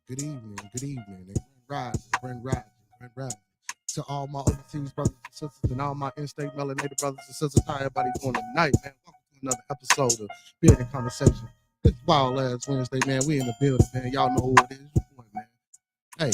good evening. And Grand Rising. To all my overseas brothers and sisters and all my in-state melanated brothers and sisters, how everybody doing tonight, man? Welcome to another episode of Bearded Conversation. It's wild ass Wednesday, man. We in the building, man. Y'all know who it is. Your boy, man. Hey,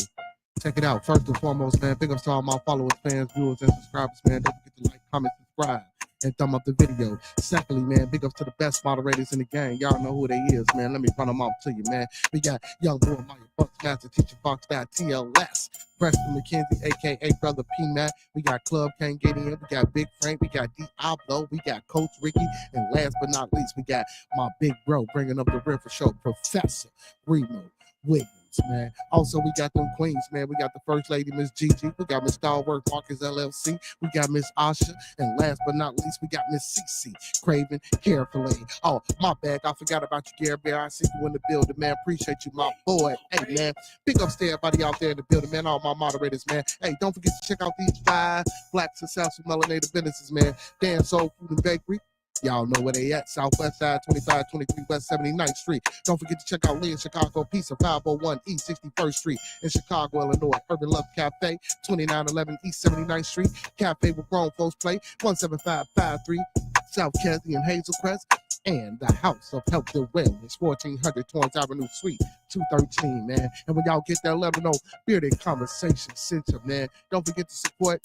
check it out. First and foremost, man, big ups to all my followers, fans, viewers, and subscribers, man. Don't forget to like, comment, subscribe, and thumb up the video. Secondly, man, big ups to the best moderators in the game. Y'all know who they is, man. Let me run them off to you, man. We got Young Boy Maya Bucks, Master Teacher Fox, TLS. Preston McKenzie, a.k.a. Brother P-Mac. We got Club Kane getting in. We got Big Frank. We got Diablo. We got Coach Ricky. And last but not least, we got my big bro bringing up the rear for show, Professor Remo Wiggins, man. Also, we got them queens, man. We got the First Lady, Miss Gigi. We got Miss Stalwart Marcus LLC. We got Miss Asha. And last but not least, we got Miss CC Craven Carefully. Oh, my bad. I forgot about you, Gary Bear. I see you in the building, man. Appreciate you, my boy. Hey, man. Big ups to everybody out there in the building, man. All my moderators, man. Hey, don't forget to check out these 5 black successful melanated businesses, man. Dan Soul Food and Bakery. Y'all know where they at. Southwest side, 2523 West 79th Street. Don't forget to check out Lee in Chicago Pizza, 501 East 61st Street in Chicago, Illinois. Urban Love Cafe, 2911 East 79th Street. Cafe with grown folks play, 17553 South Cassie and Hazelcrest. And the House of Health and Wellness, 1400 Torrance Avenue Suite, 213, man. And when y'all get there, let me know. Bearded Conversation Center, man. Don't forget to support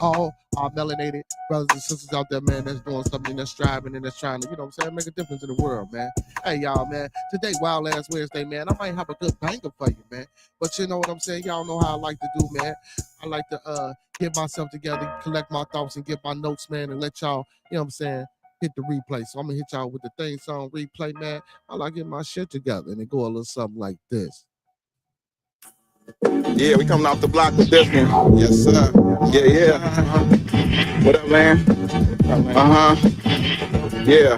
all our melanated brothers and sisters out there, man, that's doing something, that's striving and that's trying to, you know what I'm saying, make a difference in the world, man. Hey, y'all, man, today, wild ass Wednesday, man, I might have a good banger for you, man. But you know what I'm saying? Y'all know how I like to do, man. I like to get myself together, collect my thoughts, and get my notes, man, and let y'all, you know what I'm saying, hit the replay. So I'm gonna hit y'all with the theme song replay, man. I like getting my shit together, and it go a little something like this. Yeah, we coming off the block with this one. Yes, sir. Yeah. What up, man? Yeah.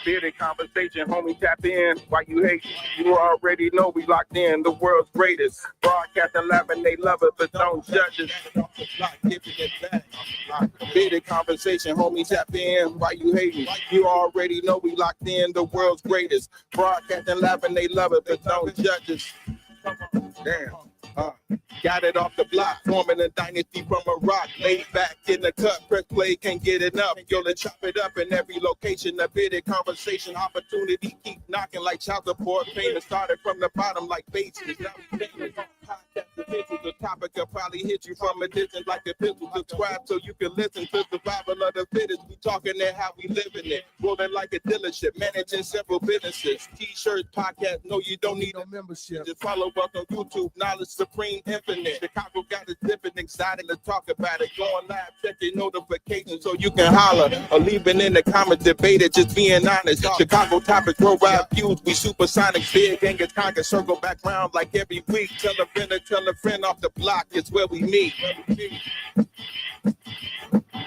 Bearded Conversation, homie, tap in. Why you hate? You already know we locked in. The world's greatest. Broadcasting live and they love it, but don't judge us. Bearded Conversation, homie, tap in. Why you hating? You already know we locked in. The world's greatest. Broadcasting live and they love it, but don't judge us. Damn. Got it off the block, forming a dynasty from a rock. Laid back in the cut, press play, can't get enough. Yo, let's chop it up in every location. A Bearded Conversation, opportunity keep knocking like child support. Payment started from the bottom like bases. Now we famous. Podcast official, the topic will probably hit you from a distance like a pistol. Subscribe so you can listen to survival of the fittest. We talking it how we living it. Rolling like a dealership, managing several businesses. T-shirts, podcast, no, you don't need a membership. Just follow us on YouTube, Knowledge Supreme Infinite. Chicago got us dipping, excited to talk about it. Going live, check your notifications so you can holler. Or leave it in the comments, debate it, just being honest. Chicago topics, worldwide views, we supersonic. Big gangers conquer, circle back round like every week. Tell a friend off the block, it's where we meet.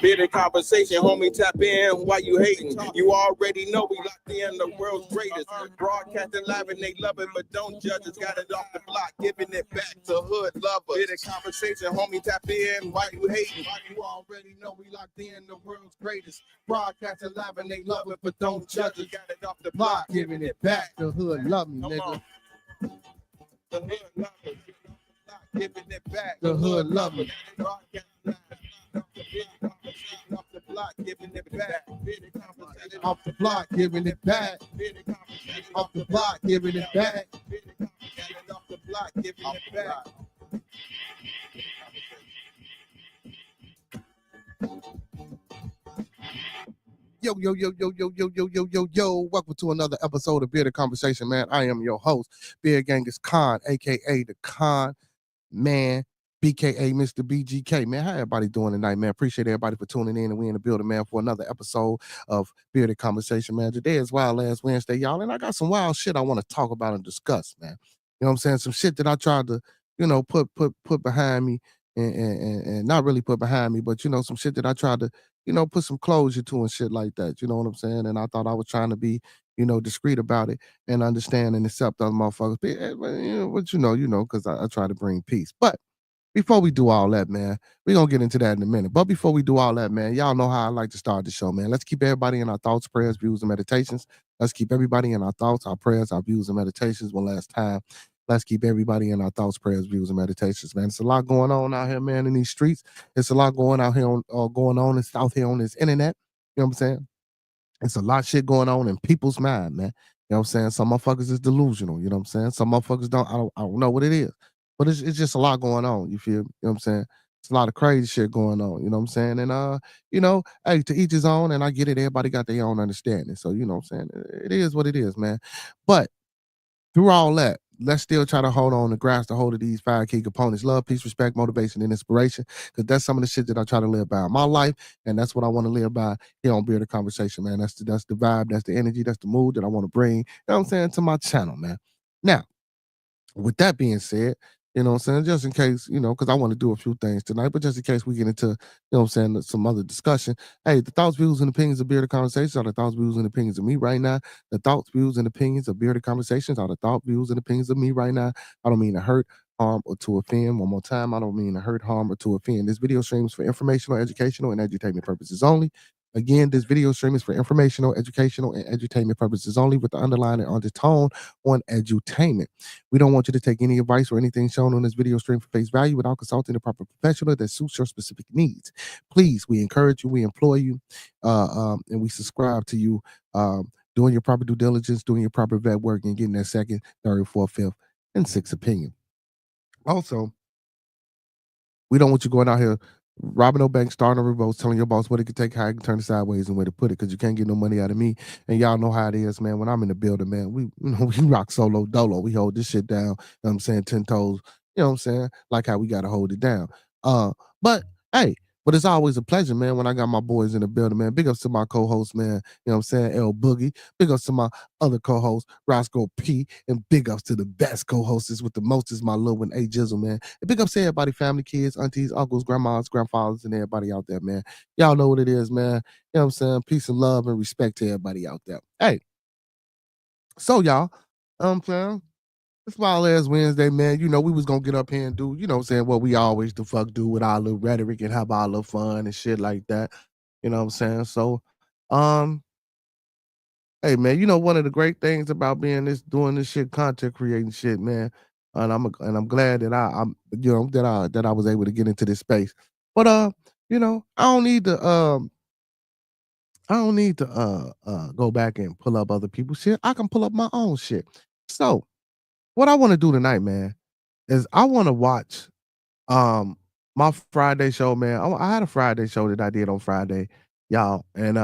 Bearded Conversation, homie, tap in. Why you hating? You already know we locked in. The world's greatest. Broadcasting live and they love it, but don't judge us. Got it off the block, giving it back to hood lovers. Bearded Conversation, homie, tap in. Why you hating? You already know we locked in. The world's greatest. Broadcasting live and they love it, but don't judge us. Got it off the block, giving it back to hood love me, nigga. The hood lovers. Giving it back. The hood lovers. Off the block, giving it back. Off the block, giving it back. Off the block, giving it back. Off the block, giving it back. Yo. Welcome to another episode of Bearded Conversation, man. I am your host, Beard Genghis Khan, a.k.a. the Khan Man. BKA Mr. BGK, man. How everybody doing tonight, man? Appreciate everybody for tuning in, and we in the building, man, for another episode of Bearded Conversation, man. Today is wild ass Wednesday, y'all, and I got some wild shit I want to talk about and discuss, man. You know what I'm saying? Some shit that I tried to, you know, put behind me and not really put behind me, but, you know, some shit that I tried to, you know, put some closure to and shit like that. You know what I'm saying? And I thought I was trying to be, you know, discreet about it and understand and accept other motherfuckers. But you know, because I try to bring peace. But before we do all that, man, we're gonna get into that in a minute. But before we do all that, man, y'all know how I like to start the show, man. Let's keep everybody in our thoughts, prayers, views, and meditations. Let's keep everybody in our thoughts, our prayers, our views, and meditations one last time. Let's keep everybody in our thoughts, prayers, views, and meditations, man. It's a lot going on out here, man, in these streets. It's a lot going out here going on out here on this internet. You know what I'm saying? It's a lot of shit going on in people's mind, man. You know what I'm saying? Some motherfuckers is delusional. You know what I'm saying? Some motherfuckers I don't know what it is. But it's just a lot going on. You feel me? You know what I'm saying? It's a lot of crazy shit going on. You know what I'm saying? And hey, to each his own, and I get it, everybody got their own understanding. So, you know what I'm saying? It is what it is, man. But through all that, let's still try to hold on and grasp the hold of these 5 key components: love, peace, respect, motivation, and inspiration. Because that's some of the shit that I try to live by in my life, and that's what I want to live by here on Bearded Conversation, man. That's the vibe, that's the energy, that's the mood that I want to bring, you know what I'm saying, to my channel, man. Now, with that being said, you know what I'm saying, just in case, because I want to do a few things tonight, but just in case we get into, what I'm saying, some other discussion. Hey, the thoughts, views, and opinions of Bearded Conversations are the thoughts, views, and opinions of me right now. The thoughts, views, and opinions of Bearded Conversations are the thought, views, and opinions of me right now. I don't mean to hurt, harm, or to offend. One more time, I don't mean to hurt, harm, or to offend. This video stream is for informational, educational, and edutainment purposes only. Again, this video stream is for informational, educational, and edutainment purposes only, with the underlying undertone on edutainment. We don't want you to take any advice or anything shown on this video stream for face value without consulting the proper professional that suits your specific needs. Please, we encourage you, we employ you, and we subscribe to you doing your proper due diligence, doing your proper vet work, and getting that second, third, fourth, fifth, and sixth opinion. Also, we don't want you going out here robbing no bank, starting a revolt, telling your boss what it could take, how it can turn it sideways, and where to put it, because you can't get no money out of me. And y'all know how it is, man. When I'm in the building, man, we rock solo dolo. We hold this shit down. You know what I'm saying? 10 toes. You know what I'm saying? Like how we gotta hold it down. But hey, but it's always a pleasure, man, when I got my boys in the building, man. Big ups to my co-host, man. You know what I'm saying? L Boogie. Big ups to my other co-host, Roscoe P. And big ups to the best co-hostess with the most is my little one, A Jizzle, man. And big ups to everybody, family, kids, aunties, uncles, grandmas, grandfathers, and everybody out there, man. Y'all know what it is, man. You know what I'm saying? Peace and love and respect to everybody out there. Hey, so y'all, you know what I'm saying? It's my last Wednesday, man. We was gonna get up here and do, what I'm saying, what we always the fuck do with our little rhetoric and have our little fun and shit like that. You know what I'm saying? So, um, hey man, one of the great things about doing this shit, content creating shit, man. And I'm glad that that I was able to get into this space. But I don't need to go back and pull up other people's shit. I can pull up my own shit. So what I want to do tonight, man, is I want to watch my Friday show, man. I had a Friday show that I did on Friday, y'all, and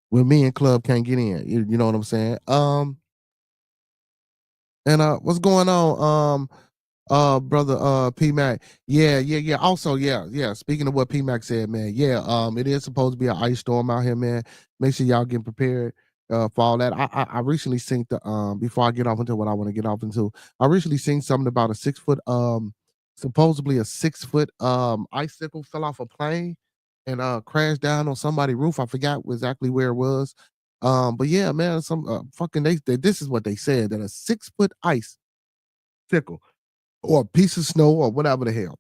when me and Club can't get in, you know what I'm saying? And what's going on? Brother P Mac. Yeah. Also, yeah. Speaking of what P Mac said, man, yeah, it is supposed to be an ice storm out here, man. Make sure y'all get prepared for all that. I recently seen the before I get off into what I want to get off into, I recently seen something about a 6 foot supposedly a 6 foot icicle fell off a plane and crashed down on somebody's roof. I forgot exactly where it was. But yeah, man, some fucking this is what they said, that a 6 foot ice sickle or a piece of snow or whatever the hell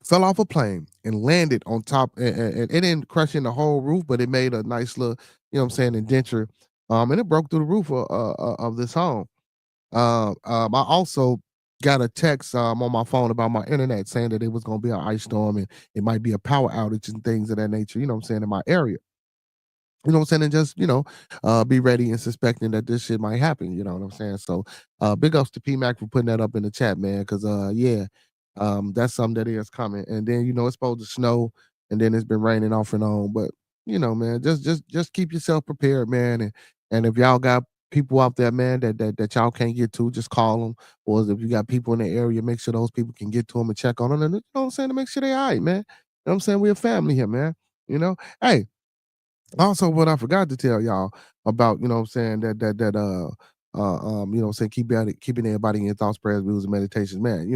fell off a plane and landed on top, and it didn't crush in the whole roof, but it made a nice little, you know what I'm saying, indenture, and it broke through the roof of this home. I also got a text on my phone about my internet saying that it was going to be an ice storm and it might be a power outage and things of that nature, you know what I'm saying, in my area. You know what I'm saying? And just, be ready and suspecting that this shit might happen. You know what I'm saying? So big ups to P Mac for putting that up in the chat, man. Cause yeah, that's something that is coming. And then, it's supposed to snow and then it's been raining off and on. But, man, just keep yourself prepared, man. And if y'all got people out there, man, that y'all can't get to, just call them. Or if you got people in the area, make sure those people can get to them and check on them. And you know what I'm saying? To make sure they all right, man. You know what I'm saying? We're a family here, man. Hey, also, what I forgot to tell y'all about, you know what I'm saying, you know what I'm saying, keeping everybody in your thoughts, prayers, views, and meditations, man.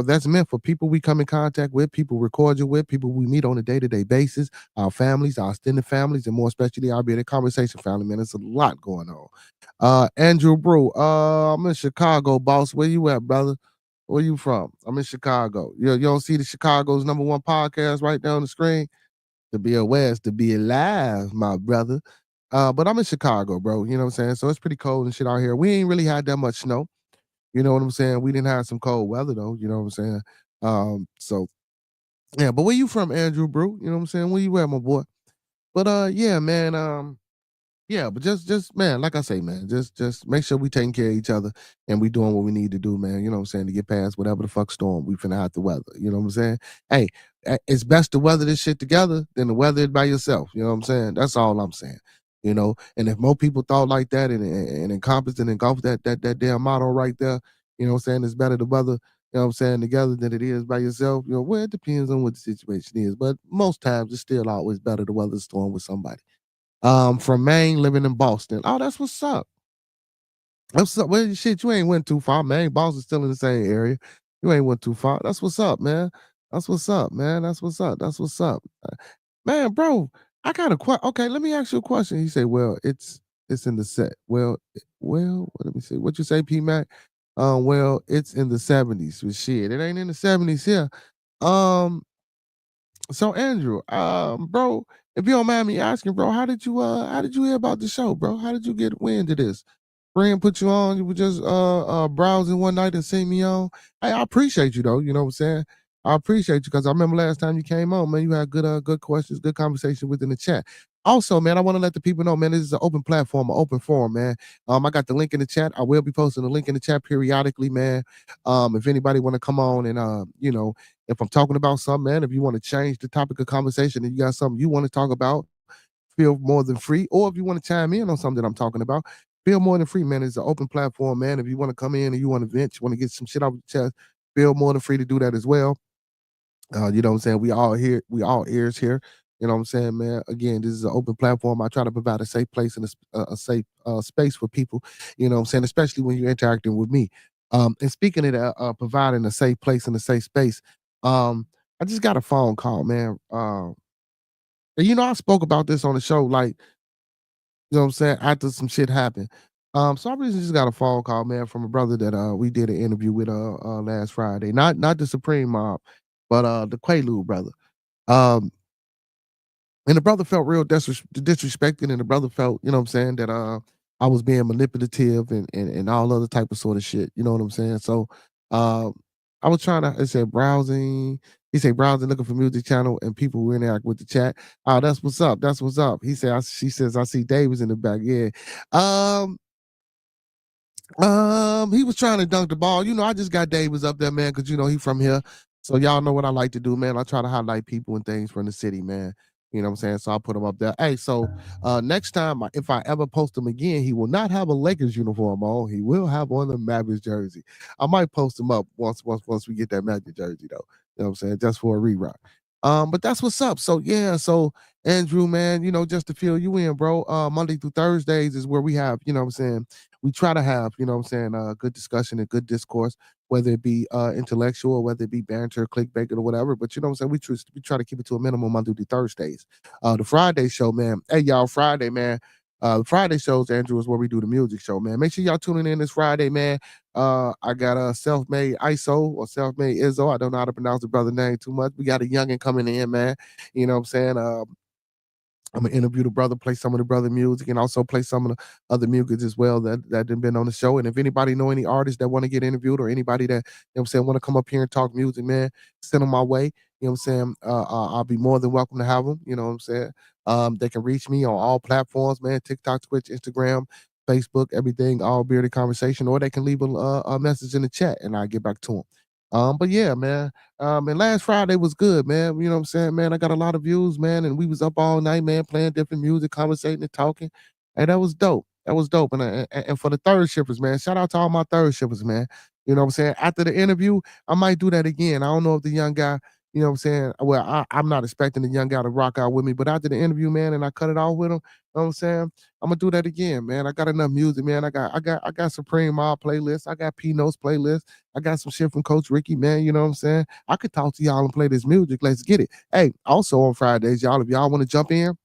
That's meant for people we come in contact with, people we cordial with, people we meet on a day-to-day basis, our families, our extended families, and more especially our Bearded Conversation family, man. It's a lot going on. Andrew Brew, I'm in Chicago, boss. Where you at, brother? Where you from? I'm in Chicago. You don't see the Chicago's #1 podcast right there on the screen? To be aware is to be alive, my brother. But I'm in Chicago, bro. You know what I'm saying? So it's pretty cold and shit out here. We ain't really had that much snow. You know what I'm saying? We didn't have some cold weather though. You know what I'm saying? So yeah. But where you from, Andrew Brew? You know what I'm saying? Where you at, my boy? But yeah, man. Yeah, but just man, like I say, man, just make sure we taking care of each other and we doing what we need to do, man. You know what I'm saying, to get past whatever the fuck storm we finna have to weather. You know what I'm saying? Hey, it's best to weather this shit together than to weather it by yourself. You know what I'm saying? That's all I'm saying. You know, and if more people thought like that and encompassed and engulfed that damn motto right there, you know what I'm saying, it's better to weather, you know what I'm saying, together than it is by yourself. You know, well, it depends on what the situation is, but most times it's still always better to weather the storm with somebody. From Maine, living in Boston. Oh, that's what's up. That's what's up. Well, shit, you ain't went too far, man. Boston's still in the same area. You ain't went too far. That's what's up, man. That's what's up, man. That's what's up. That's what's up. Man, bro, I got a question. Okay, let me ask you a question. He said, well, it's in the set. Well, let me see. What you say, P Mac? Well, it's in the 70s. Well, shit, it ain't in the 70s here. Um, so Andrew, bro, if you don't mind me asking, bro, how did you hear about the show, bro? How did you get wind of this? Friend put you on, you were just browsing one night and see me on. Hey, I appreciate you though, you know what I'm saying? I appreciate you because I remember last time you came on, man, you had good questions, good conversation within the chat. Also, man, I want to let the people know, man, this is an open platform, an open forum, man. I got the link in the chat. I will be posting the link in the chat periodically, man. If anybody want to come on and you know, if I'm talking about something, man, if you want to change the topic of conversation and you got something you want to talk about, feel more than free. Or if you want to chime in on something that I'm talking about, feel more than free, man. It's an open platform, man. If you want to come in and you want to vent, you want to get some shit off your chest, feel more than free to do that as well. You know what I'm saying? We all ears here. You know what I'm saying, man? Again, this is an open platform. I try to provide a safe place and a safe space for people, you know what I'm saying, especially when you're interacting with me. And speaking of that, providing a safe place and a safe space, I just got a phone call, man. And you know, I spoke about this on the show, like, you know what I'm saying, after some shit happened. So I recently just got a phone call, man, from a brother that we did an interview with last Friday. Not the Supreme Mob, but the Quaalude brother. Um, and the brother felt real disrespected, and the brother felt, you know what I'm saying, that I was being manipulative and all other type of sort of shit. You know what I'm saying? So uh, I was trying to, I said browsing. He said browsing, looking for music channel, and people who interact with the chat. Oh, that's what's up. That's what's up. He said, she says, I see Davis in the back. Yeah. Um, he was trying to dunk the ball. You know, I just got Davis up there, man, because you know he from here. So y'all know what I like to do, man. I try to highlight people and things from the city, man. You know what I'm saying? So I'll put him up there. Hey, so next time if I ever post him again, he will not have a Lakers uniform on. He will have on the Mavericks jersey. I might post him up once we get that Magic jersey, though. You know what I'm saying? Just for a rerun. But that's what's up. So yeah, so Andrew, man, you know, just to fill you in, bro. Monday through Thursdays is where we have, you know what I'm saying, we try to have, you know what I'm saying, good discussion and good discourse, whether it be intellectual, whether it be banter, clickbait, or whatever. But you know what I'm saying, we try to keep it to a minimum Monday through Thursdays. The Friday show, man. Hey, y'all, Friday, man. The Friday shows, Andrew, is where we do the music show, man. Make sure y'all tuning in this Friday, man. I got a self-made ISO or self-made Izzo. I don't know how to pronounce the brother name too much. We got a youngin' coming in, man. You know what I'm saying? I'm gonna interview the brother, play some of the brother music, and also play some of the other music as well that done been on the show. And if anybody know any artists that want to get interviewed or anybody that, you know what I'm saying, want to come up here and talk music, man, send them my way. You know what I'm saying? I'll be more than welcome to have them. You know what I'm saying? They can reach me on all platforms, man. TikTok, Twitch, Instagram, Facebook, everything, all bearded conversation, or they can leave a message in the chat and I'll get back to them. But yeah, man. And last Friday was good, man. You know what I'm saying, man? I got a lot of views, man, and we was up all night, man, playing different music, conversating and talking. And that was dope. That was dope. And for the third shippers, man, shout out to all my third shippers, man. You know what I'm saying? After the interview, I might do that again. I don't know if the young guy, you know what I'm saying? Well, I'm not expecting the young guy to rock out with me, but after the interview, man, and I cut it off with him, you know what I'm saying? I'm gonna do that again, man. I got enough music, man. I got Supreme Mob playlist. I got P Notes playlist. I got some shit from Coach Ricky, man. You know what I'm saying? I could talk to y'all and play this music. Let's get it. Hey, also on Fridays, y'all, if y'all want to jump in,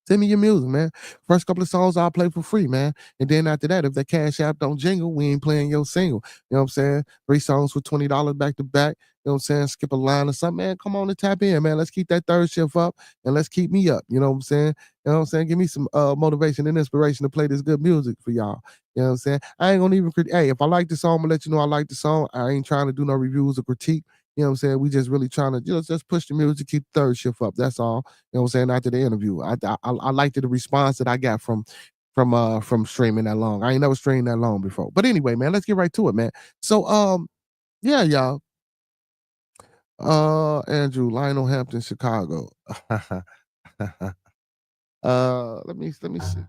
Send me your music, man. First couple of songs I'll play for free, man. And then after that, if the Cash App don't jingle, we ain't playing your single. You know what I'm saying? 3 songs for $20 back to back. You know what I'm saying? Skip a line or something, man. Come on and tap in, man. Let's keep that third shift up and let's keep me up. You know what I'm saying? You know what I'm saying? Give me some motivation and inspiration to play this good music for y'all. You know what I'm saying? I ain't gonna even hey, if I like the song, I'm gonna let you know I like the song. I ain't trying to do no reviews or critique. You know what I'm saying? We just really trying to just push the music, keep third shift up. That's all. You know what I'm saying? After the interview, I liked the response that I got from streaming that long. I ain't never streamed that long before. But anyway, man, let's get right to it, man. So yeah, y'all. Andrew, Lionel Hampton, Chicago. Let me see.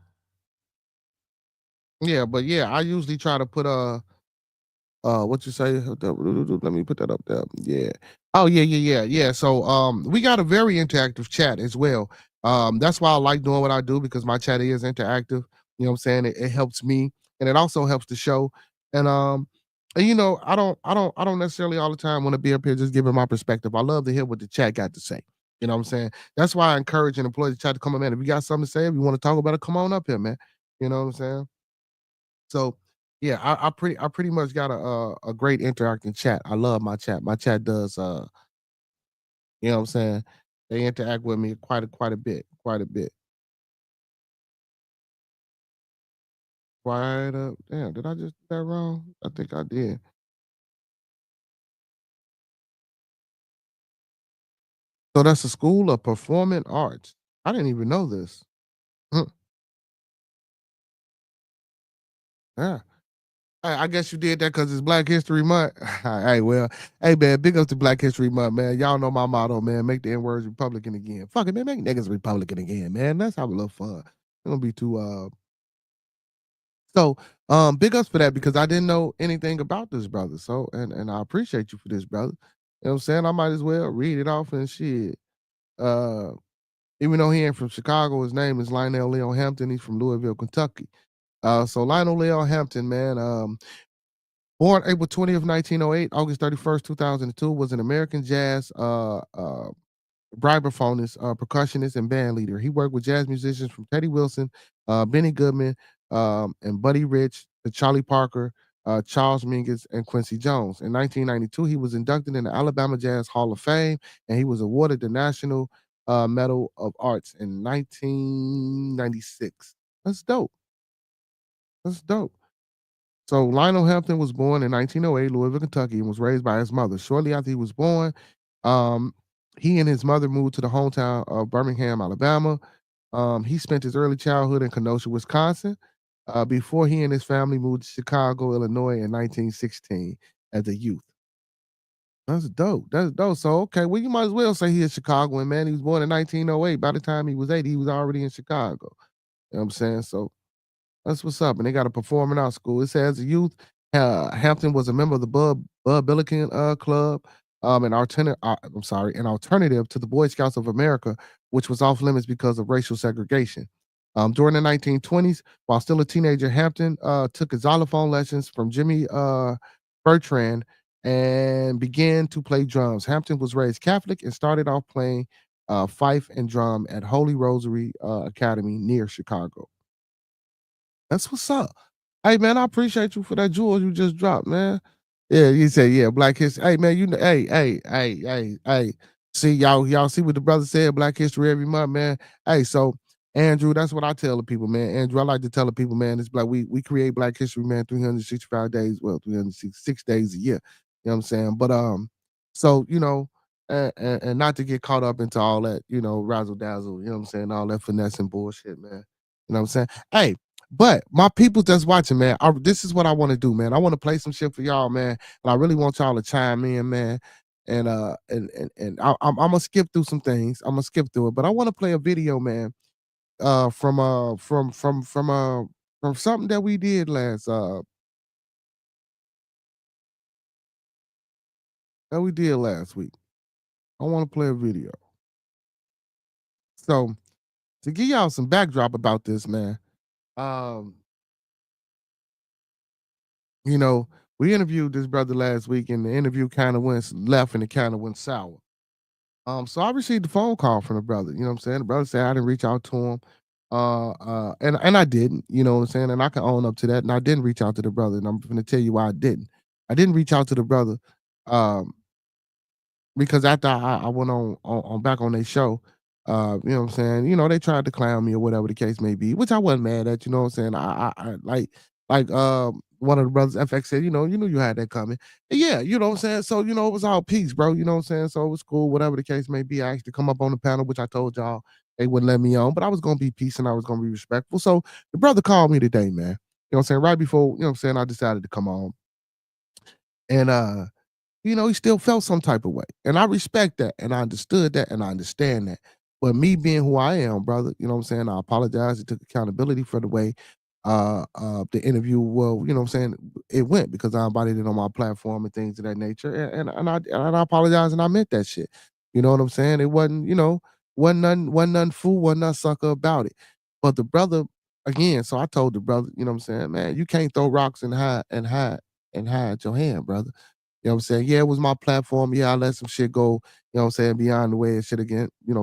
Yeah, but yeah, I usually try to put what you say? Let me put that up there. Yeah. Oh yeah. So we got a very interactive chat as well. That's why I like doing what I do because my chat is interactive. You know what I'm saying? It helps me and it also helps the show. And I don't necessarily all the time want to be up here just giving my perspective. I love to hear what the chat got to say. You know what I'm saying? That's why I encourage and employ the chat to come up, man. If you got something to say, if you want to talk about it, come on up here, man. You know what I'm saying? So yeah, I pretty much got a great interacting chat. I love my chat. My chat does you know what I'm saying? They interact with me quite a bit. Quite a bit. Quite a damn, did I just do that wrong? I think I did. So that's a school of performing arts. I didn't even know this. Hmm, yeah. I guess you did that because it's Black History Month. Hey, well, hey man, big up to Black History Month, man. Y'all know my motto, man. Make the N words Republican again. Fuck it, man. Make niggas Republican again, man. Let's have a little fun. It don't be too so big ups for that because I didn't know anything about this brother. So and I appreciate you for this, brother. You know what I'm saying? I might as well read it off and shit. Uh Even though he ain't from Chicago, his name is Lionel Leo Hampton. He's from Louisville, Kentucky. So Lionel Leo Hampton, man, born April 20th, 1908, August 31st, 2002, was an American jazz vibraphonist, percussionist, and band leader. He worked with jazz musicians from Teddy Wilson, Benny Goodman, and Buddy Rich, to Charlie Parker, Charles Mingus, and Quincy Jones. In 1992, he was inducted in the Alabama Jazz Hall of Fame, and he was awarded the National Medal of Arts in 1996. That's dope. That's dope. So Lionel Hampton was born in 1908, Louisville, Kentucky, and was raised by his mother. Shortly after he was born, um, he and his mother moved to the hometown of Birmingham, Alabama. He spent his early childhood in Kenosha, Wisconsin, before he and his family moved to Chicago, Illinois in 1916 as a youth. That's dope. That's dope. So, okay, well, you might as well say he is Chicagoan, man. He was born in 1908. By the time he was 80, he was already in Chicago. You know what I'm saying? So, that's what's up. And they got a performing arts school. It says a youth, Hampton was a member of the Bud Billiken Club, an alternative to the Boy Scouts of America, which was off limits because of racial segregation. During the 1920s, while still a teenager, Hampton took xylophone lessons from Jimmy Bertrand and began to play drums. Hampton was raised Catholic and started off playing fife and drum at Holy Rosary Academy near Chicago. That's what's up. Hey man, I appreciate you for that jewel you just dropped, man. Yeah, you say yeah, Black History. Hey man, hey. See y'all see what the brother said, Black History every month, man. Hey, so Andrew, that's what I tell the people, man. Andrew, I like to tell the people, man, it's like we create Black History, man, 365 days, well, 366 days a year. You know what I'm saying? But so and not to get caught up into all that, razzle dazzle, you know what I'm saying, all that finesse and bullshit, man. You know what I'm saying? Hey, but my people that's watching, man, this is what I want to do, man. I want to play some shit for y'all, man, and I really want y'all to chime in, man. And I'm gonna skip through some things. I'm gonna skip through it, but I want to play a video, man, from something that we did last week. I want to play a video. So to give y'all some backdrop about this, man, um, we interviewed this brother last week, and the interview kind of went left and it kind of went sour. So I received a phone call from the brother. You know what I'm saying? The brother said I didn't reach out to him. And I didn't, you know what I'm saying? And I can own up to that. And I didn't reach out to the brother, and I'm gonna tell you why I didn't. I didn't reach out to the brother, um, because after I went on back on their show, you know what I'm saying? You know, they tried to clown me or whatever the case may be, which I wasn't mad at, you know what I'm saying? I like one of the brothers FX said, you knew you had that coming. And yeah, you know what I'm saying? So, it was all peace, bro. You know what I'm saying? So it was cool, whatever the case may be. I asked to come up on the panel, which I told y'all they wouldn't let me on, but I was gonna be peace and I was gonna be respectful. So the brother called me today, man. You know what I'm saying? Right before, you know what I'm saying, I decided to come on. And he still felt some type of way. And I respect that. And I understood that. And I understand that. But me being who I am, brother, you know what I'm saying? I apologize. I took accountability for the way the interview, well, you know what I'm saying, it went because I embodied it on my platform and things of that nature. And I apologize and I meant that shit. You know what I'm saying? It wasn't, wasn't none fool, wasn't none sucker about it. But the brother, again, so I told the brother, you know what I'm saying, man, you can't throw rocks and hide your hand, brother. You know what I'm saying? Yeah, it was my platform. Yeah, I let some shit go, you know what I'm saying, beyond the way it should have went, you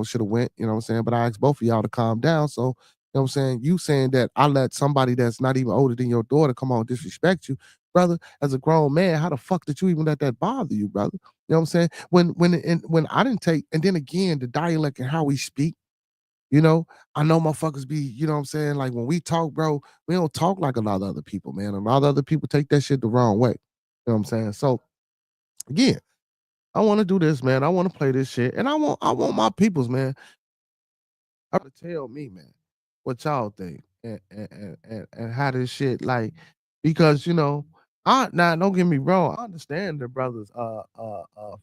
know what I'm saying? But I asked both of y'all to calm down. So, you know what I'm saying? You saying that I let somebody that's not even older than your daughter come on disrespect you, brother, as a grown man, how the fuck did you even let that bother you, brother? You know what I'm saying? When I didn't take, and then again, the dialect and how we speak, I know motherfuckers be, you know what I'm saying? Like when we talk, bro, we don't talk like a lot of other people, man. A lot of other people take that shit the wrong way. You know what I'm saying? So again, I want to do this, man. I want to play this shit, and I want my peoples, man, to tell me, man, what y'all think and how this shit like because I now don't get me wrong, I understand the brother's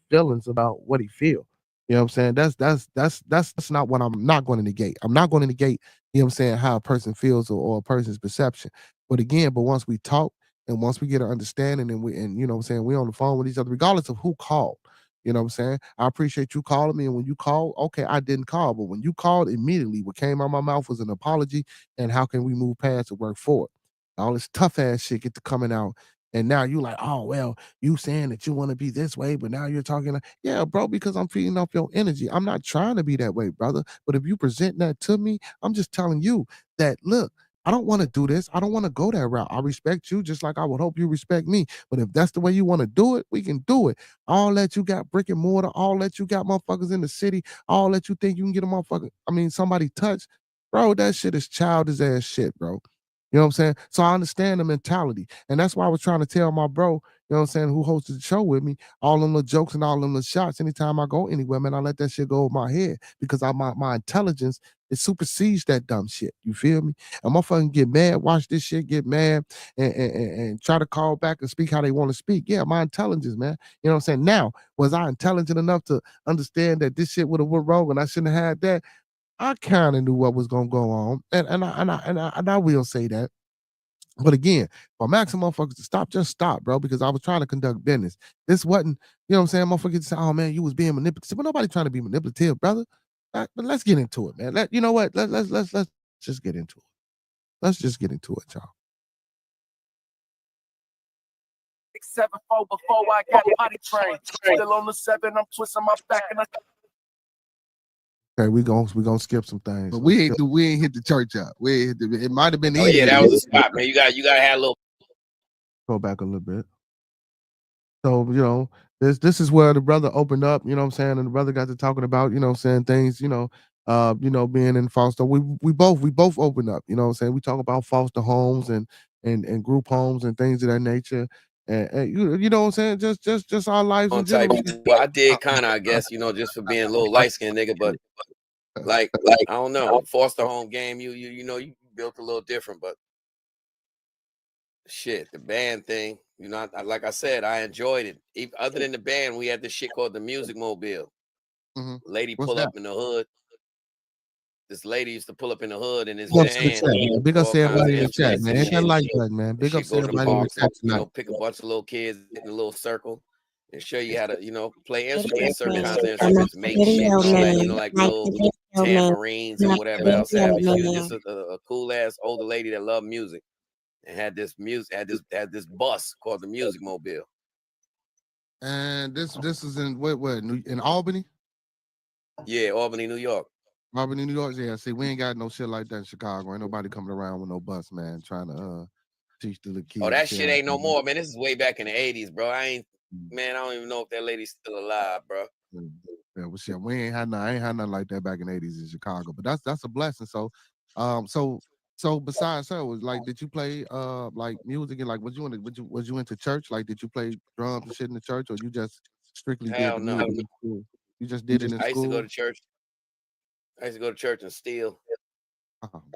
feelings about what he feel. You know what I'm saying? That's not what I'm not going to negate. I'm not going to negate, you know what I'm saying, how a person feels or a person's perception. But again, once we talk and once we get an understanding and you know what I'm saying, we on the phone with each other, regardless of who called. You know what I'm saying? I appreciate you calling me. And when you called, okay, I didn't call. But when you called immediately, what came out of my mouth was an apology. And how can we move past and work forward? All this tough ass shit get to coming out. And now you like, oh, well, you saying that you want to be this way, but now you're talking like, yeah, bro, because I'm feeding off your energy. I'm not trying to be that way, brother. But if you present that to me, I'm just telling you that, look, I don't want to do this. I don't want to go that route. I respect you just like I would hope you respect me. But if that's the way you want to do it, we can do it. All that you got brick and mortar, all that you got motherfuckers in the city, all that you think you can get a motherfucker, somebody touch, bro, that shit is childish ass shit, bro. You know what I'm saying? So I understand the mentality. And that's why I was trying to tell my bro, you know what I'm saying, who hosted the show with me, all them little jokes and all them little shots. Anytime I go anywhere, man, I let that shit go over my head because my intelligence, it supersedes that dumb shit. You feel me? And motherfucking get mad, watch this shit, get mad, and try to call back and speak how they want to speak. Yeah, my intelligence, man. You know what I'm saying? Now, was I intelligent enough to understand that this shit would have went wrong and I shouldn't have had that? I kind of knew what was gonna go on, and I will say that. But again, if I'm asking motherfuckers to stop, just stop, bro, because I was trying to conduct business. This wasn't, you know what I'm saying? Motherfuckers say, oh man, you was being manipulative. But nobody trying to be manipulative, brother. But let's get into it, man. You know what? Let's just get into it. Let's just get into it, y'all. 674 before I got potty trained. Still on the 7, I'm twisting my back and I. Okay, we gonna skip some things. But we ain't hit the church out. We ain't hit it might have been easy. Oh yeah, that was a spot, man. You gotta have a little. Go back a little bit. So, this is where the brother opened up, you know what I'm saying, and the brother got to talking about, you know what I'm saying, things, being in foster. We both opened up, you know what I'm saying. We talk about foster homes and group homes and things of that nature. And you know what I'm saying? Just our lives in general. Well, I did kind of, I guess, just for being a little light skinned nigga, but like I don't know, foster home game, you built a little different, but shit, the band thing, like I said, I enjoyed it. Even other than the band, we had this shit called the Music Mobile. Mm-hmm. Lady pull up in the hood. This lady used to pull up in the hood in his van. Big up everybody in the chat, man. Hit that like button, man. Big up everybody in the chat tonight. Pick a bunch of little kids in a little circle and show you how to, play instruments, certain kinds of instruments, make shit and all that, like little tamarines and whatever else have you. She was just a cool ass older lady that loved music and had this this bus called the Music Mobile. And this is in what in Albany? Yeah, Albany, New York. Albany, New York. Yeah, see, we ain't got no shit like that in Chicago. Ain't nobody coming around with no bus, man, trying to teach the little kids. Oh, that shit ain't no more, man. This is way back in the 80s, bro. I don't even know if that lady's still alive, bro. Yeah, well, shit, I ain't had nothing like that back in the 80s in Chicago. But that's a blessing. So, so besides her, was like, did you play like music and like was you into church? Like, did you play drums and shit in the church, or you just strictly did the music in school? You just did it in school. I used to go to church. I used to go to church and steal.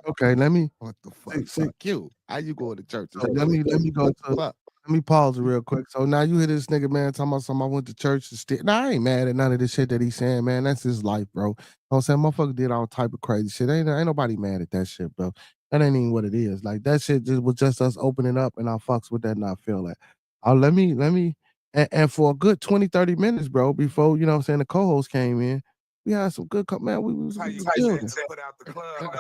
Okay, let me. What the fuck? See, Q. How you going to church? Let me go to. Let me pause it real quick. So now you hear this nigga, man, talking about something. I went to church to steal. Nah, I ain't mad at none of this shit that he's saying, man. That's his life, bro. You know what I'm saying? Motherfucker did all type of crazy shit. Ain't nobody mad at that shit, bro. That ain't even what it is. Like, that shit was just us opening up, and I fucks with that and I feel that. Let me, and for a good 20, 30 minutes, bro, before, you know what I'm saying, the co-host came in, we had some good, man, we was How you building. put out the club.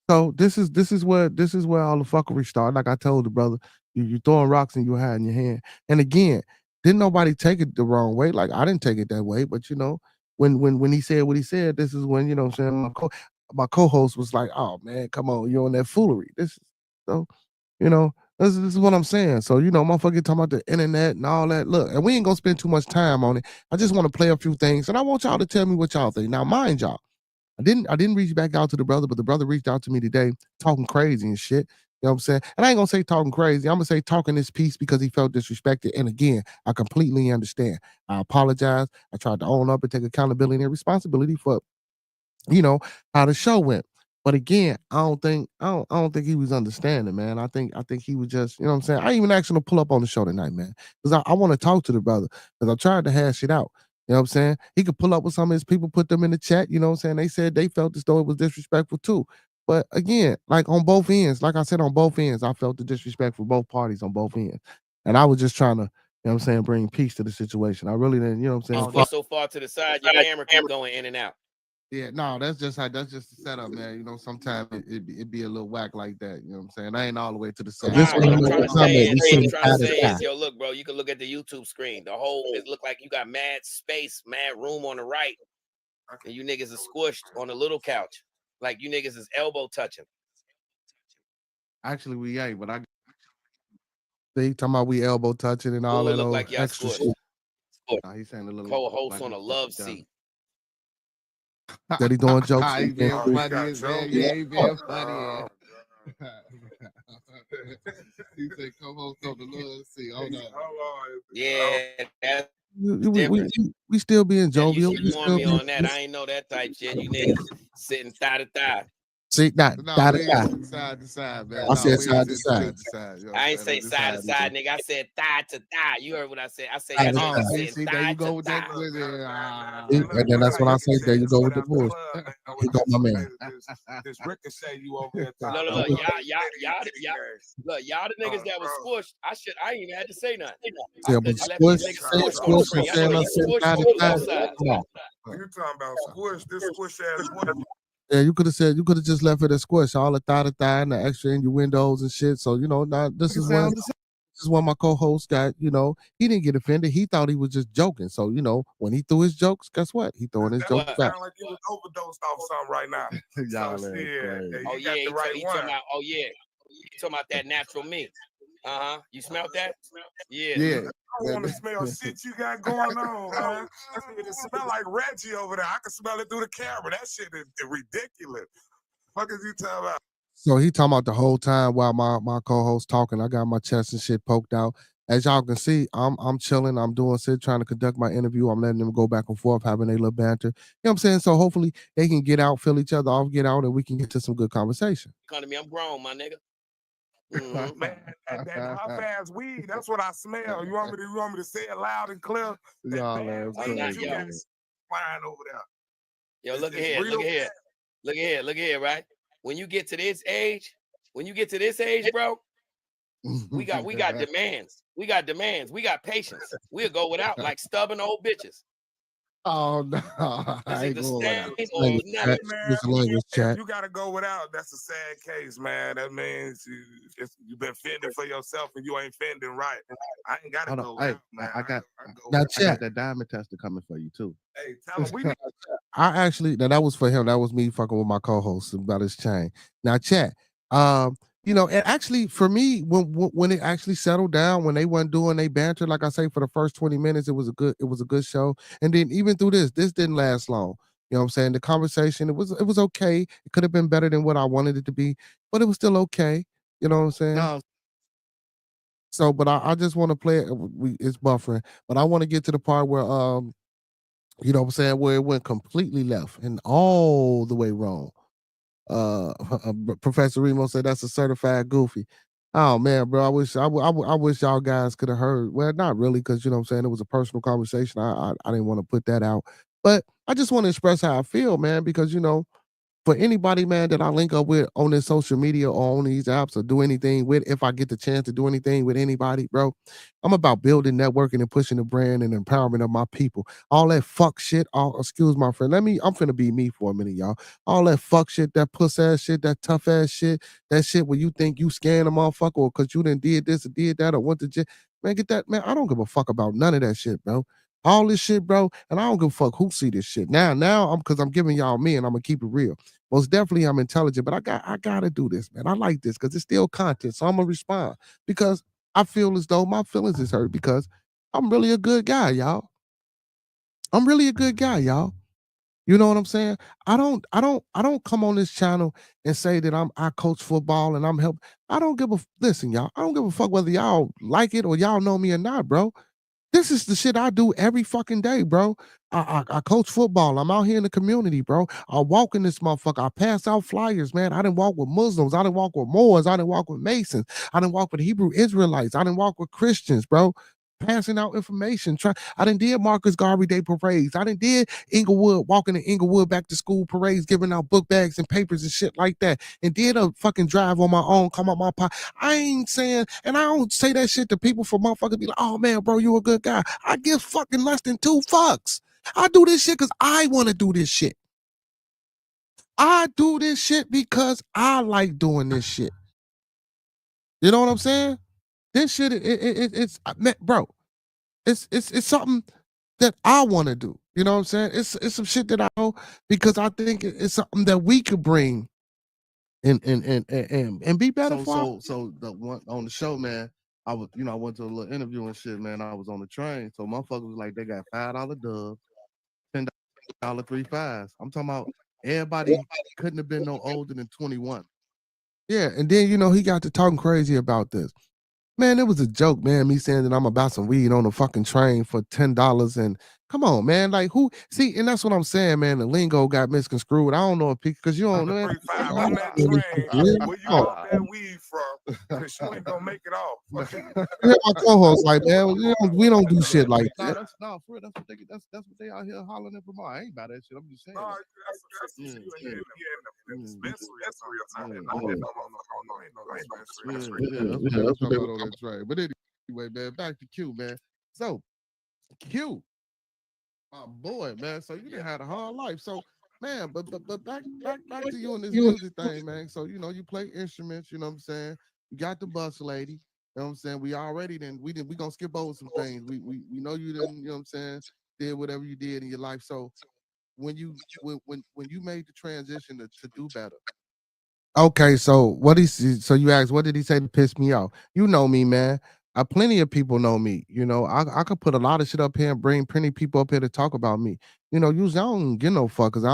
So this is where all the fuckery started. Like I told the brother, you throwing rocks and you hiding your hand. And again, didn't nobody take it the wrong way. Like I didn't take it that way. But you know, when he said what he said, this is when, you know what I'm saying, my co-host was like, oh man, come on, you're on that foolery. So, you know, this is what I'm saying. So, you know, motherfucker talking about the internet and all that. Look, and we ain't gonna spend too much time on it. I just want to play a few things, and I want y'all to tell me what y'all think. Now, mind y'all, I didn't reach back out to the brother, but the brother reached out to me today talking crazy and shit. You know what I'm saying? And I ain't gonna say talking crazy. I'm gonna say talking this piece because he felt disrespected. And again, I completely understand. I apologize. I tried to own up and take accountability and responsibility for, you know, how the show went. But again, I don't think he was understanding, man. I think he was just, you know what I'm saying? I even asked him to pull up on the show tonight, man. Because I want to talk to the brother. Because I tried to hash it out. You know what I'm saying? He could pull up with some of his people, put them in the chat, you know what I'm saying? They said they felt as though it was disrespectful too. But again, like on both ends, like I said, on both ends, I felt the disrespect for both parties on both ends. And I was just trying to, you know what I'm saying, bring peace to the situation. I really didn't, you know what I'm saying? Go so far to the side, your camera keep going in and out. Yeah, no, that's just the setup, man. You know, sometimes it be a little whack like that. You know what I'm saying? I ain't all the way to the side. What I'm trying to say is, yo, look, bro, you can look at the YouTube screen. The whole, it look like you got mad space, mad room on the right, and you niggas is squished on a little couch, like you niggas is elbow touching. Actually, we ain't, but they talking about we elbow touching and all that look old like extra squished. shit. Nah, he's saying a little Co-host like on a love seat. That he doing jokes. He being funny as hell. Yeah, he being funny. He said, "Co-host on the love seat." Hold on. Yeah, that's we still being jovial. You should warn me on that. I ain't know that type shit. You niggas sitting thigh to thigh. See, side to side, man. I said side to side. I ain't say side to side, nigga. I said thigh to thigh. You heard what I said? I said see, there you go with that. And then that's when I say, there you go with the bullshit. He got my man. This ricochet you over there. Look, y'all the niggas that was squished. I ain't even had to say nothing. Yeah, but squish, You talking about squish? This squish ass one. Yeah, you could have just left it at squish, all the thigh to thigh and the extra in your windows and shit. So, you know, now this is when my co-host got, you know, he didn't get offended. He thought he was just joking. So, you know, when he threw his jokes, guess what? He throwing his jokes back. Sound like you was overdosed off something right now. Y'all so, you got the right one. You talking about that natural meat. You smelled that? Yeah. I don't want to smell shit you got going on, man. It smell like Reggie over there. I can smell it through the camera. That shit is ridiculous. What is you talking about? So he talking about the whole time while my co-host talking. I got my chest and shit poked out. As y'all can see, I'm chilling. I'm doing shit, trying to conduct my interview. I'm letting them go back and forth, having a little banter. You know what I'm saying? So hopefully they can get out, feel each other off, get out, and we can get to some good conversation. Come to me, I'm grown, my nigga. Man, that hot ass weed, that's what I smell. You want me to say it loud and clear? Y'all flying over there. Yo, look at here, right? When you get to this age, bro, we got demands. We got demands. We got patience. We'll go without like stubborn old bitches. Oh no! I ain't going without. If you gotta go without, that's a sad case, man. That means you've been fending for yourself and you ain't fending right. I ain't gotta go without, man. I got that diamond tester coming for you too. Hey, tell him we need I actually now that was for him. That was me fucking with my co-host about his chain. Now, chat. And actually for me, when it actually settled down, when they weren't doing they banter, like I say, for the first 20 minutes, it was a good show. And then even through this didn't last long. You know what I'm saying? The conversation, it was okay. It could have been better than what I wanted it to be, but it was still okay. You know what I'm saying? No. So, but I just want to play it. It's buffering, but I want to get to the part where you know what I'm saying, where it went completely left and all the way wrong. Professor Remo said that's a certified goofy. Oh man, bro, I wish y'all guys could have heard. Well, not really, because you know what I'm saying, it was a personal conversation. I didn't want to put that out, but I just want to express how I feel, man, because for anybody, man, that I link up with on this social media or on these apps or do anything with, if I get the chance to do anything with anybody, bro, I'm about building, networking, and pushing the brand and empowerment of my people. All that fuck shit, excuse my friend, I'm finna be me for a minute, y'all. All that fuck shit, that puss ass shit, that tough ass shit, that shit where you think you scan a motherfucker or cause you done did this or did that or went to jail. Man, get that, man, I don't give a fuck about none of that shit, bro. All this shit, bro, and I don't give a fuck who see this shit. Now I'm giving y'all me and I'm gonna keep it real. Most definitely I'm intelligent, but I gotta do this, man. I like this because it's still content. So I'm gonna respond because I feel as though my feelings is hurt because I'm really a good guy, y'all. I'm really a good guy, y'all. You know what I'm saying? I don't come on this channel and say that I coach football and I'm help. I don't give a listen, y'all. I don't give a fuck whether y'all like it or y'all know me or not, bro. This is the shit I do every fucking day, bro. I coach football. I'm out here in the community, bro. I walk in this motherfucker. I pass out flyers, man. I didn't walk with Muslims. I didn't walk with Moors. I didn't walk with Masons. I didn't walk with Hebrew Israelites. I didn't walk with Christians, bro. Passing out information. I didn't did Marcus Garvey Day parades. I didn't did Inglewood, walking in Inglewood back to school parades, giving out book bags and papers and shit like that. And did a fucking drive on my own, come out my pot. I ain't saying, and I don't say that shit to people for motherfuckers be like, oh man, bro, you a good guy. I give fucking less than 2 fucks. I do this shit because I want to do this shit. I do this shit because I like doing this shit. You know what I'm saying? This shit, it's bro. It's something that I want to do. You know what I'm saying? It's some shit that I know because I think it's something that we could bring and be better for. So the one on the show, man, I went to a little interview and shit, man. I was on the train, so motherfuckers was like, they got $5 dubs, $10 3 5s. I'm talking about everybody couldn't have been no older than 21. Yeah, and then he got to talking crazy about this. Man, it was a joke, man. Me saying that I'm about some weed on the fucking train for $10, and come on, man. Like who? See, and that's what I'm saying, man. The lingo got misconstrued. I don't know if because you don't know. 3-5 on that train. Where you got that weed from? Cause you ain't gonna make it off. Yeah, my co-host like, man, we don't do shit like that. No, for real, that's what they out here hollering at Vermont. I ain't about that shit. I'm just saying. That's what about on that train. But anyway, man, back to Q, man. So Q, my boy, man. So you done had a hard life. So man, but back to you and this music thing, man. So you play instruments, you know what I'm saying? You got the bus lady, you know what I'm saying? We gonna skip over some things. We know you didn't, you know what I'm saying, did whatever you did in your life. So when you made the transition to do better. Okay, so you asked, what did he say to piss me off? You know me, man. Plenty of people know me. I could put a lot of shit up here and bring plenty of people up here to talk about me. Usually I don't get no fuckers. I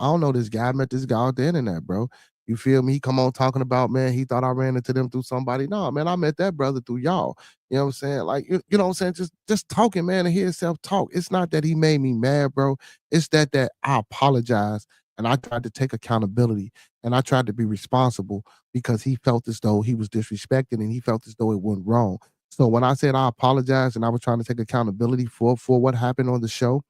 don't know this guy. I met this guy off the internet, bro. You feel me? He come on talking about, man, he thought I ran into them through somebody. No, man, I met that brother through y'all. You know what I'm saying? Like, you know what I'm saying? Just talking, man, and hear himself talk. It's not that he made me mad, bro. It's that I apologize and I tried to take accountability and I tried to be responsible because he felt as though he was disrespected and he felt as though it went wrong. So when I said I apologize and I was trying to take accountability for what happened on the show,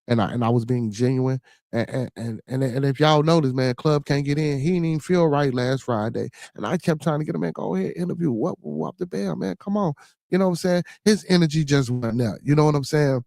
and I was being genuine, and if y'all notice, man, Club can't get in. He didn't even feel right last Friday, and I kept trying to get him, man, go ahead, interview, what the bell, man, come on, you know what I'm saying? His energy just went there, you know what I'm saying?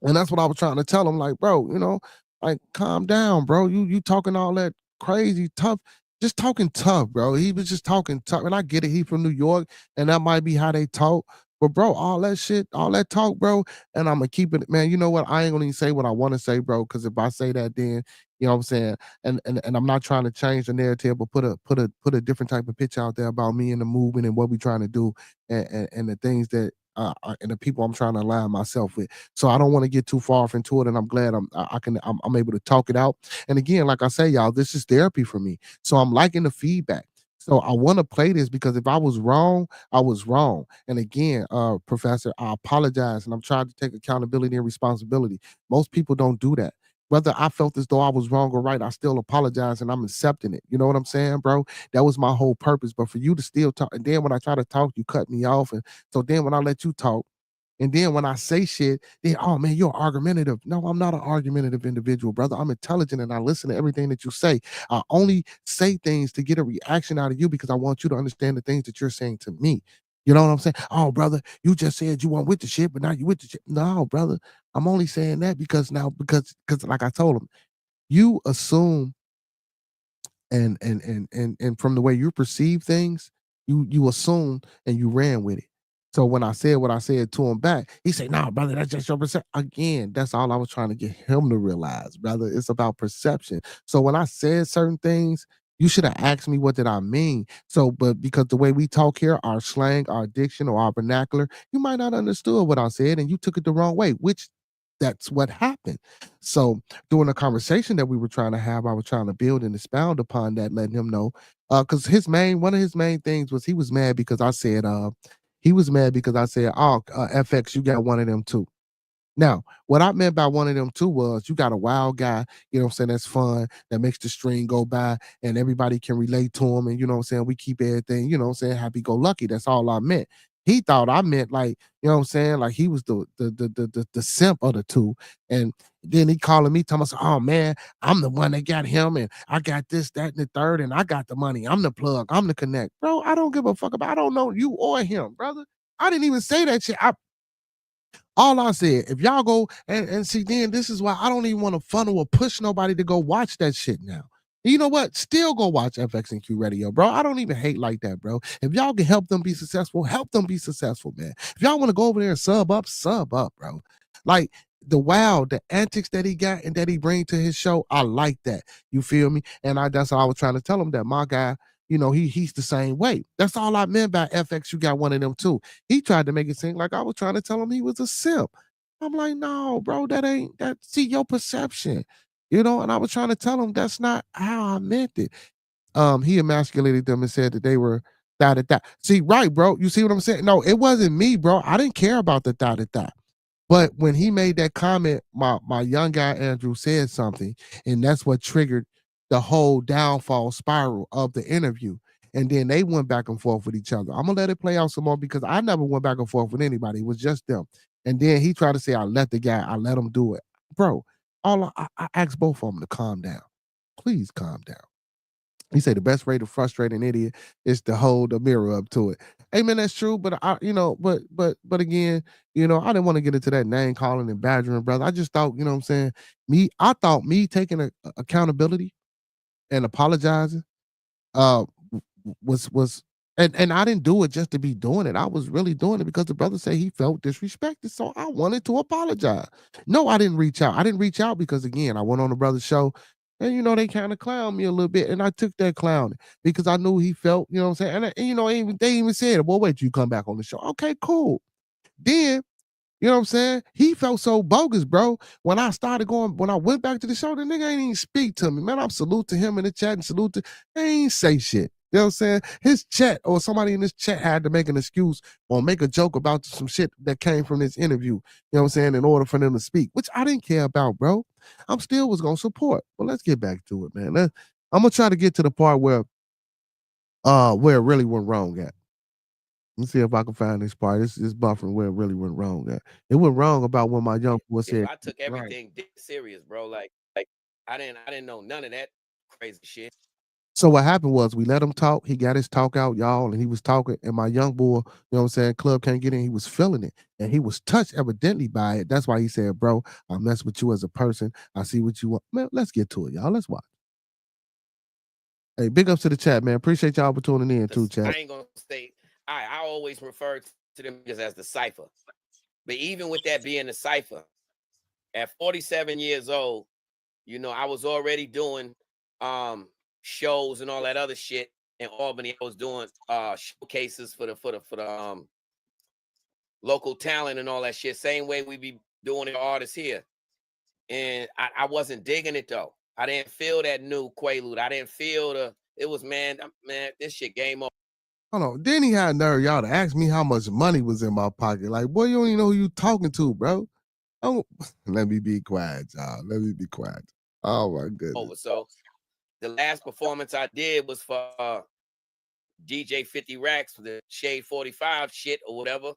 And that's what I was trying to tell him, like, bro, like, calm down, bro. You talking all that crazy tough, just talking tough, bro. He was just talking tough. And I get it, he from New York, and that might be how they talk. But bro, all that shit, all that talk, bro, and I'm gonna keep it, man. You know what? I ain't gonna even say what I want to say, bro, because if I say that, then you know what I'm saying, and I'm not trying to change the narrative, but put a different type of picture out there about me and the movement and what we trying to do, and the things that and the people I'm trying to align myself with. So I don't want to get too far off into it, and I'm glad I'm able to talk it out. And again, like I say, y'all, this is therapy for me. So I'm liking the feedback. So I want to play this because if I was wrong, I was wrong. And again, Professor, I apologize, and I'm trying to take accountability and responsibility. Most people don't do that. Whether I felt as though I was wrong or right, I still apologize and I'm accepting it. You know what I'm saying, bro? That was my whole purpose. But for you to still talk, and then when I try to talk, you cut me off. And so then when I let you talk, and then when I say shit, then, oh man, you're argumentative. No, I'm not an argumentative individual, brother. I'm intelligent and I listen to everything that you say. I only say things to get a reaction out of you because I want you to understand the things that you're saying to me. You know what I'm saying? Oh, brother, you just said you weren't with the shit, but now you with the shit. No, brother. I'm only saying that because like I told him, you assume and from the way you perceive things, you assumed and you ran with it. So when I said what I said to him back, he said, "No, brother, that's just your perception." Again, that's all I was trying to get him to realize, brother. It's about perception. So when I said certain things, you should have asked me what did I mean. So, but because the way we talk here, our slang, our diction, or our vernacular, you might not understood what I said, and you took it the wrong way, which that's what happened. So during the conversation that we were trying to have, I was trying to build and expound upon that, letting him know. Because one of his main things was he was mad because I said, oh, FX, you got one of them too. Now, what I meant by one of them too was you got a wild guy, you know what I'm saying, that's fun, that makes the stream go by and everybody can relate to him. And you know what I'm saying, we keep everything, you know what I'm saying, happy go lucky. That's all I meant. He thought I meant like, you know what I'm saying, like he was the simp of the two. And then he calling me, telling us, oh man, I'm the one that got him, and I got this, that, and the third, and I got the money. I'm the plug, I'm the connect. Bro, I don't give a fuck about I don't know you or him, brother. I didn't even say that shit. All I said, if y'all go and see, then this is why I don't even want to funnel or push nobody to go watch that shit now. You know what? Still go watch FXNQ Radio, bro. I don't even hate like that, bro. If y'all can help them be successful, help them be successful, man. If y'all want to go over there and sub up, bro. Like the antics that he got and that he bring to his show, I like that. You feel me? And that's what I was trying to tell him, that my guy, you know, he's the same way. That's all I meant by FX. You got one of them too. He tried to make it seem like I was trying to tell him he was a simp. I'm like, no, bro, that ain't that. See your perception, you know. And I was trying to tell him that's not how I meant it. He emasculated them and said that they were that. See, right, bro. You see what I'm saying? No, it wasn't me, bro. I didn't care about the that. But when he made that comment, my young guy Andrew said something, and that's what triggered the whole downfall spiral of the interview. And then they went back and forth with each other. I'm gonna let it play out some more because I never went back and forth with anybody. It was just them. And then he tried to say, I let him do it. Bro, I asked both of them to calm down. Please calm down. He said the best way to frustrate an idiot is to hold a mirror up to it. Hey man, that's true. But but again, you know, I didn't want to get into that name calling and badgering, brother. I just thought, you know what I'm saying? I thought me taking accountability and apologizing uh was and I didn't do it just to be doing it. I was really doing it because the brother said he felt disrespected. So I wanted to apologize. No, I didn't reach out. I didn't reach out because again, I went on the brother's show and you know they kind of clowned me a little bit. And I took that clown because I knew he felt, you know what I'm saying? And you know, they even said, well, wait till you come back on the show. Okay, cool. Then you know what I'm saying? He felt so bogus, bro. When I went back to the show, the nigga ain't even speak to me. Man, I'm salute to him in the chat and salute to, they ain't say shit. You know what I'm saying? His chat or somebody in this chat had to make an excuse or make a joke about some shit that came from this interview. You know what I'm saying? In order for them to speak, which I didn't care about, bro. I'm still was gonna support. But let's get back to it, man. I'm gonna try to get to the part where it really went wrong at. Let's see if I can find this part. This is buffering where it really went wrong at. It went wrong about when my young boy said. I took everything serious, bro. Like I didn't know none of that crazy shit. So what happened was we let him talk. He got his talk out, y'all, and he was talking. And my young boy, you know what I'm saying, Club can't get in. He was feeling it. And he was touched evidently by it. That's why he said, bro, I mess with you as a person. I see what you want. Man, let's get to it, y'all. Let's watch. Hey, big ups to the chat, man. Appreciate y'all for tuning in too, chat. I ain't gonna say I always refer to them niggas as the cipher. But even with that being the cipher, at 47 years old, you know, I was already doing shows and all that other shit in Albany. I was doing showcases for the local talent and all that shit. Same way we be doing the artists here. And I wasn't digging it though. I didn't feel that new Quaalude. I didn't feel it was man, this shit game over. Hold on. Then he had nerve, y'all, to ask me how much money was in my pocket. Like, boy, you don't even know who you talking to, bro. Oh, let me be quiet, y'all. Let me be quiet. Oh my goodness. Over. So the last performance I did was for DJ 50 Racks for the Shade 45 shit or whatever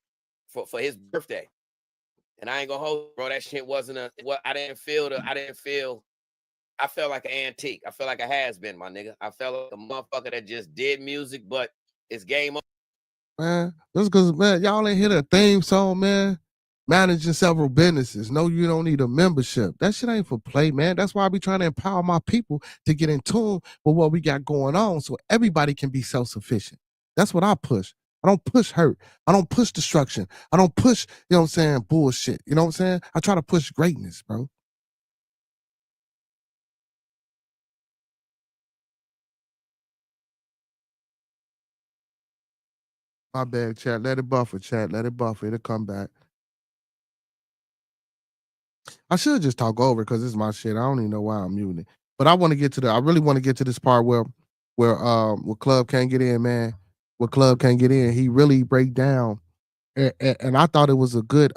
for his birthday. And I ain't gonna hold, bro. That shit wasn't I felt like an antique. I felt like a has-been, my nigga. I felt like a motherfucker that just did music, but it's game over. Man, that's because, man, y'all ain't hear the theme song, man. Managing several businesses. No, you don't need a membership. That shit ain't for play, man. That's why I be trying to empower my people to get in tune with what we got going on so everybody can be self-sufficient. That's what I push. I don't push hurt. I don't push destruction. I don't push, you know what I'm saying, bullshit. You know what I'm saying? I try to push greatness, bro. My bad, chat. Let it buffer, chat. Let it buffer. It'll come back. I should just talk over because this is my shit. I don't even know why I'm muting it. But I want to get to I really want to get to this part where Club can't get in, man. Where Club can't get in. He really break down. And I thought it was a good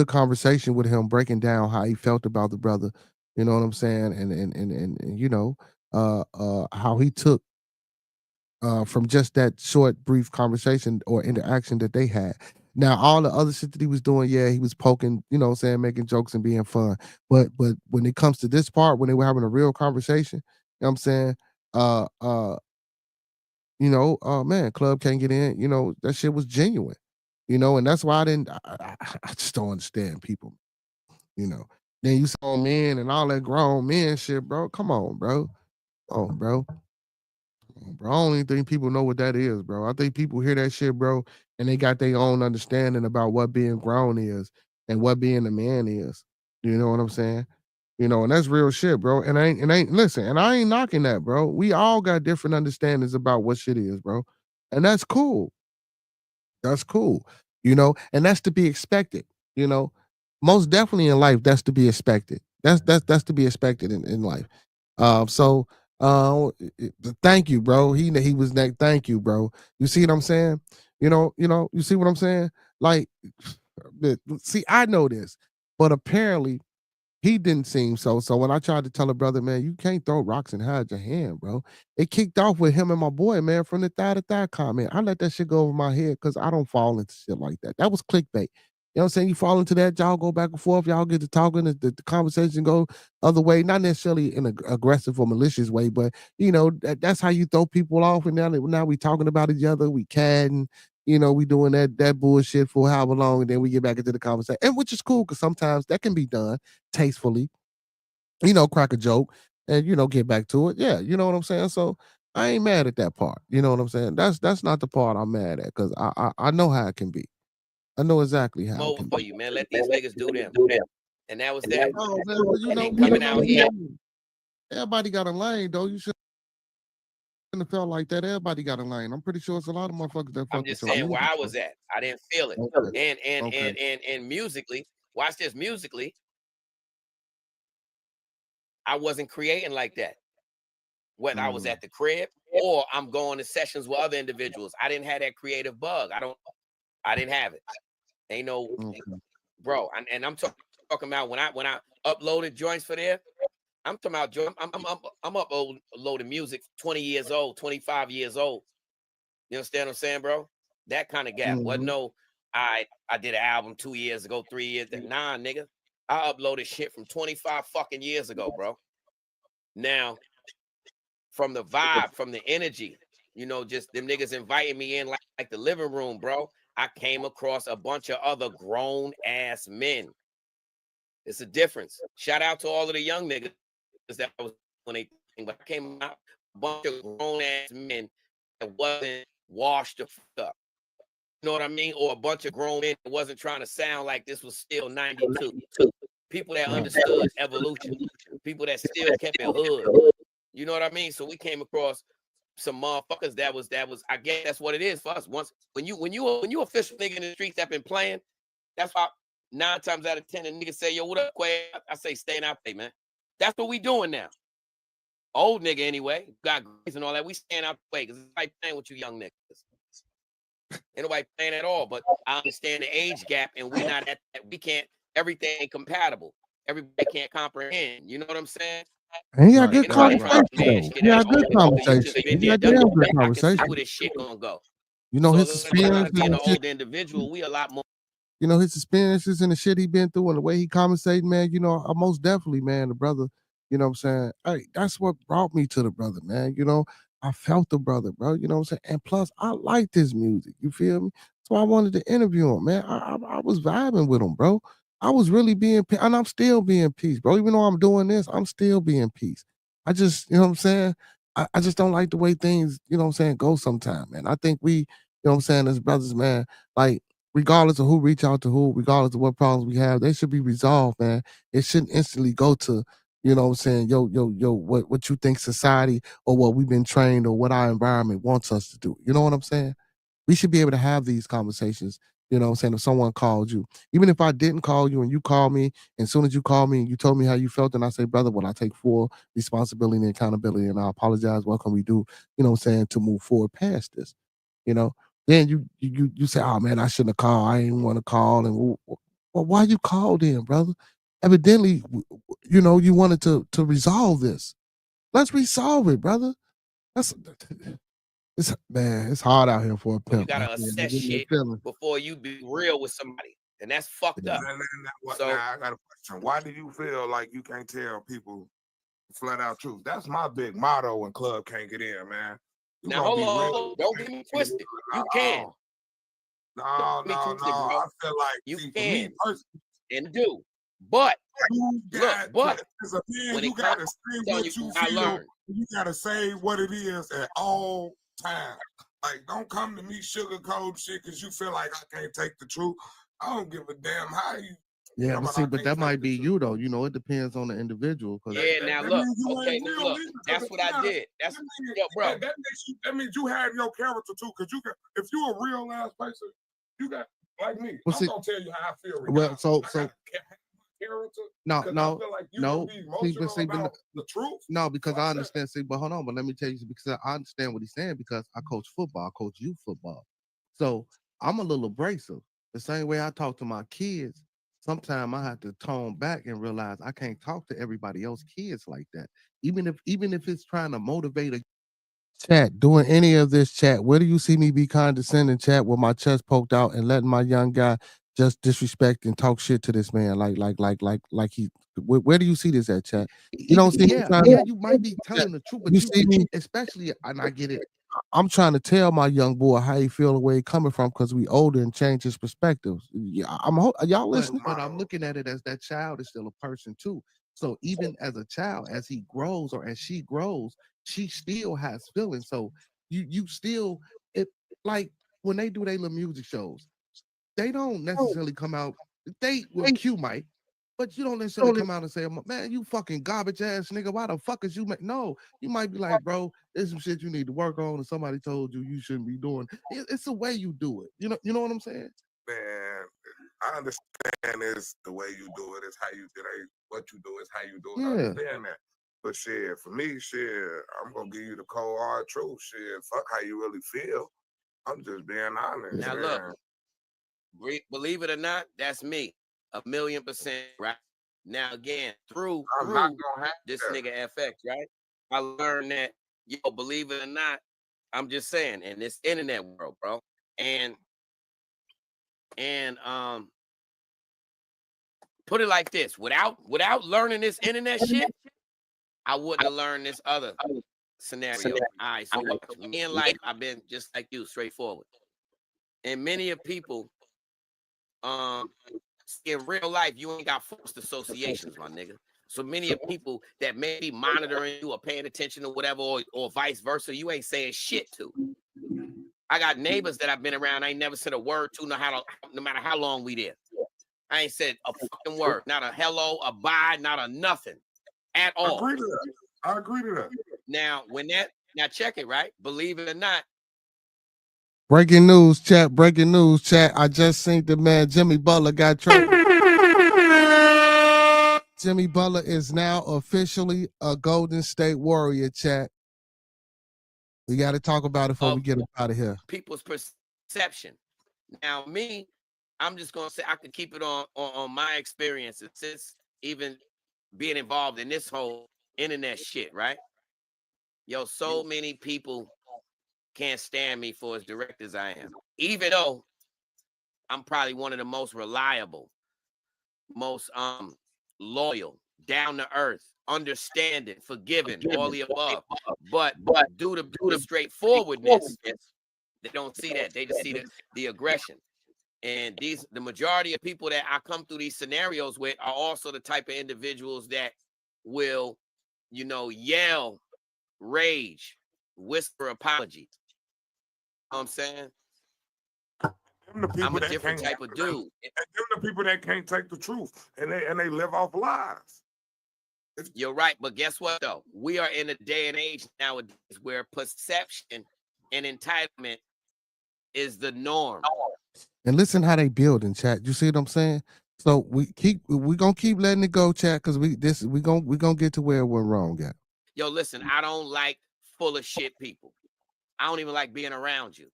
conversation with him breaking down how he felt about the brother. You know what I'm saying? And you know, how he took from just that short, brief conversation or interaction that they had. Now, all the other shit that he was doing, yeah, he was poking, you know what I'm saying, making jokes and being fun. But when it comes to this part, when they were having a real conversation, you know what I'm saying, man, Club can't get in, you know, that shit was genuine, you know, and that's why I just don't understand people, you know. Then you saw men and all that grown men shit, bro. Come on, bro. Oh, bro. Bro, I don't even think people know what that is, bro. I think people hear that shit, bro, and they got their own understanding about what being grown is and what being a man is. You know what I'm saying? You know, and that's real shit, bro. And I ain't listen, and I ain't knocking that, bro. We all got different understandings about what shit is, bro. And that's cool. That's cool. You know, and that's to be expected, you know. Most definitely in life, that's to be expected. That's to be expected in life. So thank you, bro. He was next. Thank you, bro. You see what I'm saying? You see what I'm saying? Like, see, I know this, but apparently he didn't seem so. So when I tried to tell a brother, man, you can't throw rocks and hide your hand, bro. It kicked off with him and my boy, man, from the thigh to thigh comment. I let that shit go over my head because I don't fall into shit like that. That was clickbait. You know what I'm saying? You fall into that, y'all go back and forth, y'all get to talking, the conversation go other way, not necessarily in an aggressive or malicious way, but you know, that's how you throw people off. And now we talking about each other, we catting, you know, we doing that bullshit for however long, and then we get back into the conversation. And which is cool because sometimes that can be done tastefully, you know, crack a joke and, you know, get back to it. Yeah, you know what I'm saying? So I ain't mad at that part. You know what I'm saying? That's not the part I'm mad at because I know how it can be. I know exactly how it can For be. you, man. Let these niggas do them. And that was that. Oh, man, well, you And know, they coming out here. everybody got a lane, though. You shouldn't have felt like that. Everybody got a lane. I'm pretty sure it's a lot of motherfuckers that I'm fuck with just your saying where music, I was at. I didn't feel it. Okay. And musically, watch this, musically, I wasn't creating like that. Whether I was at the crib or I'm going to sessions with other individuals. I didn't have that creative bug. I didn't have it. Ain't no bro. And I'm talking about when I uploaded joints for there. I'm talking about I'm uploading music 20 years old, 25 years old. You understand what I'm saying, bro? That kind of gap. Wasn't no, I did an album 2 years ago, 3 years. Nah, nigga. I uploaded shit from 25 fucking years ago, bro. Now, from the vibe, from the energy, you know, just them niggas inviting me in like the living room, bro. I came across a bunch of other grown ass men. It's a difference. Shout out to all of the young niggas that was when they, but I came out a bunch of grown ass men that wasn't washed the fuck up. You know what I mean? Or a bunch of grown men that wasn't trying to sound like this was still 92. People that understood evolution. People that still kept it hood. You know what I mean? So we came across some motherfuckers that was I guess that's what it is for us. Once when you official nigga in the streets that been playing, that's why 9 times out of 10 the niggas say, yo, what up, Quay? I say staying out there, man. That's what we doing now. Old nigga anyway, got grades and all that. We staying out the way because it's like playing with you young niggas. Ain't nobody playing at all, but I understand the age gap and we not at that. We can't, everything ain't compatible. Everybody can't comprehend. You know what I'm saying? And he got good conversation. He got good conversation. He got damn good I can see conversation. where this shit gonna go. You know, So his experience being an old individual, we a lot more. You know, his experiences and the shit he been through and the way he conversated, man, you know, most definitely, man, the brother, you know what I'm saying? Hey, that's what brought me to the brother, man. You know, I felt the brother, bro. You know what I'm saying? And plus, I liked his music. You feel me? So I wanted to interview him, man. I was vibing with him, bro. I was really being, and I'm still being peace, bro. Even though I'm doing this, I'm still being peace. I just, you know what I'm saying? I just don't like the way things, you know what I'm saying, go sometimes, man. I think we, you know what I'm saying, as brothers, man, like, regardless of who reach out to who, regardless of what problems we have, they should be resolved, man. It shouldn't instantly go to, you know what I'm saying, yo, what you think society or what we've been trained or what our environment wants us to do. You know what I'm saying? We should be able to have these conversations, you know what I'm saying, if someone called you. Even if I didn't call you and you called me, and as soon as you called me and you told me how you felt, and I say, brother, well, I take full responsibility and accountability and I apologize. What can we do, you know what I'm saying, to move forward past this? You know, then you say, oh man, I shouldn't have called. I didn't want to call. And well, why you called in, brother? Evidently, you know, you wanted to resolve this. Let's resolve it, brother. It's hard out here for a pimp. You gotta assess shit before you be real with somebody, and that's fucked up. So now I got a question. Why do you feel like you can't tell people flat out truth? That's my big motto when club can't get in, man. Now hold on, don't get me twisted. You can. No. I feel like you see, can me personally, and do, but look, but as a man, when you it gotta comes say to what you feel. You gotta say what it is at all times. Like, don't come to me sugarcoat shit because you feel like I can't take the truth. I don't give a damn how you. Yeah, but see, but that might be you though. You know, it depends on the individual. Yeah, now look, okay, now look, that's what I did. That's yo, bro. That means you have your character too, because you got, if you're a real ass person, you got like me. Well, I'm gonna tell you how I feel. Well, so character. No. The truth. No, because I understand. See, but hold on. But let me tell you, because I understand what he's saying. Because I coach football, I coach youth football, so I'm a little abrasive. The same way I talk to my kids. Sometimes I have to tone back and realize I can't talk to everybody else kids like that. Even if it's trying to motivate a chat, doing any of this chat, where do you see me be condescending chat with my chest poked out and letting my young guy just disrespect and talk shit to this man like he where do you see this at chat? You don't see you might be telling the truth, but you see me, especially, and I get it. I'm trying to tell my young boy how he feel, the way he coming from, because we older and change his perspectives. Yeah, y'all listening? But I'm looking at it as that child is still a person too. So even as a child, as he grows or as she grows, she still has feelings. So you still, it like when they do their little music shows, they don't necessarily come out. They will cue Mike, but you don't necessarily come out and say, man, you fucking garbage ass nigga. Why the fuck is you make? No, you might be like, bro, there's some shit you need to work on, and somebody told you shouldn't be doing. It's the way you do it. You know what I'm saying? Man, I understand it's the way you do it. It's how you do it. What you do is how you do it. Yeah. I understand that. But shit, for me, shit, I'm gonna give you the cold hard truth. Shit, fuck how you really feel. I'm just being honest. Now man. Look, believe it or not, that's me, 1,000,000%. Right now, again, through this nigga FX, right? I learned that, yo, believe it or not, I'm just saying, in this internet world, bro, and put it like this: without learning this internet shit, I wouldn't have learned this other scenario. All right, so me in life, I've been just like you, straightforward. And many of people, in real life, you ain't got forced associations, my nigga. So many of people that may be monitoring you or paying attention or whatever, or vice versa, you ain't saying shit to. I got neighbors that I've been around. I ain't never said a word to, no matter how long we there. I ain't said a fucking word, not a hello, a bye, not a nothing at all. I agree to that. Now, now check it, right? Believe it or not. Breaking news, chat. Breaking news, chat. I just seen the man Jimmy Butler got traded. Jimmy Butler is now officially a Golden State Warrior, chat. We got to talk about it before we get out of here. People's perception. Now, me, I'm just gonna say I can keep it on my experiences since even being involved in this whole internet shit, right? Yo, so many people can't stand me for as direct as I am, even though I'm probably one of the most reliable, most loyal, down to earth, understanding, forgiving, all the above. But due to straightforwardness, they don't see that. They just see the aggression. And the majority of people that I come through these scenarios with are also the type of individuals that will, yell, rage, whisper apologies. You know what I'm saying? I'm a different type of dude. Them the people that can't take the truth and they live off lies. You're right, but guess what though? We are in a day and age nowadays where perception and entitlement is the norm. And listen how they build in chat. You see what I'm saying? So we gonna keep letting it go, chat, because we gonna get to where it went wrong at. Yo, listen, I don't like full of shit people. I don't even like being around you.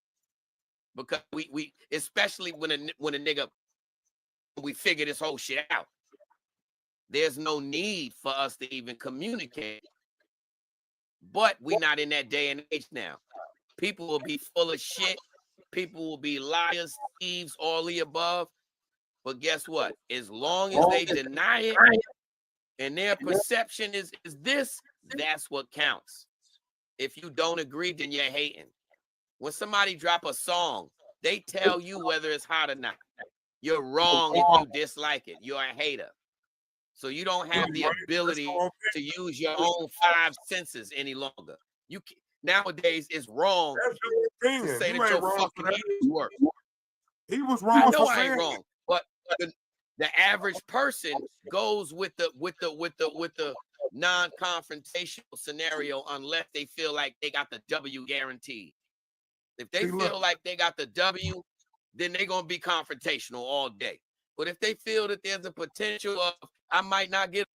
Because we especially when a nigga, we figure this whole shit out. There's no need for us to even communicate. But we're not in that day and age now. People will be full of shit. People will be liars, thieves, all the above. But guess what? As long as they deny it and their perception is this, that's what counts. If you don't agree, then you're hating. When somebody drop a song, they tell you whether it's hot or not. You're wrong if you dislike it. You're a hater. So you don't have the ability to use your own 5 senses any longer. Nowadays it's wrong to say that your fucking ears work. He was wrong. I know I ain't wrong, but the average person goes with the non-confrontational scenario unless they feel like they got the W guaranteed. If they feel like they got the W, then they're gonna be confrontational all day. But if they feel that there's a potential of I might not get.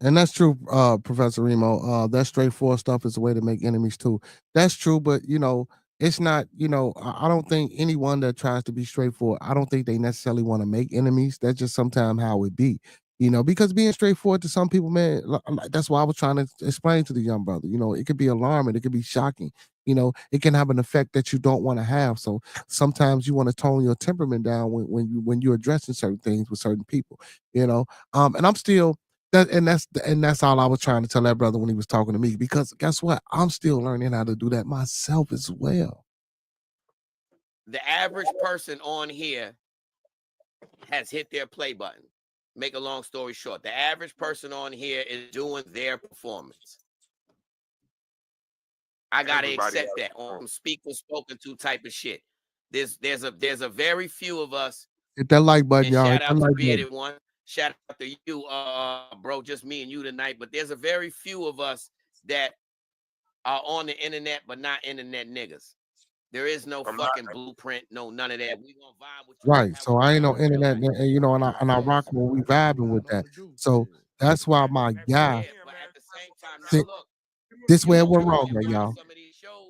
And that's true, Professor Remo. That straightforward stuff is a way to make enemies too. That's true, but it's not. I don't think anyone that tries to be straightforward, I don't think they necessarily want to make enemies. That's just sometimes how it be. Because being straightforward to some people, man, that's why I was trying to explain to the young brother. It could be alarming, it could be shocking. It can have an effect that you don't want to have. So sometimes you want to tone your temperament down when you're addressing certain things with certain people. And I'm still. That's all I was trying to tell that brother when he was talking to me, because guess what? I'm still learning how to do that myself as well. The average person on here has hit their play button. Make a long story short, the average person on here is doing their performance. I gotta accept that on speaker spoken to type of shit. There's a very few of us. Hit that like button, y'all. Shout out to Bearded One. Shout out to you, bro. Just me and you tonight. But there's a very few of us that are on the internet, but not internet niggas. There is no fucking blueprint, no none of that. We gonna vibe with you. Right. So I ain't no internet, and I rock when we vibing with that. So that's why my guy. But at the same time, now look, this where it went wrong at, y'all.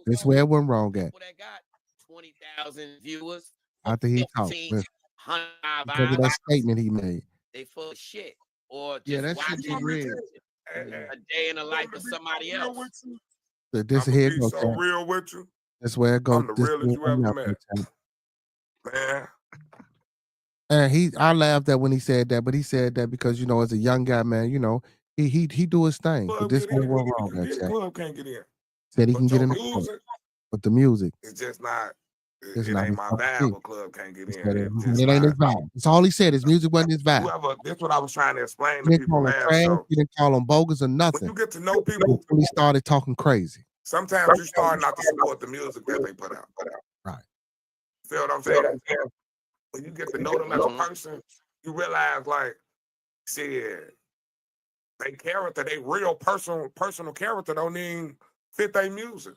This where it went wrong at. That got 20,000 viewers after he talked because of that statement he made. They full of shit, or just watching a day in the life of somebody else. This here goes so real with you. That's where it goes. I'm the realest you ever met, man. And I laughed at when he said that, but he said that because as a young guy, man, he do his thing. But this one went wrong. Club can't get in. Said he can get in the club, but the music, it's just not. It ain't my vibe. A club can't get in. It ain't his vibe. That's all he said. His music wasn't his vibe. That's what I was trying to explain to people. You didn't call him bogus or nothing. When you get to know people, he started talking crazy. Sometimes you start not to support the music that they put out. Right. Feel what I'm saying? When you get to know them as a person, you realize like, shit, they character, they real personal character don't even fit their music.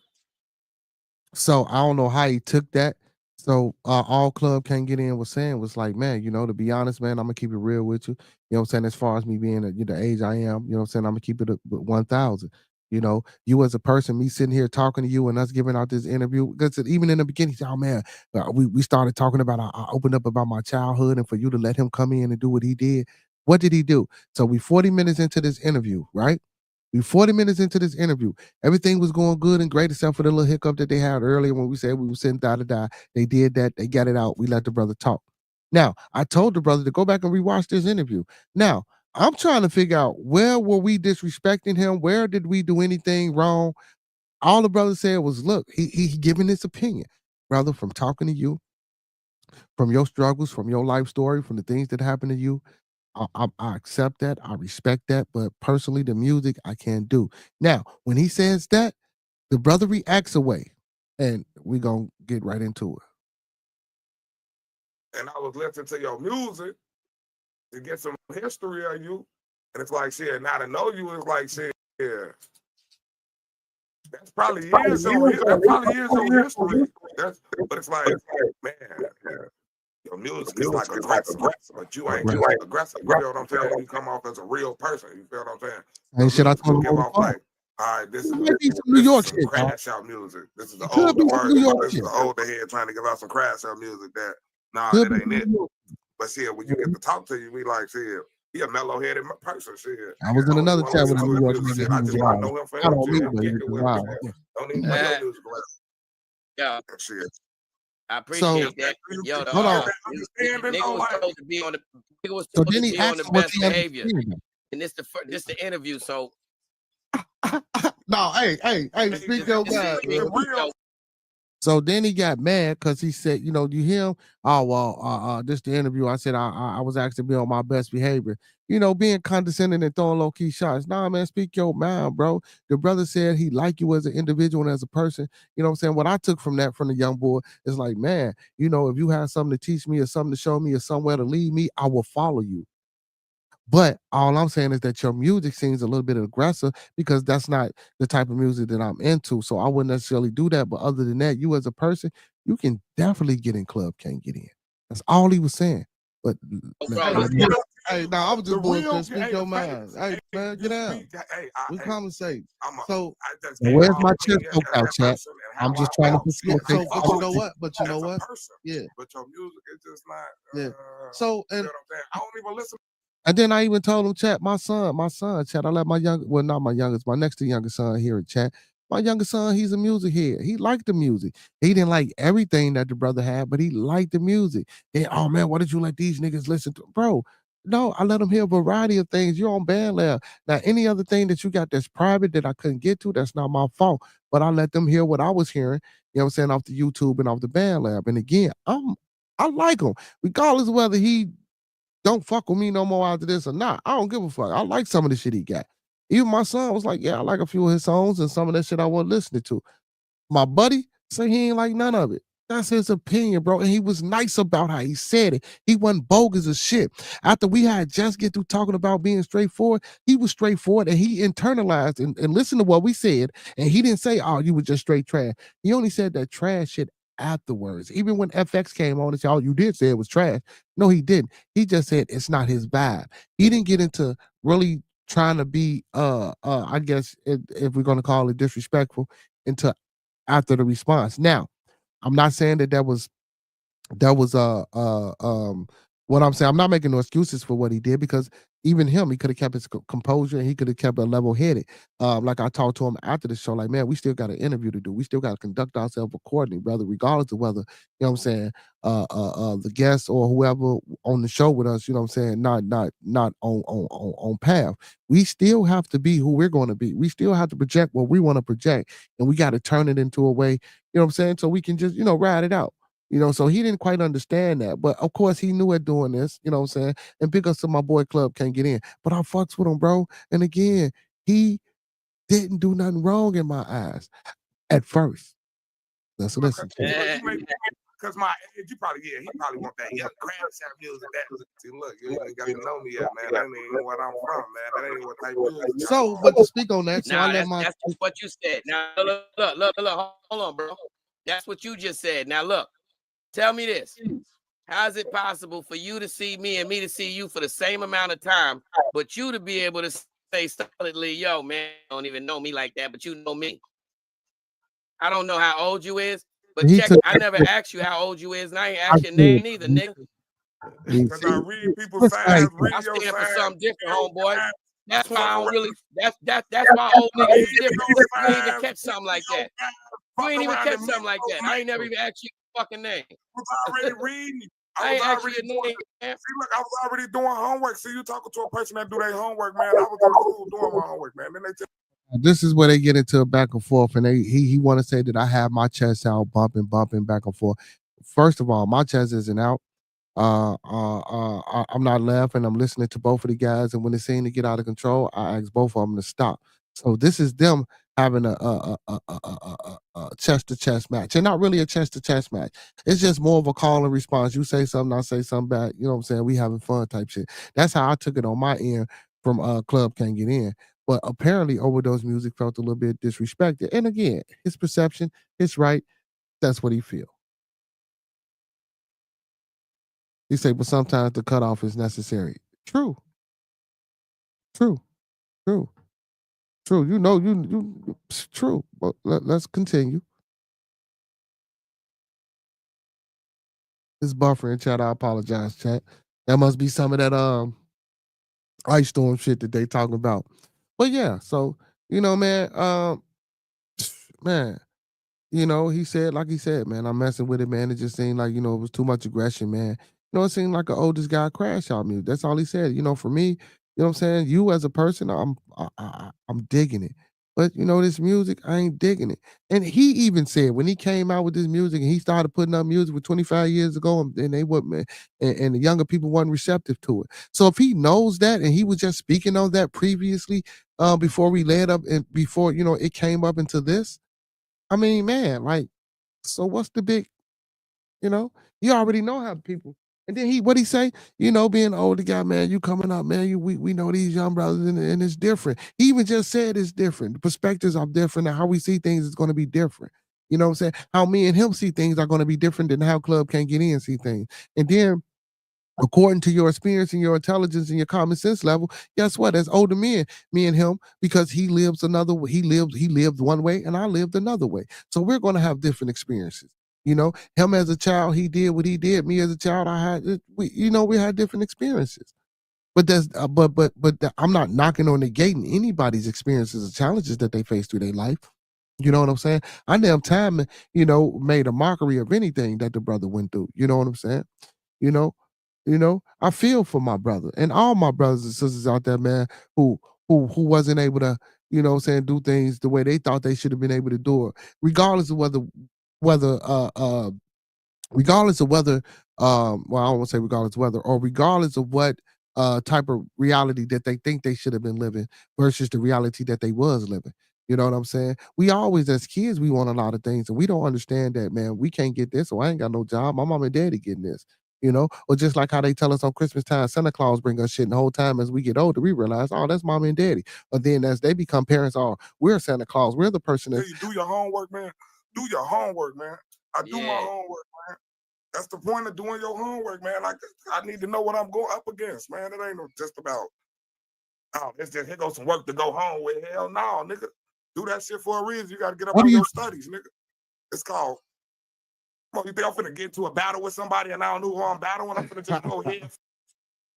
So I don't know how he took that. So all club can't get in was saying was like, man, to be honest, man, I'm gonna keep it real with you. You know what I'm saying? As far as me being at the age I am, you know what I'm saying, I'm gonna keep it at 1,000. You as a person, me sitting here talking to you and us giving out this interview, because even in the beginning, he said, oh man, we started talking about, I opened up about my childhood, and for you to let him come in and do what he did. What did he do? So we 40 minutes into this interview, right? We 40 minutes into this interview. Everything was going good and great, except for the little hiccup that they had earlier when we said we were sitting da. They did that. They got it out. We let the brother talk. Now, I told the brother to go back and rewatch this interview. Now, I'm trying to figure out, where were we disrespecting him? Where did we do anything wrong? All the brother said was, look, he giving his opinion. Brother, from talking to you, from your struggles, from your life story, from the things that happened to you, I accept that. I respect that. But personally, the music I can't do. Now, when he says that, the brother reacts away, and we gonna get right into it. And I was listening to your music to get some history of you, and it's like, shit, now to know you is like, shit, yeah. That's probably years of history. But it's like, man, your music is like aggressive, but you ain't aggressive. You feel what I'm saying? You come off as a real person. You feel what I'm saying? And shit, I told him give off like, all right, this is New York shit, crash out music. This is the older version. This is the older head trying to give out some crash out music that, nah, that ain't it. But shit, when you get to talk to you, we like, shit, he a mellow-headed person, shit. I was in another chat with a New York nigga. I just want to know him for I don't him. mean, but he was wild. Don't even play your music around. Yeah. Shit. I appreciate that. Yo, hold on. Nigga was supposed to be on the So then he asked the best behavior. And this the interview, so no, hey, speak your mind, bro. So then he got mad because he said, you hear him? Oh, well, this the interview. I said I was asked to be on my best behavior. Being condescending and throwing low-key shots. Nah, man, speak your mind, bro. The brother said he liked you as an individual and as a person. You know what I'm saying? What I took from that, from the young boy, is like, man, if you have something to teach me or something to show me or somewhere to lead me, I will follow you. But all I'm saying is that your music seems a little bit aggressive, because that's not the type of music that I'm into. So I wouldn't necessarily do that. But other than that, you as a person, you can definitely get in club, can't get in. That's all he was saying. But hey, no, I was just bullshit. Speak your mind. Hey, man, get out. We conversate. So where's my chest poked out, chat? I'm just trying to facilitate. But you know what? Yeah. But your music is just not. Yeah. So and I don't even listen. And then I even told him, chat, my son, chat, I let my next to youngest son here at chat. My youngest son, he's a music head. He liked the music. He didn't like everything that the brother had, but he liked the music. Then, oh man, why did you let these niggas listen to? Bro, no, I let him hear a variety of things. You're on band lab. Now, any other thing that you got that's private that I couldn't get to, that's not my fault. But I let them hear what I was hearing, you know what I'm saying, off the YouTube and off the band lab. And again, I like him, regardless of whether he don't fuck with me no more after this or not. I don't give a fuck. I like some of the shit he got. Even my son was like, yeah, I like a few of his songs and some of that shit I wasn't listening to. My buddy said he ain't like none of it. That's his opinion, bro. And he was nice about how he said it. He wasn't bogus as shit. After we had just get through talking about being straightforward, he was straightforward, and he internalized and listened to what we said. And he didn't say, oh, you were just straight trash. He only said that trash shit afterwards. Even when FX came on and said, oh, you did say it was trash. No, he didn't. He just said it's not his vibe. He didn't get into really trying to be I guess if we're gonna call it disrespectful, into after the response. Now, I'm not saying that was what I'm saying. I'm not making no excuses for what he did, because even him, he could have kept his composure, and he could have kept a level headed. Like I talked to him after the show, like, man, we still got an interview to do. We still got to conduct ourselves accordingly, brother, regardless of whether, you know what I'm saying, the guest or whoever on the show with us, you know what I'm saying, not on path. We still have to be who we're going to be. We still have to project what we want to project, and we got to turn it into a way, you know what I'm saying, so we can just, ride it out. So he didn't quite understand that. But of course, he knew it doing this, you know what I'm saying? And big ups to my boy Club can't get in. But I fucks with him, bro. And again, he didn't do nothing wrong in my eyes at first. Let's listen to it. Cause my age, he probably want that young CASHAPP music. That see, look, you ain't got to know me yet, man. That ain't what I'm from, man. That ain't what type of music. So, but to speak on that, so Nah, I let that's just what you said. Now look, hold on, bro. That's what you just said. Now look, tell me this. How is it possible for you to see me and me to see you for the same amount of time, but you to be able to say solidly, yo, man, you don't even know me like that, but you know me? I don't know how old you is, but check, I never asked you how old you is, and I ain't asked your name either, nigga. Because I read people's signs, read I'm your standing for signs. something different, homeboy. That's why I don't really. That's why old niggas is different. You ain't even catch something like that. You ain't even catch something like that. I ain't never even asked you your fucking name. I was already reading. I ain't asked you your name. See, look, I was already doing homework. See, you talking to a person that do their homework, man. I was in school doing my homework, man. Then they tell this is where they get into a back and forth, and he want to say that I have my chest out, bumping back and forth. First of all, my chest isn't out. I'm not laughing. I'm listening to both of the guys, and when it seemed to get out of control, I asked both of them to stop. So this is them having a chest to chest match, and not really a chest to chest match. It's just more of a call and response. You say something, I say something back. You know what I'm saying? We having fun type shit. That's how I took it on my end from Club Can't Get In. But apparently, Overdose Music felt a little bit disrespected. And again, his perception, his right. That's what he feel. He say, but sometimes the cutoff is necessary. True. You know, true. But let's continue. It's buffering, chat. I apologize, chat. That must be some of that ice storm shit that they talking about. But yeah, so you know, man, man, you know, he said, man, I'm messing with it, man. It just seemed like, you know, it was too much aggression, man. You know, it seemed like an oldest guy crash out music. That's all he said. You know, for me, you know what I'm saying? You as a person, I'm digging it. But you know, this music, I ain't digging it. And he even said when he came out with this music and he started putting up music with 25 years ago, and they would, man, and the younger people weren't receptive to it. So if he knows that and he was just speaking on that previously, before we led up and before, you know, it came up into this, I mean, man, like, so what's the big, you know? You already know how people. And then what he say? You know, being an older guy, man, you coming up, man. We know these young brothers, and it's different. He even just said it's different. The perspectives are different, and how we see things is going to be different. You know what I'm saying? How me and him see things are going to be different than how Club Can't Get In see things. And then, according to your experience and your intelligence and your common sense level, guess what? As older men, me and him, because he lived one way and I lived another way. So we're going to have different experiences. You know, him as a child, he did what he did. Me as a child, we had different experiences. But I'm not knocking or negating anybody's experiences or challenges that they face through their life. You know what I'm saying? I damn time, you know, made a mockery of anything that the brother went through. You know what I'm saying? You know, I feel for my brother and all my brothers and sisters out there, man, who wasn't able to, you know what I'm saying, do things the way they thought they should have been able to do it, regardless of whether regardless of whether well, I don't want to say regardless of whether, or regardless of what type of reality that they think they should have been living versus the reality that they was living. You know what I'm saying? We always, as kids, we want a lot of things, and we don't understand that, man. We can't get this, so I ain't got no job. My mom and daddy getting this, you know? Or just like how they tell us on Christmas time, Santa Claus bring us shit, and the whole time as we get older, we realize, oh, that's mom and daddy. But then as they become parents, oh, we're Santa Claus. We're the person that you do your homework, man. Do your homework, man. I do my homework, man. That's the point of doing your homework, man. Like, I need to know what I'm going up against, man. It ain't just about, oh, it's just, here goes some work to go home with. Hell no, nigga. Do that shit for a reason. You got to get up on your studies, nigga. It's called, you think I'm finna get into a battle with somebody and I don't know who I'm battling? I'm finna just go ahead.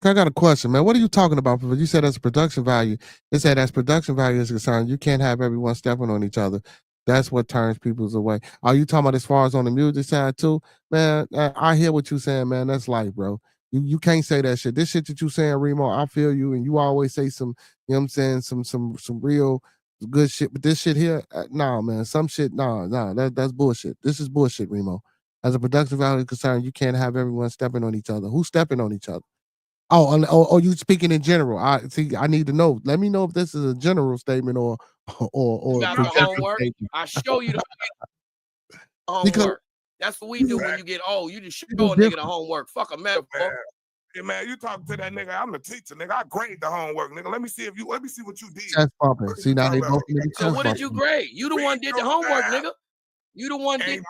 I got a question, man. What are you talking about? You said that's production value. It said as production value is concerned, you can't have everyone stepping on each other. That's what turns people's away. Are you talking about as far as on the music side too? Man, I hear what you're saying, man. That's life, bro. You can't say that shit. This shit that you saying, Remo, I feel you, and you always say some, you know what I'm saying, some real good shit. But this shit here, nah, man. Some shit, nah, that's bullshit. This is bullshit, Remo. As a production value concerned, you can't have everyone stepping on each other. Who's stepping on each other? Oh, you speaking in general. I see. I need to know. Let me know if this is a general statement or you got the homework. I show you the homework. Because That's what we do when you get old. You just show a nigga the homework. Fuck a metaphor. Hey man, you talking to that nigga? I'm the teacher, nigga. I grade the homework, nigga. Let me see what you did. Chest bumping. See now they both. So what did you grade? You the one did the homework, nigga. You the one did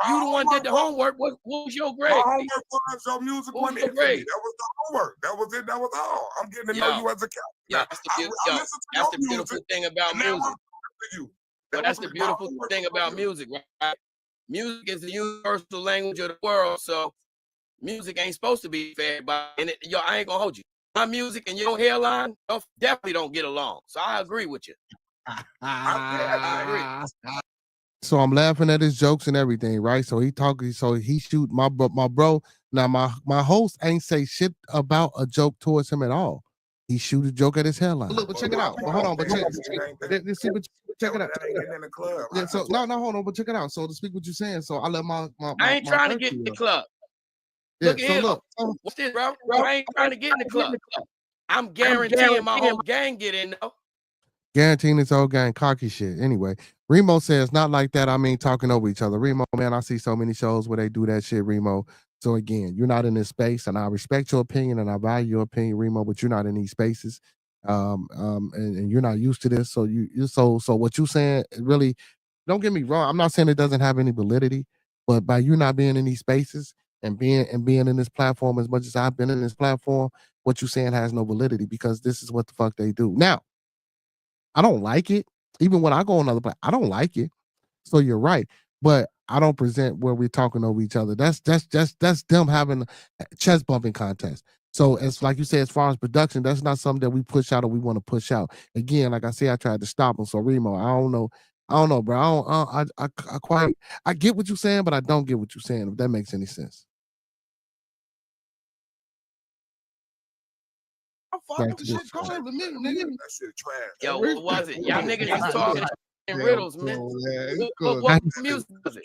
the homework. What was your grade? My homework was your music one grade. That was the homework. That was it. That was all. I'm getting to know you as a cat. Yeah, that's the beautiful thing about music. But that's the beautiful thing about music, right? Music is the universal language of the world, so music ain't supposed to be fed by. And I ain't gonna hold you. My music and your hairline definitely don't get along. So I agree with you. I agree. So I'm laughing at his jokes and everything, right? So he shoot my bro. Now my host ain't say shit about a joke towards him at all. He shoot a joke at his hairline. Look, but check it out. But hold on, check it out. Yeah, so no, hold on, but check it out. So to speak what you're saying, so I let my I ain't trying to get in the club. Look at here. What's this, bro? I ain't trying to get in the club. I'm guaranteeing my whole gang get in though. Guaranteeing his whole gang, cocky shit. Anyway, Remo says, not like that. I mean, talking over each other. Remo, man, I see so many shows where they do that shit, Remo. So again, you're not in this space, and I respect your opinion and I value your opinion, Remo, but you're not in these spaces. And you're not used to this. So so what you saying really, don't get me wrong. I'm not saying it doesn't have any validity, but by you not being in these spaces and being in this platform as much as I've been in this platform, what you saying has no validity because this is what the fuck they do. Now, I don't like it. Even when I go on other places, I don't like it. So you're right. But I don't present where we're talking over each other. That's them having a chest bumping contest. So it's like you say, as far as production, that's not something that we push out or we want to push out. Again, like I say, I tried to stop him. So Remo, I don't know, bro. I get what you're saying, but I don't get what you're saying. If that makes any sense. That shit trash. Yo, what was it? Y'all niggas just talking in riddles, man. What music was it?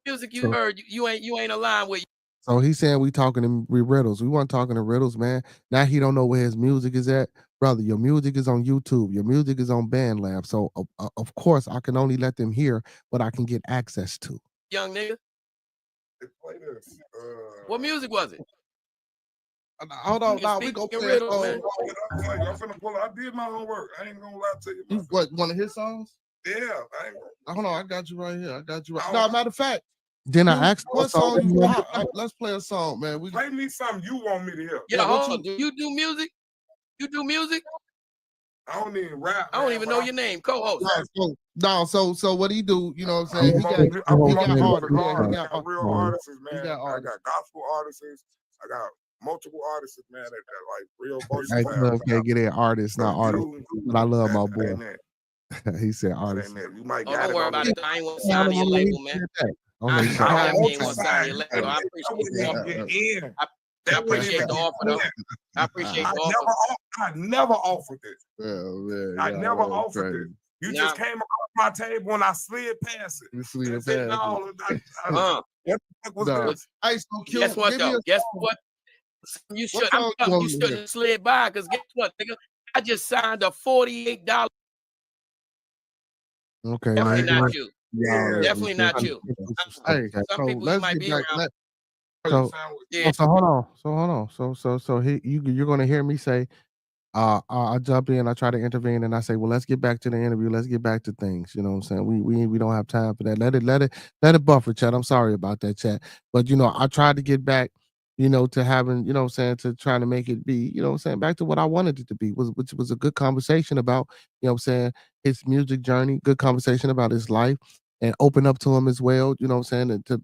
Music you heard you ain't aligned with. So he's saying we talking in riddles. We weren't talking in riddles, man. Now he don't know where his music is at. Brother, your music is on YouTube. Your music is on BandLab. So of course I can only let them hear what I can get access to. Young nigga. What music was it? Hold on, now we go play I'm finna pull it. I did my homework. I ain't gonna lie to you. You what, one of his songs? Yeah, hold on, I got you right here. No, matter of fact, then I asked what song you want. Let's play a song, man. Play me something you want me to hear. Yeah, hold on. Do you do music? You do music? I don't even rap. I don't even know your name, co-host. No, so what he do? You know what I'm saying? He got real artists, man. I got gospel artists. I got multiple artists, man. That like real voices. Okay, get in artists, not artists. But I love my boy. He said artists. You might don't worry about it. I ain't want to sign your label, man. I definitely ain't want to sign your label. I appreciate the offer, though. I appreciate the offer. I never offered this. Man, I never offered this. You just came across my table and I slid past it. You slid past it. What was this? Guess what, though? Guess what? You shouldn't have slid by, because guess what, nigga? I just signed a $48. Okay. Definitely not you. Yeah. Definitely not you. Hey, some people might be around. So hold on. So you're gonna hear me say, I jump in, I try to intervene, and I say, well, let's get back to the interview. Let's get back to things. You know what I'm saying? We don't have time for that. Let it buffer, chat. I'm sorry about that, chat. But I tried to get back, to having, what I'm saying, to trying to make it be, what I'm saying, back to what I wanted it to be, which was a good conversation about, what I'm saying, his music journey, good conversation about his life, and open up to him as well, what I'm saying, and to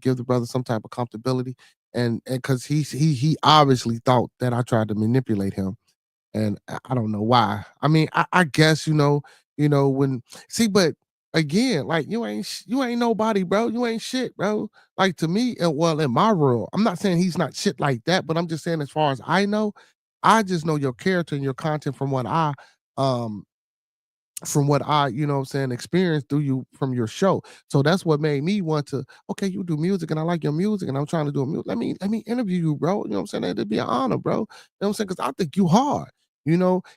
give the brother some type of comfortability. And because he obviously thought that I tried to manipulate him. And I don't know why. I mean, I guess, when but again, like you ain't nobody, bro. You ain't shit, bro. Like to me, well, in my world, I'm not saying he's not shit like that, but I'm just saying as far as I know, I just know your character and your content from what I experienced through you from your show. So that's what made me want to, okay, you do music and I like your music and I'm trying to do a music. Let me interview you, bro. You know what I'm saying? It'd be an honor, bro. You know what I'm saying? Because I think you hard.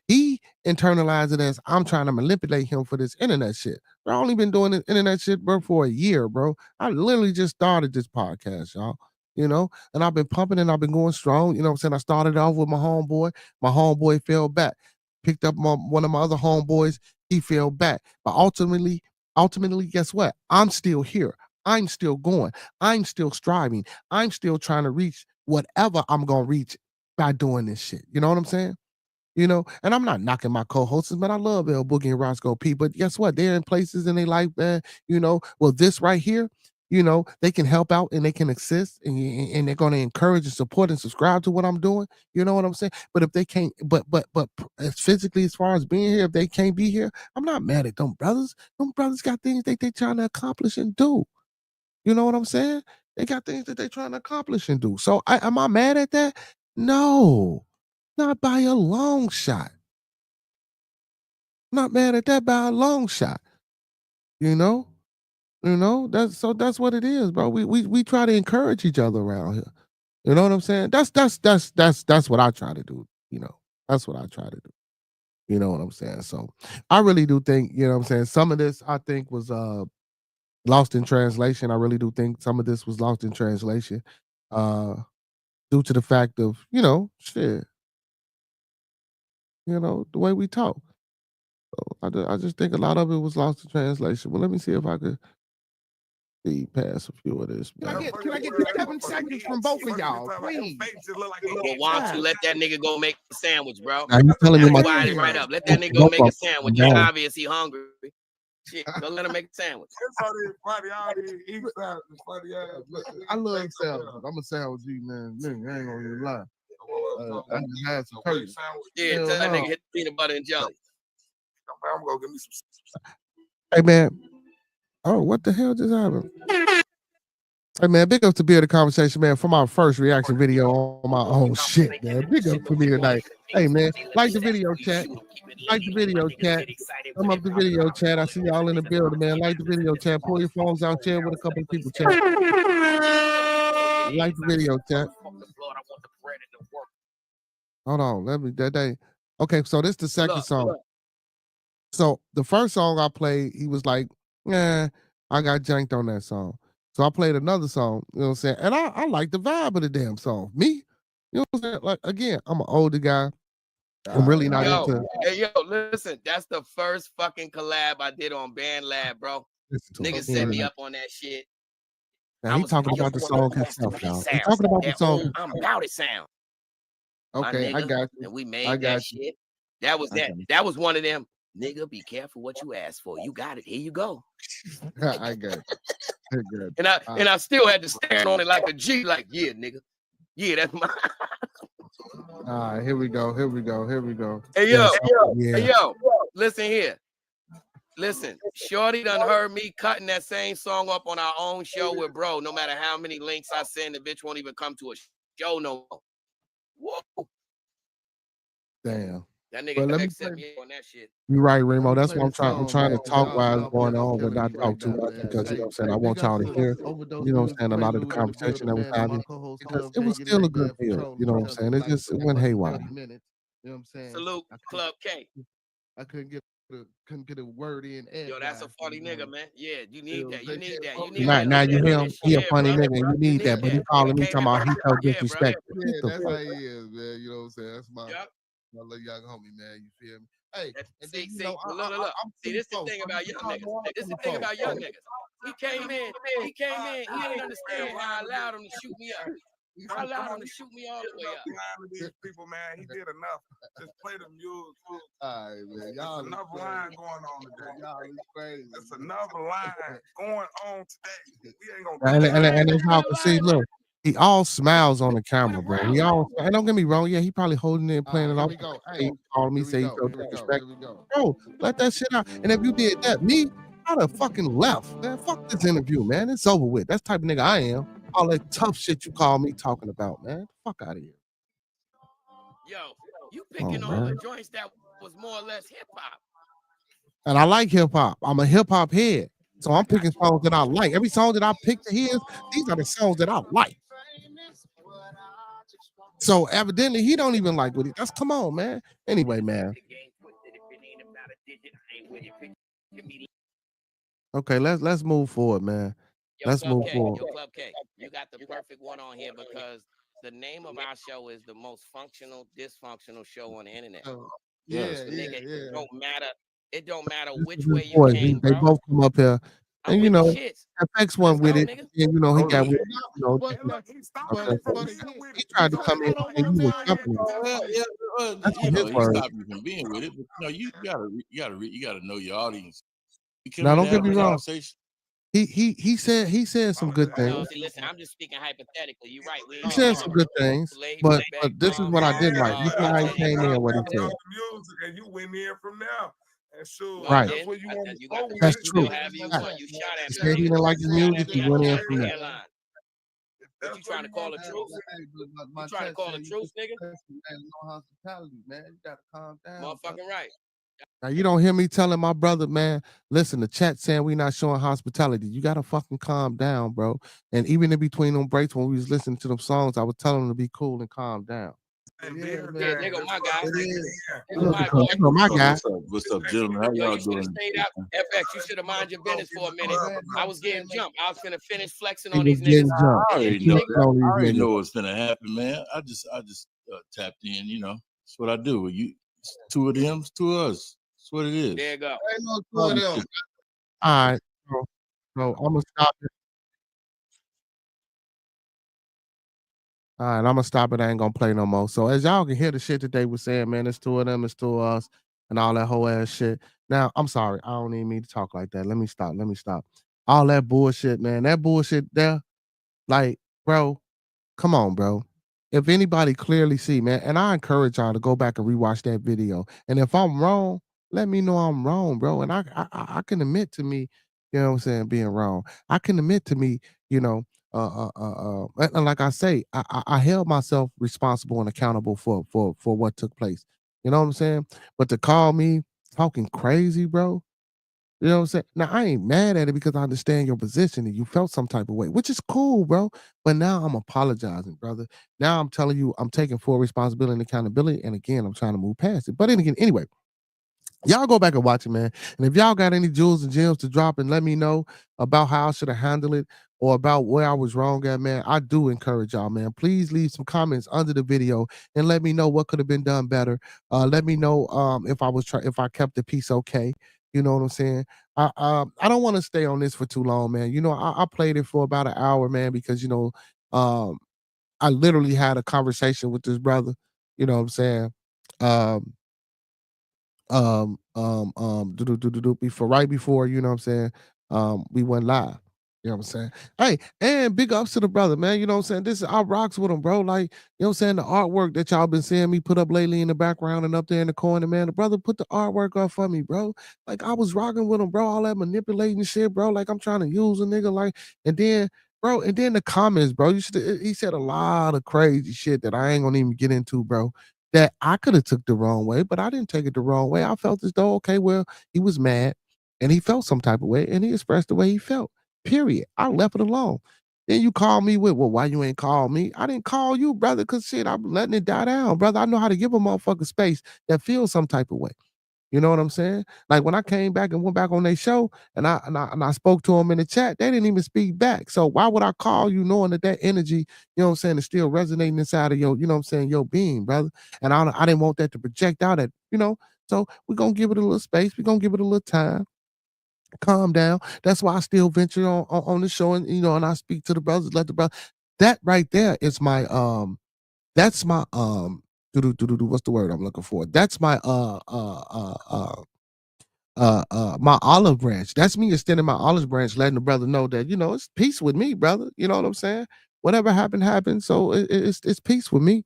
He internalized it as I'm trying to manipulate him for this internet shit. I only been doing this internet shit, bro, for a year, bro. I literally just started this podcast, y'all. You know, and I've been pumping and I've been going strong. You know what I'm saying? I started off with my homeboy. My homeboy fell back. Picked up one of my other homeboys. He fell back. But ultimately, guess what? I'm still here. I'm still going. I'm still striving. I'm still trying to reach whatever I'm gonna reach by doing this shit. You know what I'm saying? You know, and I'm not knocking my co-hosts, but I love El Boogie and Roscoe P. But guess what? They're in places in their life, man. You know, well, this right here, you know, they can help out and they can assist, and they're going to encourage and support and subscribe to what I'm doing. You know what I'm saying? But if they can't, but as physically, as far as being here, if they can't be here, I'm not mad at them brothers. Them brothers got things they trying to accomplish and do. You know what I'm saying? They got things that they're trying to accomplish and do. So am I mad at that? No. Not by a long shot. Not mad at that by a long shot. You know? That's what it is, bro. We try to encourage each other around here. You know what I'm saying? That's what I try to do, you know. That's what I try to do. You know what I'm saying? So I really do think, you know what I'm saying, some of this I think was lost in translation. I really do think some of this was lost in translation. Due to the fact of, you know, shit. You know, the way we talk. So I just think a lot of it was lost in translation. Well, let me see if I could see past a few of this. Can I get 7 seconds from both of y'all, please? Well, why don't you let that nigga go make a sandwich, bro? Now you telling me my Wire it right up. Let that nigga go make a sandwich. It's obvious he hungry. Shit, go let him make a sandwich. I love sandwiches. I'm a sandwich eating man. Nigga, I ain't gonna even lie. I just had some turkey. Yeah, tell that nigga hit the peanut butter and jelly. I'm gonna give me some. Hey man. Oh, what the hell just happened? Hey man, big up to Bearded Conversation, man, for my first reaction video on my own shit, man. Big up for me tonight. Hey man, like the video chat. Like the video chat. Come up the video chat. I see y'all in the building, man. Like the video chat. Pull your phones out, share with a couple of people, chat. Like the video chat. Hold on, let me that day. Okay, so this is the second song. So the first song I played, he was like, I got janked on that song. So I played another song, you know what I'm saying? And I like the vibe of the damn song. Me, you know what I'm saying? Like, again, I'm an older guy. I'm really not into. Hey, yo, listen, that's the first fucking collab I did on Band Lab, bro. Niggas set me up on that shit. Now he talking about the song himself, y'all. He talking about the song. I'm about it sound. Okay, I got you. And we made that shit. That was that. That was one of them. Nigga, be careful what you ask for. You got it. Here you go. I got it. And I still had to stand on it like a G, like, yeah, nigga. Yeah, that's my. All right, here we go. Hey, yo, hey, yo, listen here. Listen, Shorty done heard me cutting that same song up on our own show with bro. No matter how many links I send, the bitch won't even come to a show no more. Whoa. Damn. That nigga accept me on that shit. You're right, Remo. That's what I'm trying to talk while it's going on, but not talk too much because, you know what I'm saying, I want y'all to hear, you know what I'm saying, a lot of the conversation that was having. Because it was still a good deal, you know what I'm saying? It went haywire. You know what I'm saying? Salute Club K. I couldn't get a word in. Yo, that's a funny nigga, man. Yeah, you need that. You need that. You need that. Now you hear him. He a funny nigga. Bro. You need that. But he calling me talking about he felt disrespected. Yeah, that's how he is, man. You know what I'm saying? That's my little young homie, man. You feel me? Hey, and then, see, look. See, this is the thing about young niggas. This is the thing about young niggas. He came in. He didn't understand how I allowed him to shoot me up. I allowed him to shoot me all the way up. These people, man, he did enough. Just play the music. All right, man. Y'all enough line going on today. Y'all is crazy. It's enough line going on today. We ain't gonna. And as y'all can see, look. He all smiles on the camera, bro. And don't get me wrong, yeah, he probably holding it and playing it off. He called me, say he felt disrespect. Bro, let that shit out. And if you did that, me, I'd have fucking left. Man, fuck this interview, man. It's over with. That's the type of nigga I am. All that tough shit you call me talking about, man. Fuck out of here. Yo, you picking all the joints that was more or less hip hop. And I like hip hop. I'm a hip hop head. So I'm picking songs that I like. Every song that I picked to his, these are the songs that I like. So evidently he don't even like what he. That's come on, man. Anyway, man. Okay, let's move forward, man. Let's move forward. Club K, you got the perfect one on here because the name of our show is the most functional, dysfunctional show on the internet. Nigga, it don't matter. It don't matter which way you came, They bro. both come up here, I'm and with the shits. FX one Let's with go, it, nigga. and he got with But he tried to come in and you was jumping. That's his he word. stopped you from being with it. But you gotta know your audience. Now, don't get me wrong. Conversation. He said some good things. No, see, listen, I'm just speaking hypothetically. You're right. He said some good things, but this is what I didn't like. This is how he came in. What he said. Music, and you went in from now. And sure, Right. that's where you want to go. That's true. You shot at He said he didn't like his music. He went in from that. What you trying to call the truth? You trying to call the truth, nigga? No hospitality, man. You gotta calm down. Motherfucking right. Now you don't hear me telling my brother, man. Listen, the chat saying we not showing hospitality. You gotta fucking calm down, bro. And even in between them breaks when we was listening to them songs, I was telling them to be cool and calm down. Nigga, my guy. My guy. What's up, gentlemen? How y'all doing? FX, you should have mind your business for a minute. I was getting jumped. I was finna finish flexing He on was these getting niggas. jumped. I already know what's gonna happen, man. I just tapped in. That's what I do. It's two of them, it's two of us. That's what it is. There you go. Ain't no two of them. All right, so I'm gonna stop it. All right, I'm gonna stop it. I ain't gonna play no more. So as y'all can hear the shit that they were saying, man, it's two of them, it's two of us, and all that whole ass shit. Now, I'm sorry, I don't even mean to talk like that. Let me stop. All that bullshit, man. That bullshit there, like, bro, come on, bro. If anybody clearly see, man, and I encourage y'all to go back and rewatch that video. And if I'm wrong, let me know I'm wrong, bro. And I can admit to me, you know what I'm saying, being wrong. I can admit to me, and like I say, I held myself responsible and accountable for what took place. You know what I'm saying? But to call me talking crazy, bro, you know what I'm saying? Now I ain't mad at it because I understand your position and you felt some type of way, which is cool, bro. But now I'm apologizing, brother. Now I'm telling you I'm taking full responsibility and accountability. And again, I'm trying to move past it. But then again, anyway, y'all go back and watch it, man. And if y'all got any jewels and gems to drop and let me know about how I should have handled it or about where I was wrong at, man, I do encourage y'all, man. Please leave some comments under the video and let me know what could have been done better. Let me know if I kept the piece okay. You know what I'm saying? I don't want to stay on this for too long, man. I played it for about an hour, man, because I literally had a conversation with this brother. You know what I'm saying? Right before, you know what I'm saying, we went live. You know what I'm saying? Hey, and big ups to the brother, man. You know what I'm saying? I rocks with him, bro. Like, you know what I'm saying? The artwork that y'all been seeing me put up lately in the background and up there in the corner, man. The brother put the artwork up for me, bro. Like, I was rocking with him, bro. All that manipulating shit, bro. Like, I'm trying to use a nigga, like, and then the comments, bro. He said a lot of crazy shit that I ain't gonna even get into, bro, that I could have took the wrong way, but I didn't take it the wrong way. I felt as though, okay, well, he was mad and he felt some type of way and he expressed the way he felt. Period. I left it alone. Then you call me with, well, why you ain't call me? I didn't call you, brother, because shit, I'm letting it die down, brother. I know how to give a motherfucker space that feels some type of way. You know what I'm saying? Like when I came back and went back on their show and I spoke to them in the chat, they didn't even speak back. So why would I call you knowing that energy, you know what I'm saying, is still resonating inside of your, you know what I'm saying, your being, brother? And I didn't want that to project out at, so we're going to give it a little space. We're going to give it a little time. Calm down. That's why I still venture on the show and, and I speak to the brothers, let the brother. That right there is my, that's my, what's the word I'm looking for? That's my my olive branch. That's me extending my olive branch, letting the brother know that it's peace with me, brother. You know what I'm saying? Whatever happened. So it's peace with me.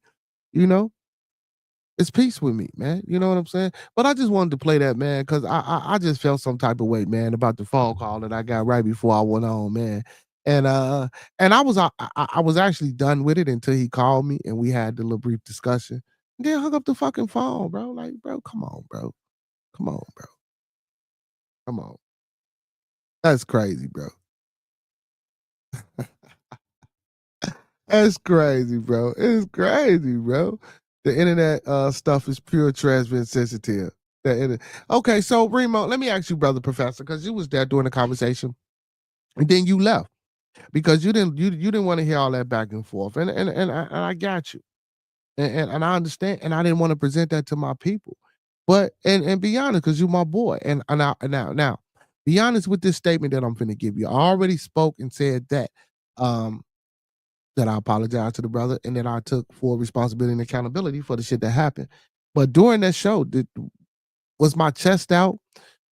It's peace with me, man. You know what I'm saying? But I just wanted to play that, man, because I just felt some type of way, man, about the phone call that I got right before I went on, man. And I was actually done with it until he called me and we had the little brief discussion. And then hung up the fucking phone, bro. Like, bro, come on, bro. Come on, bro. Come on. That's crazy, bro. That's crazy, bro. It's crazy, bro. The internet stuff is pure transmit sensitive. Okay, so Remo, let me ask you, brother professor, because you was there during the conversation, and then you left because you didn't want to hear all that back and forth, and I got you, and I understand, and I didn't want to present that to my people, but and be honest, because you my boy, and now, be honest with this statement that I'm finna give you. I already spoke and said that I apologize to the brother and that I took full responsibility and accountability for the shit that happened. But during that show, was my chest out?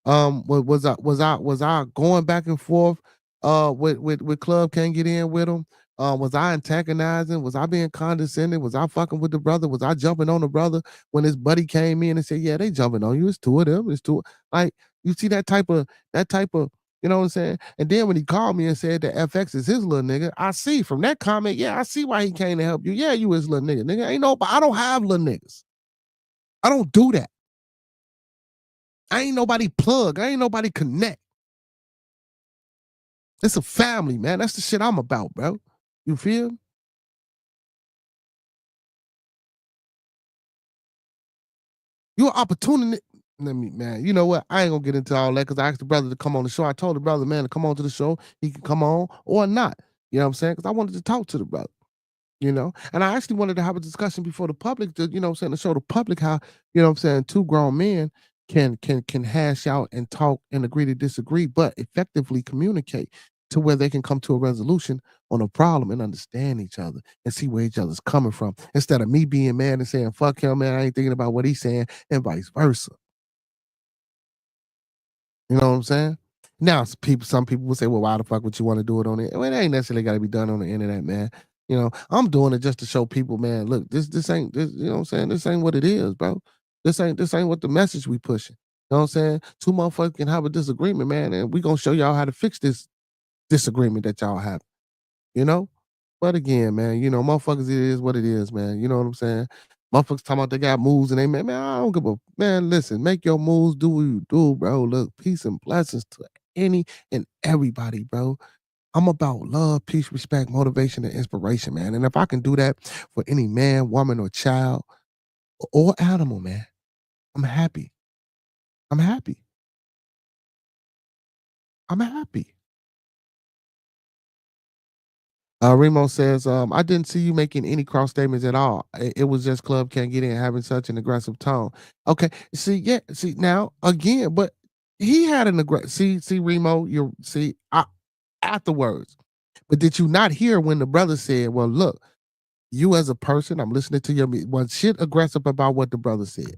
Was I going back and forth with Club Can't Get In with him? Was I antagonizing? Was I being condescending? Was I fucking with the brother? Was I jumping on the brother when his buddy came in and said, "Yeah, they jumping on you. It's two of them. It's two." Like you see that type of. You know what I'm saying? And then when he called me and said that FX is his little nigga, I see from that comment, yeah, I see why he came to help you. Yeah, you his little nigga. Nigga, ain't no, but I don't have little niggas. I don't do that. I ain't nobody plug. I ain't nobody connect. It's a family, man. That's the shit I'm about, bro. You feel? You're opportunity. Let me, man. You know what? I ain't gonna get into all that because I asked the brother to come on the show. I told the brother, man, to come on to the show. He can come on or not. You know what I'm saying? Because I wanted to talk to the brother. You know, and I actually wanted to have a discussion before the public to, you know what I'm saying, to show the public how, you know what I'm saying, two grown men can hash out and talk and agree to disagree, but effectively communicate to where they can come to a resolution on a problem and understand each other and see where each other's coming from. Instead of me being mad and saying, fuck him, man, I ain't thinking about what he's saying, and vice versa. You know what I'm saying? Now, some people will say, well, why the fuck would you want to do it on it? Well, it ain't necessarily got to be done on the internet, man. You know, I'm doing it just to show people, man, look, this ain't this, you know what I'm saying? This ain't what it is, bro. This ain't what the message we pushing. You know what I'm saying? Two motherfuckers can have a disagreement, man, and we gonna show y'all how to fix this disagreement that y'all have, you know? But again, man, you know, motherfuckers, it is what it is, man. You know what I'm saying? Motherfuckers talking about they got moves and they man, I don't give a man. Listen, make your moves, do what you do, bro. Look, peace and blessings to any and everybody, bro. I'm about love, peace, respect, motivation, and inspiration, man. And if I can do that for any man, woman, or child or animal, man, I'm happy. I'm happy. I'm happy. Remo says, I didn't see you making any cross statements at all. It was just Club Can't Get In having such an aggressive tone. Okay. See, now again, but he had an aggressive see, Remo, afterwards. But did you not hear when the brother said, well, look, you as a person, I'm listening to your was shit aggressive about what the brother said.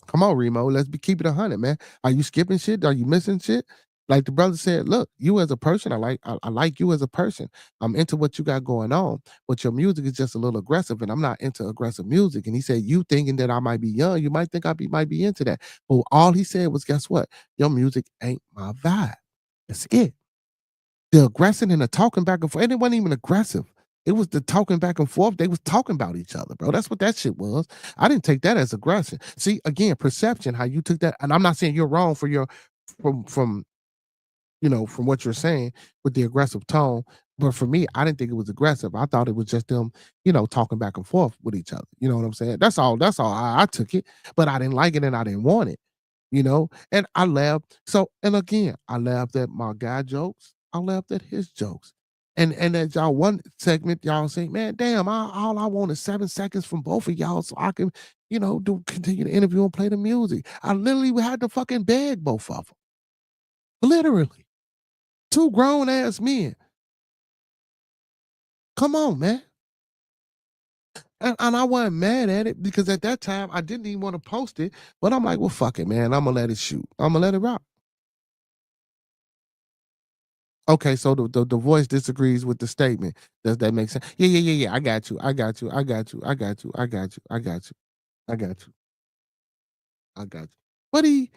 Come on, Remo. Keep it 100, man. Are you skipping shit? Are you missing shit? Like the brother said, look, you as a person, I like you as a person. I'm into what you got going on, but your music is just a little aggressive, and I'm not into aggressive music. And he said, you thinking that I might be young, you might think might be into that. But all he said was, guess what? Your music ain't my vibe. That's it. The aggression and the talking back and forth, and it wasn't even aggressive. It was the talking back and forth. They was talking about each other, bro. That's what that shit was. I didn't take that as aggression. See, again, perception, how you took that, and I'm not saying you're wrong for your from from what you're saying with the aggressive tone. But for me, I didn't think it was aggressive. I thought it was just them, talking back and forth with each other. You know what I'm saying? That's all. That's all I took it. But I didn't like it and I didn't want it. And I laughed. So, and again, I laughed at my guy jokes. I laughed at his jokes. And as y'all one segment, y'all say, man, damn, all I want is 7 seconds from both of y'all so I can, continue the interview and play the music. I literally had to fucking beg both of them. Literally. 2 grown ass men. Come on, man. And I wasn't mad at it because at that time I didn't even want to post it. But I'm like, well, fuck it, man. I'm gonna let it shoot. I'm gonna let it rock. Okay, so the voice disagrees with the statement. Does that make sense? Yeah. I got you. I got you. I got you. I got you. I got you. I got you. I got you. I got you. But it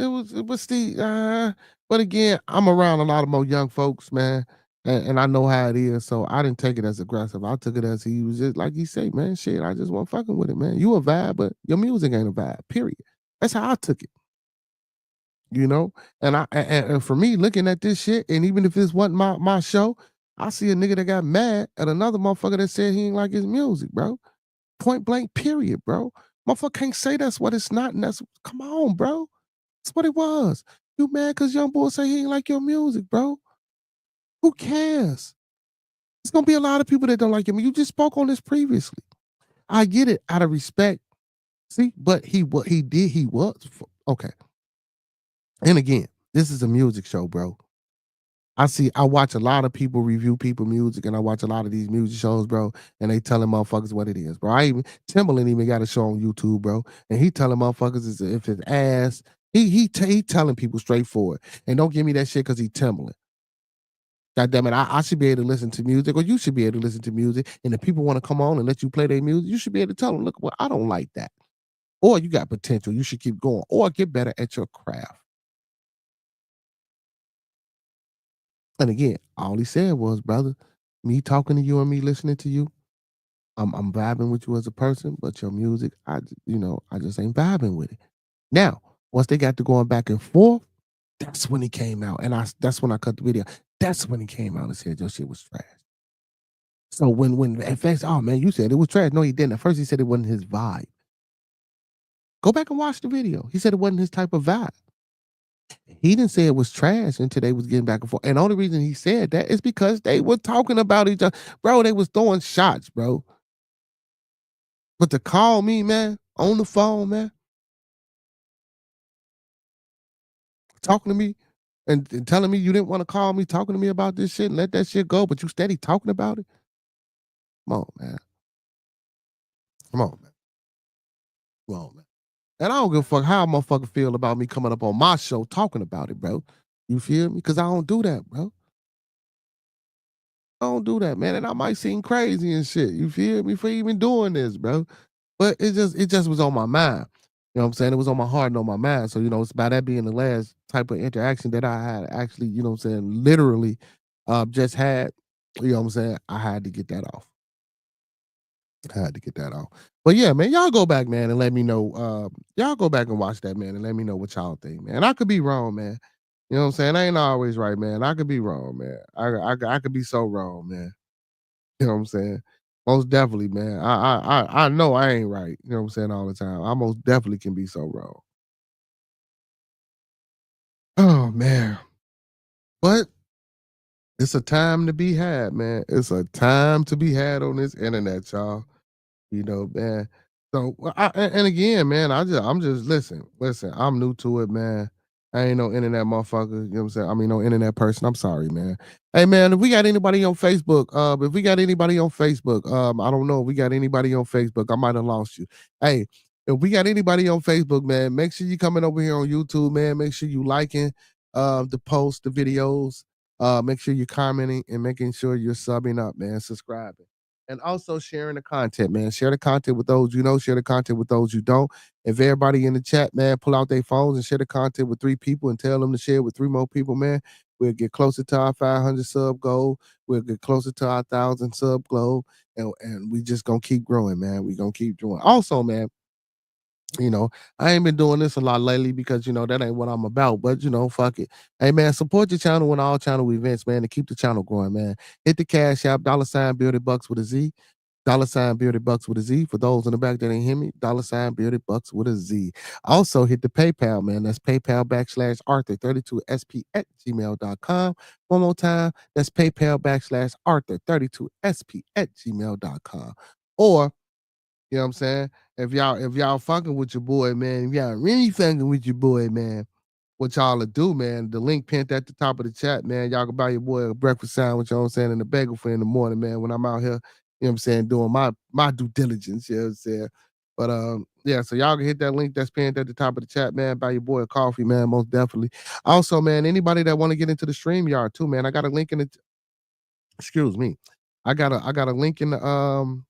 was the but again, I'm around a lot of more young folks, man. And I know how it is. So I didn't take it as aggressive. I took it as he was just like he said, man, shit, I just wasn't fucking with it, man. You a vibe, but your music ain't a vibe, period. That's how I took it. And for me looking at this shit, and even if this wasn't my show, I see a nigga that got mad at another motherfucker that said he ain't like his music, bro. Point blank, period, bro. Motherfucker can't say that's what it's not, and that's come on, bro. That's what it was. You mad because young boy say he ain't like your music, bro? Who cares? There's gonna be a lot of people that don't like him. You just spoke on this previously. I get it out of respect. See, but he was okay. And again, this is a music show, bro. I watch a lot of people review people music, and I watch a lot of these music shows, bro, and they telling motherfuckers what it is, bro. Timbaland even got a show on YouTube, bro, and he telling motherfuckers if it's ass. He telling people straightforward. And don't give me that shit because he Timbaland. God damn it, I should be able to listen to music, or you should be able to listen to music. And if people want to come on and let you play their music, you should be able to tell them, look, well, I don't like that. Or you got potential, you should keep going, or get better at your craft. And again, all he said was, brother, me talking to you and me listening to you, I'm vibing with you as a person, but your music, I just ain't vibing with it. Now, once they got to going back and forth, that's when he came out. And that's when I cut the video. That's when he came out and said your shit was trash. So when at first, oh man, you said it was trash. No, he didn't. At first he said it wasn't his vibe. Go back and watch the video. He said it wasn't his type of vibe. He didn't say it was trash until they was getting back and forth. And the only reason he said that is because they were talking about each other. Bro, they was throwing shots, bro. But to call me, man, on the phone, man, talking to me and telling me you didn't want to call me, talking to me about this shit and let that shit go, but you steady talking about it. Come on, man. Come on, man. Come on, man. And I don't give a fuck how a motherfucker feel about me coming up on my show talking about it, bro. You feel me? Because I don't do that, bro. I don't do that, man. And I might seem crazy and shit. You feel me? For even doing this, bro. But it just was on my mind. You know what I'm saying? It was on my heart and on my mind. So, it's by that being the last type of interaction that I had actually, you know what I'm saying, literally just had, you know what I'm saying? I had to get that off. But yeah, man, y'all go back, man, and let me know. Y'all go back and watch that, man, and let me know what y'all think, man. I could be wrong, man. You know what I'm saying? I ain't always right, man. I could be wrong, man. I could be so wrong, man. You know what I'm saying? Most definitely, man. I know I ain't right. You know what I'm saying all the time. I most definitely can be so wrong. Oh man. But it's a time to be had, man. It's a time to be had on this internet, y'all. Man. So, and again, man, I'm just listen. I'm new to it, man. I ain't no internet motherfucker. You know what I'm saying? I mean, no internet person. I'm sorry, man. Hey, man, if we got anybody on Facebook, I don't know if we got anybody on Facebook. I might have lost you. Hey, if we got anybody on Facebook, man, make sure you coming over here on YouTube, man. Make sure you liking the post, the videos. Make sure you're commenting and making sure you're subbing up, man, subscribing. And also sharing the content, man. Share the content with those you know, share the content with those you don't. If everybody in the chat, man, pull out their phones and share the content with 3 people and tell them to share with 3 more people, man. We'll get closer to our 500 sub goal. We'll get closer to our 1,000 sub goal. And we just gonna keep growing, man. We gonna keep growing. Also, man, I ain't been doing this a lot lately because, that ain't what I'm about. But, fuck it. Hey, man, support your channel and all channel events, man, to keep the channel growing, man. Hit the Cash App, $BeardedBucks with a Z. $BeardedBucks with a Z. For those in the back that ain't hear me, $BeardedBucks with a Z. Also, hit the PayPal, man. That's PayPal /Arthur32SP@gmail.com. One more time, that's PayPal /Arthur32SP@gmail.com. Or, you know what I'm saying? If y'all fucking with your boy, man, if y'all really fucking with your boy, man, what y'all to do, man, the link pinned at the top of the chat, man. Y'all can buy your boy a breakfast sandwich, you know what I'm saying, and a bagel for in the morning, man, when I'm out here, you know what I'm saying, doing my due diligence, you know what I'm saying? But yeah, so y'all can hit that link that's pinned at the top of the chat, man. Buy your boy a coffee, man, most definitely. Also, man, anybody that want to get into the StreamYard too, man, I got a link in the excuse me. I got a link in the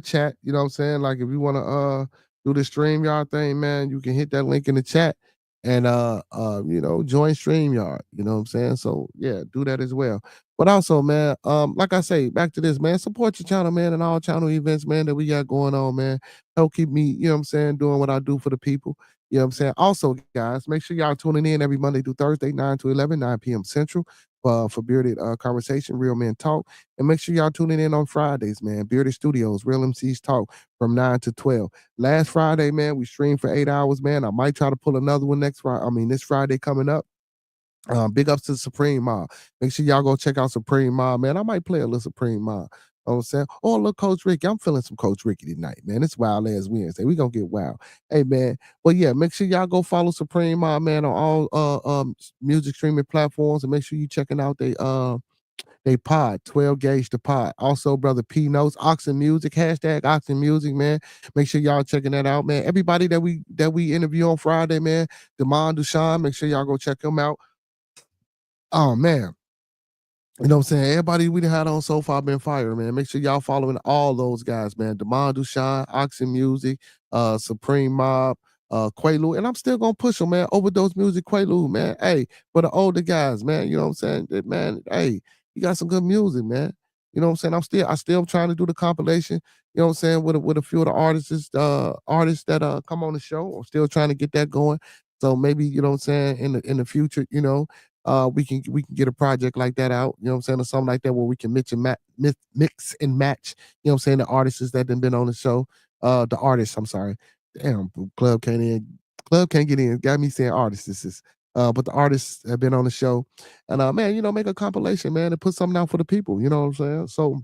chat. You know what I'm saying? Like if you want to do the StreamYard thing, man, you can hit that link in the chat and join StreamYard. You know what I'm saying? So yeah, do that as well. But also, man, like I say, back to this, man, support your channel, man, and all channel events, man, that we got going on, man. Help keep me, you know what I'm saying, doing what I do for the people. You know what I'm saying? Also, guys, make sure y'all tuning in every Monday through Thursday, 9 to 11, 9 p.m. Central. for Bearded Conversation, Real Men Talk. And make sure y'all tuning in on Fridays, man. Bearded Studios, Real MCs Talk from 9 to 12. Last Friday, man, we streamed for 8 hours, man. I might try to pull another one this Friday coming up. Big ups to Supreme Mob. Make sure y'all go check out Supreme Mob, man. I might play a little Supreme Mob. You know what I'm saying? Oh, look, Coach Ricky. I'm feeling some Coach Ricky tonight, man. It's wild ass Wednesday. We gonna get wild. Hey, man. But yeah, make sure y'all go follow Supreme Mob, man, on all music streaming platforms, and make sure you checking out they pod, 12 gauge the pod. Also, brother P Notes, Oxen Music, hashtag Oxen Music, man. Make sure y'all checking that out, man. Everybody that we interview on Friday, man. Demond Dushan, make sure y'all go check him out. Oh man. You know what I'm saying? Everybody we done had on so far been fire, man. Make sure y'all following all those guys, man. Demond Dushan, Oxen Music, Supreme Mob, Quaalude. And I'm still gonna push them, man. Overdose Music, Quaalude, man. Hey, for the older guys, man. You know what I'm saying? Man, hey, you got some good music, man. You know what I'm saying? I still trying to do the compilation, you know what I'm saying, with a few of the artists that come on the show. I'm still trying to get that going. So maybe, you know what I'm saying, in the future, you know, we can get a project like that out, you know what I'm saying, or something like that where we can mix and match, you know what I'm saying, the artists that have been on the show. The artists, I'm sorry. Damn, club can't get in. Got me saying artists. This is but the artists have been on the show. And man, you know, make a compilation, man, and put something out for the people, you know what I'm saying? So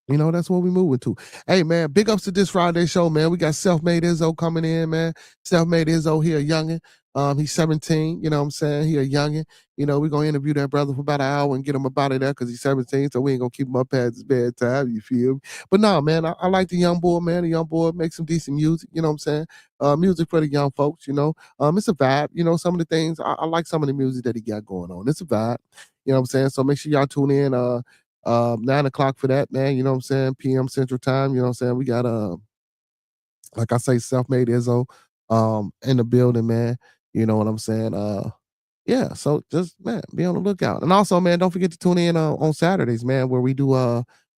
you know, that's what we moving to. Hey, man, big ups to this Friday show, man. We got Self-Made Izzo coming in, man. Self-Made Izzo, he a youngin'. He's 17, you know what I'm saying? He a youngin'. You know, we're going to interview that brother for about an hour and get him up out of there because he's 17, so we ain't going to keep him up past his bedtime, you feel me? But no, man, I like the young boy, man. The young boy makes some decent music, you know what I'm saying? Music for the young folks, you know? It's a vibe, you know, some of the things, I like some of the music that he got going on. It's a vibe, you know what I'm saying? So make sure y'all tune in, 9 o'clock for that, man. You know what I'm saying? PM Central Time. You know what I'm saying? We got like I say, Self-Made Izzo in the building, man. You know what I'm saying? Yeah, so just man, be on the lookout. And also, man, don't forget to tune in on Saturdays, man, where we do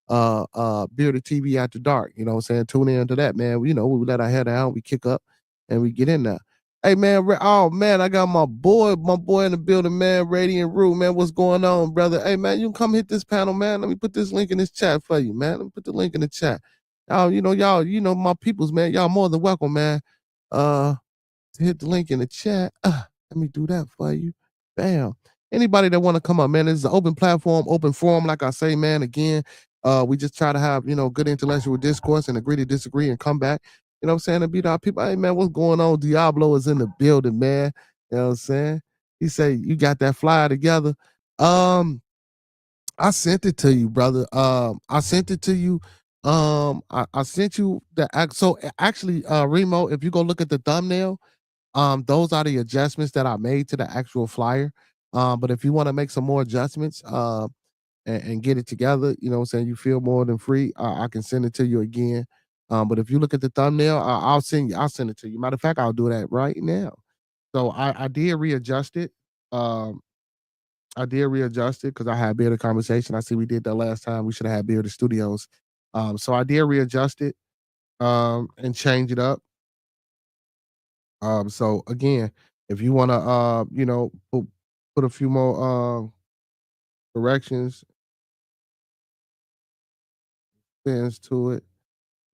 Bearded TV After Dark. You know what I'm saying? Tune in to that, man. You know, we let our head down, we kick up, and we get in there. Hey man, oh man, I got my boy in the building, man. Radiant Root, man. What's going on, brother? Hey man, you can come hit this panel, man. Let me put this link in this chat for you, man. Let me put the link in the chat. Y'all, my peoples, man. Y'all more than welcome, man. Hit the link in the chat. Let me do that for you. Bam. Anybody that want to come up, man, this is an open platform, open forum. Like I say, man, again, we just try to have, good intellectual discourse and agree to disagree and come back. You know what I'm saying? To beat our people. Hey, man, what's going on? Diablo is in the building, man. You know what I'm saying? He said, you got that flyer together. I sent it to you, brother. I sent it to you. I sent you so actually, Remo, if you go look at the thumbnail, those are the adjustments that I made to the actual flyer. But if you want to make some more adjustments, and get it together, you know what I'm saying, you feel more than free, I can send it to you again. But if you look at the thumbnail, I'll send it to you. Matter of fact, I'll do that right now. So I did readjust it. Because I had Bearded Conversation. I see we did that last time. We should have had Bearded Studios. So I did readjust it and change it up. So again, if you want to put a few more corrections, spins to it.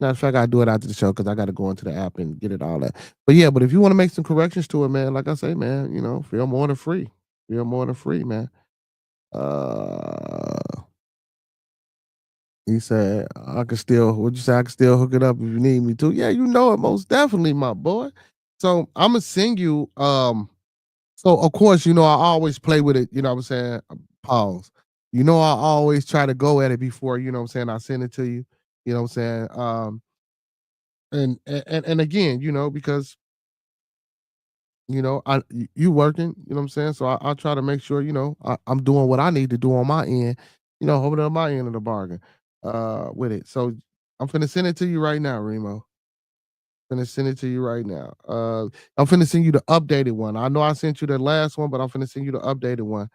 Matter of fact, I do it after the show because I got to go into the app and get it all that. But yeah, but if you want to make some corrections to it, man, like I say, man, feel more than free. Feel more than free, man. He said, I can still, what'd you say? I can still hook it up if you need me to. Yeah, you know it most definitely, my boy. So I'm gonna send you, so of course, I always play with it, you know what I'm saying? Pause. I always try to go at it before, you know what I'm saying, I send it to you. You know what I'm saying? And again, because you working, you know what I'm saying? So I try to make sure, I'm doing what I need to do on my end, holding on my end of the bargain with it. So I'm finna send it to you right now, Remo. Finna send it to you right now. I'm finna send you the updated one. I know I sent you the last one, but I'm finna send you the updated one.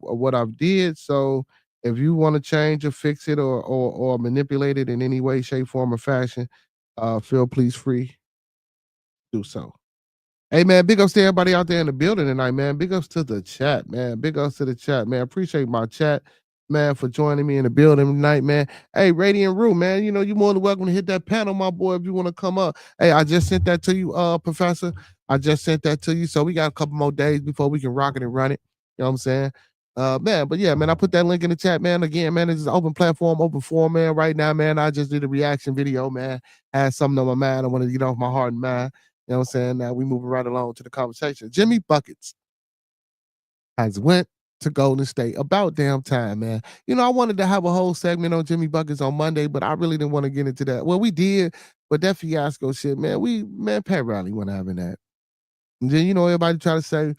What I've did. So if you want to change or fix it or manipulate it in any way, shape, form, or fashion, feel please free do so. Hey man, big ups to everybody out there in the building tonight, man. Big ups to the chat, man. Big ups to the chat, man. Appreciate my chat, man, for joining me in the building tonight, man. Hey, Radiant Root, man. You know, you're more than welcome to hit that panel, my boy, if you want to come up. Hey, I just sent that to you, Professor. I just sent that to you. So we got a couple more days before we can rock it and run it. You know what I'm saying? Man, but yeah, man, I put that link in the chat, man. Again, man, it's an open platform, open forum, man. Right now, man, I just did a reaction video, man. I had something on my mind. I wanted to get off my heart and mind. You know what I'm saying? Now we moving right along to the conversation. Jimmy Buckets has went to Golden State. About damn time, man. You know, I wanted to have a whole segment on Jimmy Buckets on Monday, but I really didn't want to get into that. Well, we did, but that fiasco shit, man, Pat Riley wasn't having that. And then, you know, everybody try to say,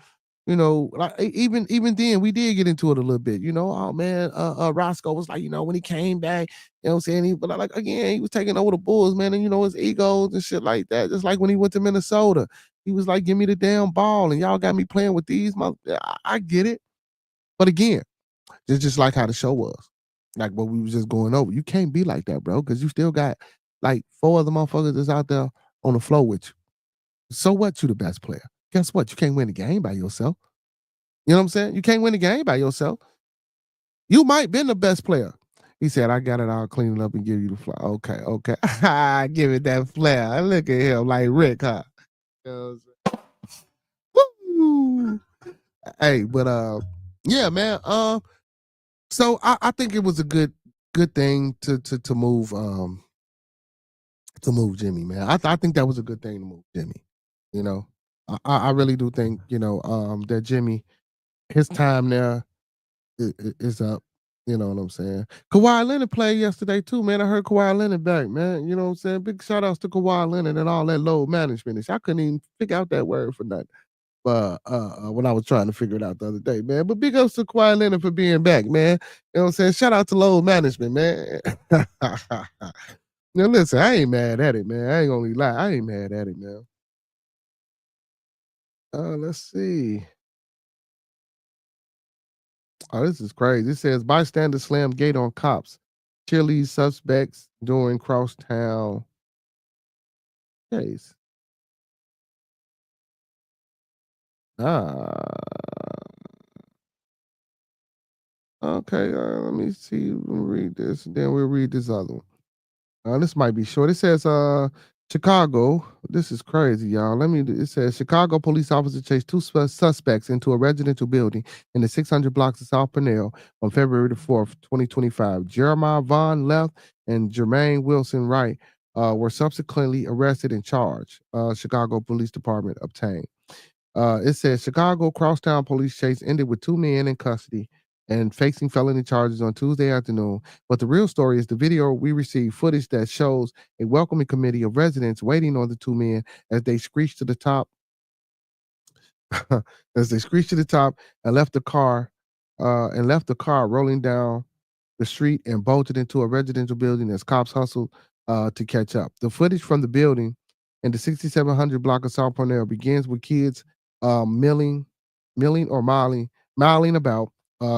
you know, like even then we did get into it a little bit, you know. Oh man, Roscoe was like, you know, when he came back, you know what I'm saying? But like again, he was taking over the Bulls, man, and you know, his egos and shit like that. Just like when he went to Minnesota, he was like, give me the damn ball, and y'all got me playing with these. I get it. But again, it's just like how the show was. Like what we was just going over. You can't be like that, bro, because you still got like 4 other motherfuckers that's out there on the floor with you. So what? You the best player. Guess what? You can't win the game by yourself. You know what I'm saying? You can't win the game by yourself. You might been the best player. He said, I got it all cleaned up and give you the flair. Okay. Give it that flair. Look at him like Rick, huh? You know what I'm saying? Woo! Hey, but yeah, man. So I think it was a good thing to move Jimmy, man. I think that was a good thing to move Jimmy. You know, I really do think, you know, that Jimmy, his time there is up. You know what I'm saying? Kawhi Leonard played yesterday too, man. I heard Kawhi Leonard back, man. You know what I'm saying? Big shout outs to Kawhi Leonard and all that load management. I couldn't even figure out that word for nothing. But when I was trying to figure it out the other day, man. But big ups to Kawhi Leonard for being back, man. You know what I'm saying? Shout out to load management, man. Now listen, I ain't mad at it, man. I ain't gonna lie. I ain't mad at it, man. Let's see. Oh, this is crazy. It says bystander slam gate on cops. Cheerlead suspects during crosstown case. Ah. Okay, let me see. We'll read this, and then we'll read this other one. This might be short. It says Chicago. This is crazy, y'all. It says Chicago police officer chased 2 suspects into a residential building in the 600 blocks of South Purnell on February the 4th, 2025. Jeremiah Vaughn Left and Jermaine Wilson Wright were subsequently arrested and charged. Chicago Police Department obtained. It says Chicago crosstown police chase ended with 2 men in custody and facing felony charges on Tuesday afternoon. But the real story is the video we received footage that shows a welcoming committee of residents waiting on the 2 men as they screeched to the top, and left the car rolling down the street and bolted into a residential building as cops hustled to catch up. The footage from the building in the 6700 block of South Parnell begins with kids milling or miling about,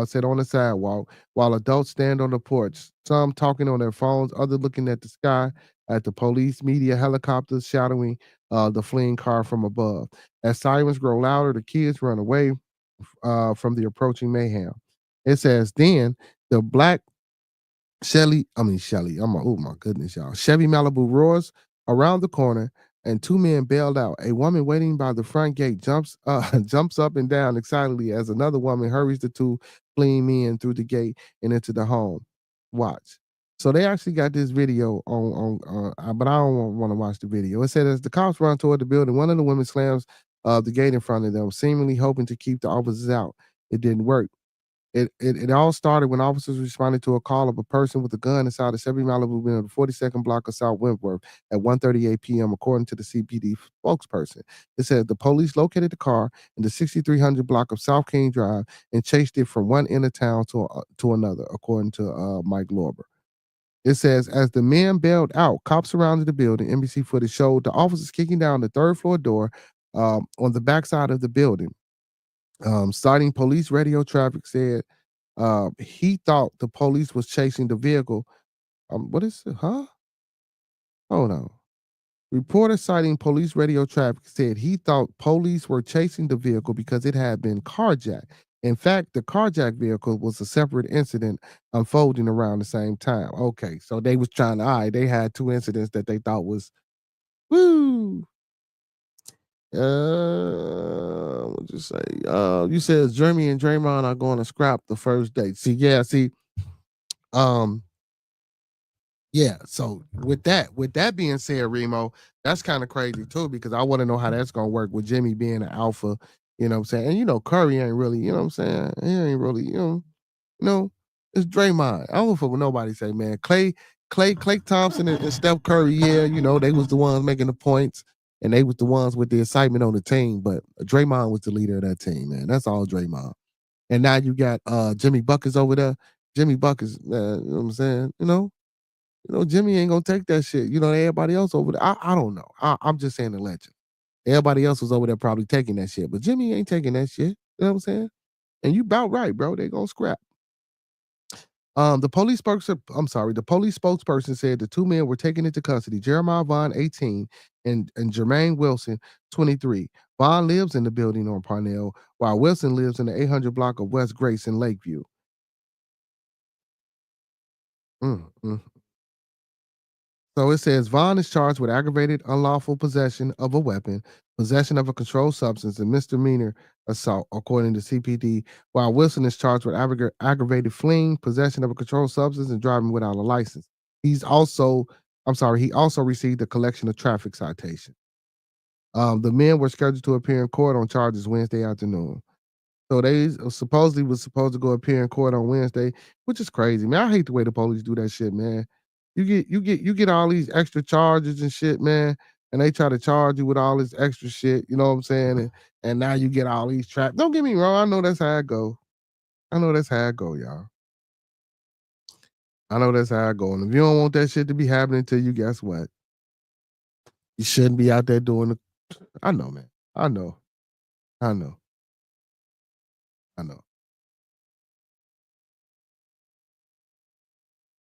sit on the sidewalk, while adults stand on the porch, some talking on their phones, others looking at the sky, at the police, media, helicopters shadowing the fleeing car from above. As sirens grow louder, the kids run away from the approaching mayhem. It says, then the black Shelly, oh my goodness, y'all. Chevy Malibu roars around the corner and 2 men bailed out. A woman waiting by the front gate jumps jumps up and down excitedly as another woman hurries the 2 fleeing men through the gate and into the home. Watch. So they actually got this video but I don't want to watch the video. It said as the cops run toward the building, one of the women slams the gate in front of them, seemingly hoping to keep the officers out. It didn't work. It all started when officers responded to a call of a person with a gun inside a Chevy Malibu in the 42nd block of South Wentworth at 1:38 p.m., according to the CPD spokesperson. It said the police located the car in the 6300 block of South King Drive and chased it from one end of town to another, according to Mike Lorber. It says, as the men bailed out, cops surrounded the building. NBC footage showed the officers kicking down the 3rd floor door on the backside of the building. Citing police radio traffic said he thought the police was chasing the vehicle. What is it? Huh? Hold on. Reporter citing police radio traffic said he thought police were chasing the vehicle because it had been carjacked. In fact, the carjacked vehicle was a separate incident unfolding around the same time. Okay, so they was trying to, they had two incidents that they thought was, woo. What you say? You said Jeremy and Draymond are going to scrap the first date. Um, yeah. So with that being said, Remo, that's kind of crazy too, because I want to know how that's gonna work with Jimmy being an alpha. You know what I'm saying? And Curry ain't really, you know what I'm saying? He ain't really, it's Draymond. I don't fuck with nobody say, man. Clay Thompson and Steph Curry, yeah, they was the ones making the points and they was the ones with the excitement on the team. But Draymond was the leader of that team, man. That's all Draymond. And now you got Jimmy Buckets over there. Jimmy Buckets, you know what I'm saying? Jimmy ain't gonna take that shit. Everybody else over there. I don't know. I'm just saying the legend. Everybody else was over there probably taking that shit, but Jimmy ain't taking that shit. You know what I'm saying? And you about right, bro. They gonna scrap. The police spokesperson said the two men were taken into custody. Jeremiah Vaughn, 18, and Jermaine Wilson, 23. Vaughn lives in the building on Parnell, while Wilson lives in the 800 block of West Grace in Lakeview. So it says Vaughn is charged with aggravated unlawful possession of a weapon, possession of a controlled substance, and misdemeanor assault, according to CPD, while Wilson is charged with aggravated fleeing, possession of a controlled substance, and driving without a license. He also received a collection of traffic citation. The men were scheduled to appear in court on charges Wednesday afternoon. So they supposedly was supposed to go appear in court on Wednesday, which is crazy, man. I hate the way the police do that shit, man. You get all these extra charges and shit, man, and they try to charge you with all this extra shit. You know what I'm saying? And now you get all these traps. Don't get me wrong. I know that's how it go. Y'all. I know that's how it go. And if you don't want that shit to be happening to you, guess what? You shouldn't be out there doing it. I know, man. I know.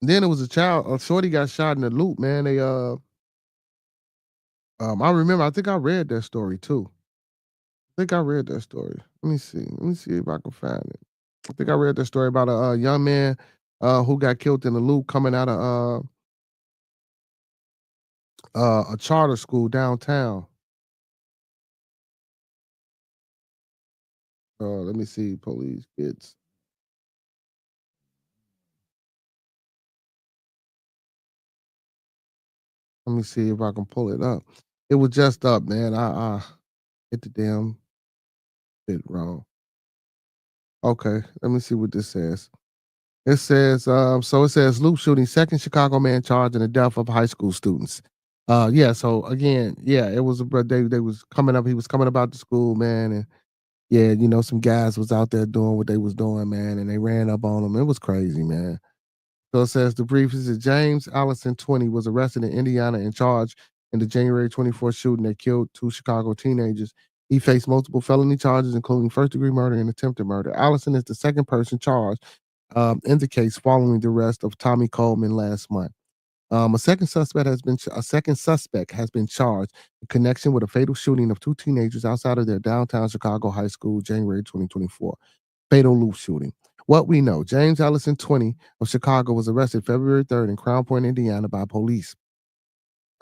Then it was a shorty got shot in the loop, man. They I remember, I think I read that story too. Let me see. Let me see if I can find it. I think I read that story about a young man who got killed in the loop coming out of a charter school downtown. Let me see, police kids. Let me see if I can pull it up. It was just up, man. I hit the damn bit wrong. Okay, let me see what this says. It says, loop shooting, second Chicago man charged in the death of high school students. Yeah, so again, yeah, it was they was coming up, he was coming about the school, man, and yeah, some guys was out there doing what they was doing, man, and they ran up on them. It was crazy, man. So it says the brief is that James Allison, 20, was arrested in Indiana and charged in the January 24th shooting that killed two Chicago teenagers. He faced multiple felony charges, including first-degree murder and attempted murder. Allison is the second person charged in the case following the arrest of Tommy Coleman last month. A second suspect has been charged in connection with a fatal shooting of two teenagers outside of their downtown Chicago high school, January 2024. Fatal loop shooting. What we know: James Allison, 20, of Chicago, was arrested February 3rd in Crown Point, Indiana, by police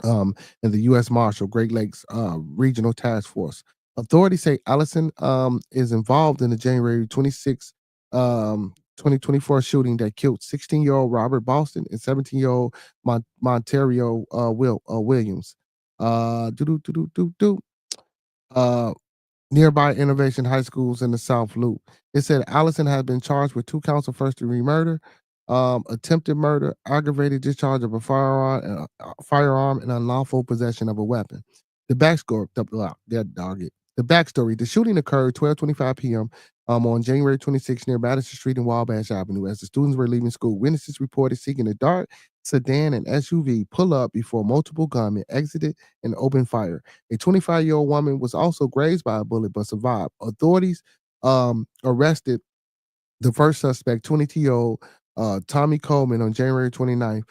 and the U.S. Marshal Great Lakes Regional Task Force. Authorities say Allison is involved in the January 26, 2024 shooting that killed 16-year-old Robert Boston and 17-year-old Montario Williams. Nearby Innovation High Schools in the South Loop. It said Allison had been charged with 2 counts of first-degree murder, attempted murder, aggravated discharge of a firearm, and unlawful possession of a weapon. The backstory, the shooting occurred 12:25 p.m. On January 26 near Madison Street and Wabash Avenue. As the students were leaving school, witnesses reported seeing a dark sedan and SUV pull up before multiple gunmen exited and opened fire. A 25-year-old woman was also grazed by a bullet but survived. Authorities arrested the first suspect, 22-year-old Tommy Coleman, on January 29th.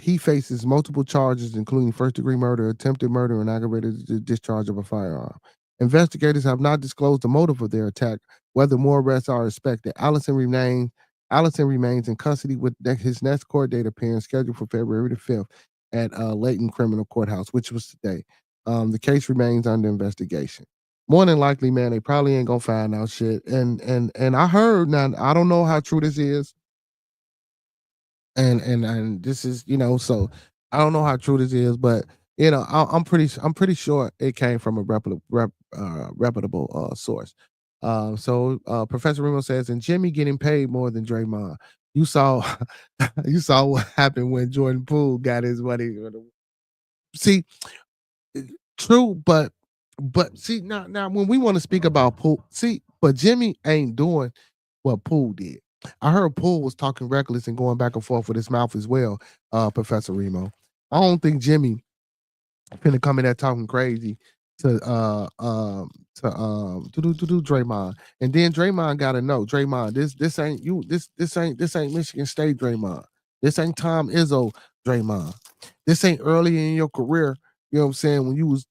He faces multiple charges, including first-degree murder, attempted murder, and aggravated discharge of a firearm. Investigators have not disclosed the motive of their attack, whether more arrests are expected. Allison remains in custody with his next court date appearance scheduled for February the 5th at Layton Criminal Courthouse, which was today. The case remains under investigation. More than likely, man, they probably ain't gonna find out shit. And I heard, now I don't know how true this is. And this is, so I don't know how true this is, but I'm pretty sure it came from a reputable source. So Professor Remo says, and Jimmy getting paid more than Draymond. You saw what happened when Jordan Poole got his money. See, true, but see, now when we want to speak about Poole, but Jimmy ain't doing what Poole did. I heard Poole was talking reckless and going back and forth with his mouth as well, Professor Remo. I don't think Jimmy finna come in there talking crazy to do Draymond. And then Draymond gotta know, Draymond, this ain't you, this ain't Michigan State Draymond. This ain't Tom Izzo Draymond. This ain't early in your career, you know what I'm saying, when you was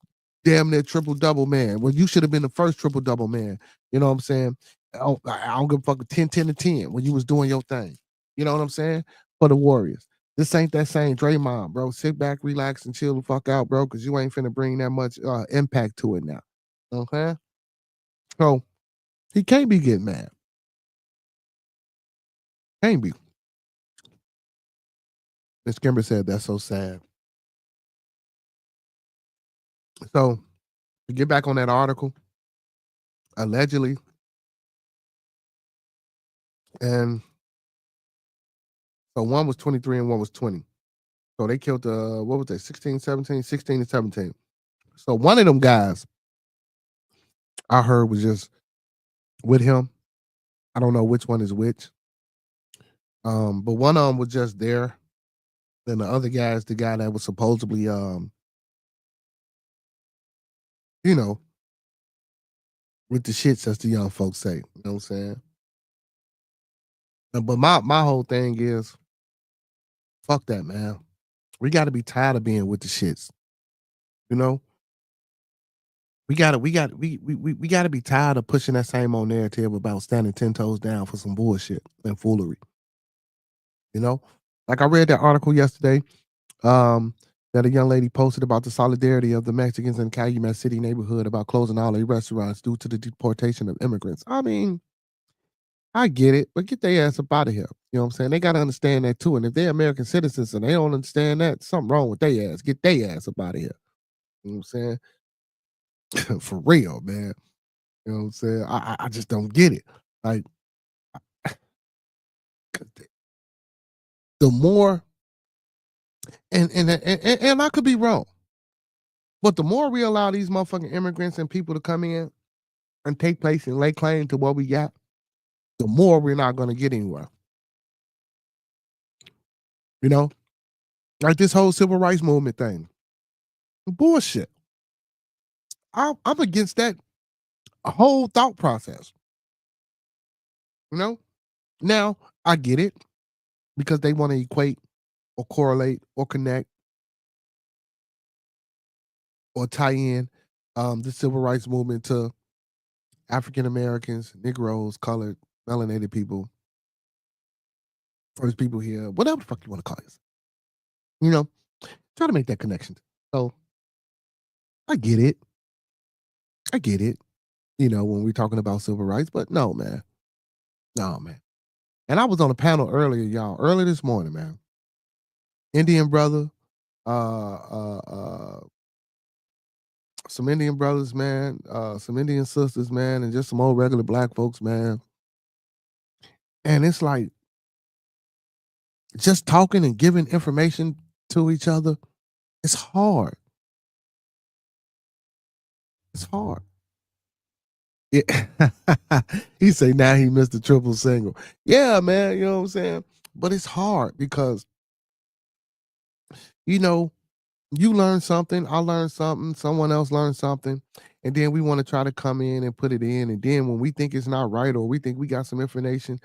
damn near triple-double man. Well, you should have been the first triple-double man. You know what I'm saying? I don't give a fuck 10, 10 to 10 when you was doing your thing. You know what I'm saying? For the Warriors. This ain't that same Draymond, bro. Sit back, relax, and chill the fuck out, bro, because you ain't finna bring that much impact to it now. Okay? So, he can't be getting mad. Can't be. Miss Kimber said that's so sad. So, to get back on that article, allegedly, and so one was 23 and one was 20. So they killed, what was that, 16, 17, 16 and 17. So one of them guys I heard was just with him. I don't know which one is which. But one of them was just there. Then the other guy is the guy that was supposedly, with the shits, as the young folks say. You know what I'm saying? But my whole thing is, fuck that, man. We got to be tired of being with the shits. You know? We gotta be tired of pushing that same old narrative about standing 10 toes down for some bullshit and foolery. You know, like I read that article yesterday, that a young lady posted about the solidarity of the Mexicans in Calumet City neighborhood about closing all their restaurants due to the deportation of immigrants. I mean, I get it, but get their ass up out of here. You know what I'm saying? They gotta understand that too. And if they're American citizens and they don't understand that, something wrong with their ass. Get their ass up out of here. You know what I'm saying? For real, man. You know what I'm saying? I just don't get it. Like, the more, and I could be wrong, but the more we allow these motherfucking immigrants and people to come in and take place and lay claim to what we got, the more we're not going to get anywhere. You know, like this whole civil rights movement thing, bullshit. I'm against that whole thought process. You know, now I get it because they want to equate or correlate or connect or tie in the civil rights movement to African Americans, Negroes, colored, melanated people, first people here, whatever the fuck you want to call it. You know, try to make that connection. So I get it. You know, when we're talking about civil rights, but no, man. And I was on a panel early this morning, man. Indian brother, some Indian brothers, man, some Indian sisters, man, and just some old regular black folks, man. And it's like just talking and giving information to each other, it's hard. It's hard. Yeah. He say now he missed the triple single. Yeah, man, you know what I'm saying? But it's hard because, you know, you learn something, I learned something, someone else learned something, and then we want to try to come in and put it in. And then when we think it's not right, or we think we got some information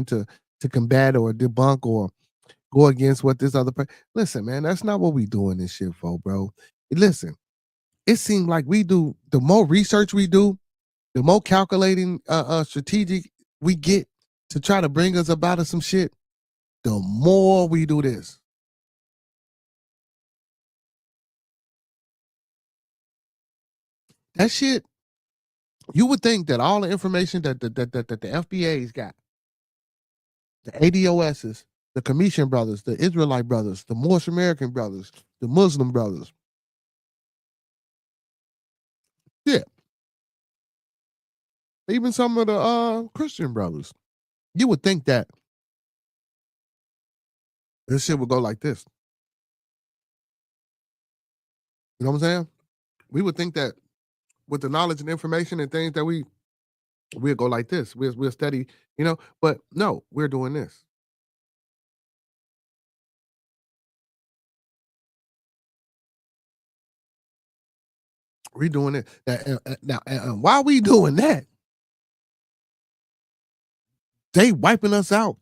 to combat or debunk or go against what this other person. Listen, man, that's not what we doing this shit for, bro. Listen, it seems like we do, the more research we do, the more calculating strategic we get to try to bring us about some shit, the more we do this. That shit, you would think that all the information that the FBA's got, the ADOSs, the Commission brothers, the Israelite brothers, the Moorish American brothers, the Muslim brothers, yeah, even some of the Christian brothers, you would think that this shit would go like this. You know what I'm saying? We would think that with the knowledge and information and things that we'll go like this. We'll study, you know, but no, we're doing this. We're doing it. Now, while we doing that, they wiping us out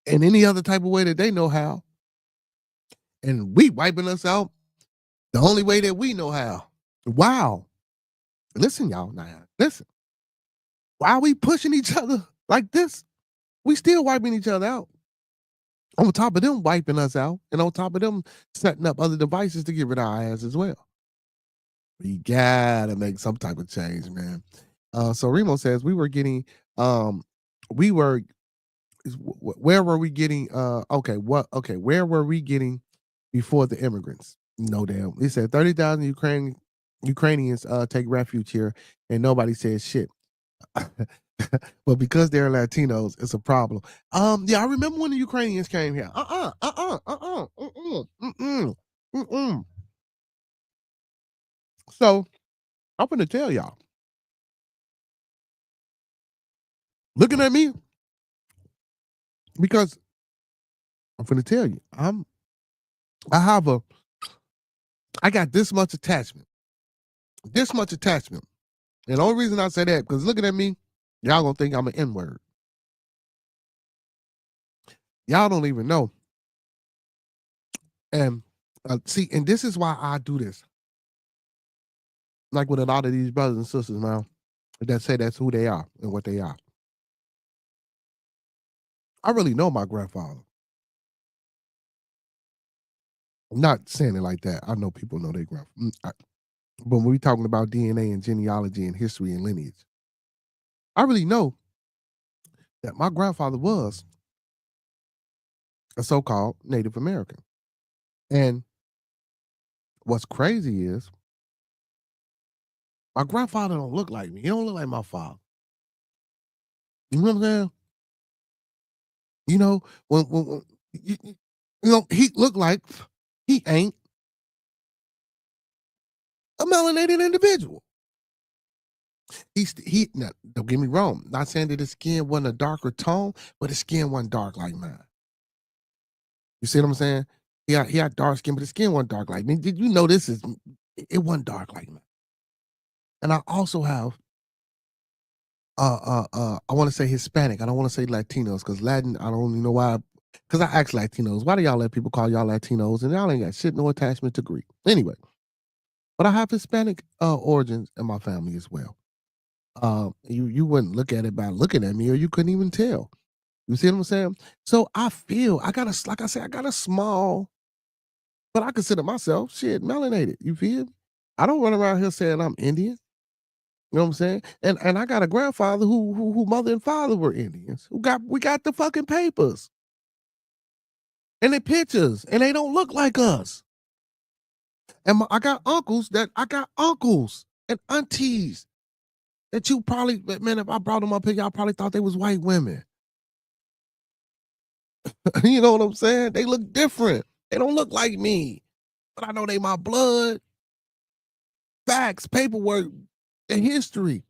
in any other type of way that they know how. And we wiping us out the only way that we know how. Wow. Listen, y'all, now, listen. Why are we pushing each other like this? We still wiping each other out. On top of them wiping us out, and on top of them setting up other devices to get rid of our ass as well. We gotta make some type of change, man. So Remo says where were we getting where were we getting before the immigrants? No damn. He said 30,000 Ukrainians take refuge here and nobody says shit. But because they're Latinos, it's a problem. Yeah, I remember when the Ukrainians came here. So I'm gonna tell y'all. Looking at me, because I'm gonna tell you, I got this much attachment. This much attachment. And the only reason I say that, because looking at me, y'all gonna think I'm an N-word. Y'all don't even know. And see, and this is why I do this. Like with a lot of these brothers and sisters, man, that say that's who they are and what they are. I really know my grandfather. I'm not saying it like that. I know people know their grandfather. But when we're talking about DNA and genealogy and history and lineage, I really know that my grandfather was a so-called Native American. And what's crazy is my grandfather don't look like me. He don't look like my father. You know what I'm saying? You know, when you know, he looked like he ain't a melanated individual. Now, don't get me wrong. Not saying that his skin wasn't a darker tone, but his skin wasn't dark like mine. You see what I'm saying? He had dark skin, but his skin wasn't dark like me. Did you know it wasn't dark like mine? And I also have I want to say Hispanic. I don't want to say Latinos, because Latin, I don't even know why. Because I ask Latinos, why do y'all let people call y'all Latinos? And y'all ain't got shit, no attachment to Greek. Anyway, but I have Hispanic origins in my family as well. You wouldn't look at it by looking at me, or you couldn't even tell. You see what I'm saying? So I got a small, but I consider myself melanated. You feel? I don't run around here saying I'm Indian. You know what I'm saying? And I got a grandfather who mother and father were Indians. We got the fucking papers and the pictures, and they don't look like us. And I got uncles and aunties that you probably, man, if I brought them up here, y'all probably thought they was white women. You know what I'm saying? They look different. They don't look like me, but I know they my blood. Facts, paperwork, and history.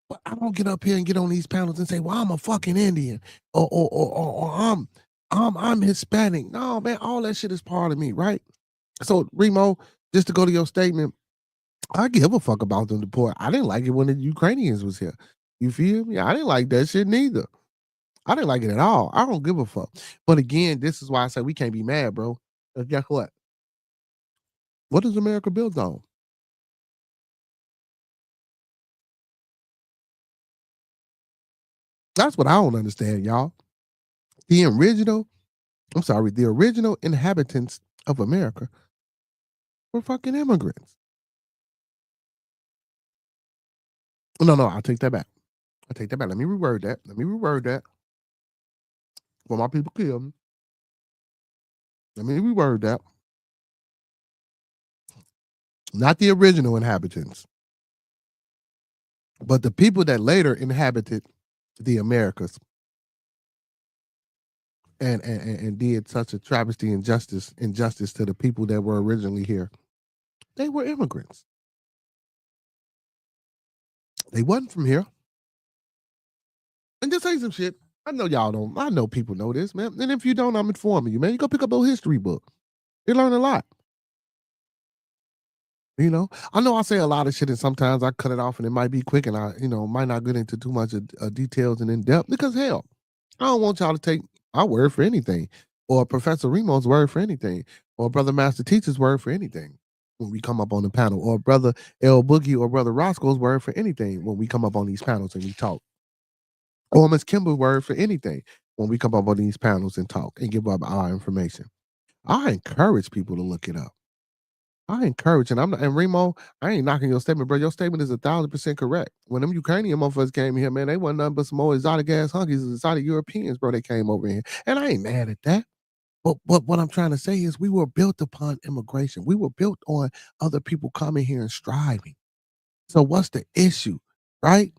But I don't get up here and get on these panels and say, well, I'm a fucking Indian or I'm Hispanic. No, man, all that shit is part of me, right? So, Remo, just to go to your statement, I give a fuck about them deport. I didn't like it when the Ukrainians was here. You feel me? I didn't like that shit neither. I didn't like it at all. I don't give a fuck. But again, this is why I say we can't be mad, bro. Guess what? What is America built on? That's what I don't understand, y'all. The original inhabitants of America were fucking immigrants. No, I'll take that back. Let me reword that. When my people kill me. Let me reword that. Not the original inhabitants, but the people that later inhabited the Americas and did such a travesty injustice to the people that were originally here. They were immigrants. They wasn't from here. And just say some shit. I know y'all don't. I know people know this, man. And if you don't, I'm informing you, man. You go pick up a history book. You learn a lot. You know, I know I say a lot of shit and sometimes I cut it off and it might be quick and I, might not get into too much details and in depth because hell, I don't want y'all to take my word for anything or Professor Remo's word for anything or Brother Master Teacher's word for anything when we come up on the panel or Brother L Boogie or Brother Roscoe's word for anything when we come up on these panels and we talk or Miss Kimber's word for anything when we come up on these panels and talk and give up our information. I encourage people to look it up. I encourage, and Remo, I ain't knocking your statement, bro. Your statement is 1,000% correct. When them Ukrainian motherfuckers came here, man, they wasn't nothing but some more exotic ass hunkies, exotic Europeans, bro. They came over here, and I ain't mad at that. But what I'm trying to say is, we were built upon immigration. We were built on other people coming here and striving. So what's the issue, right?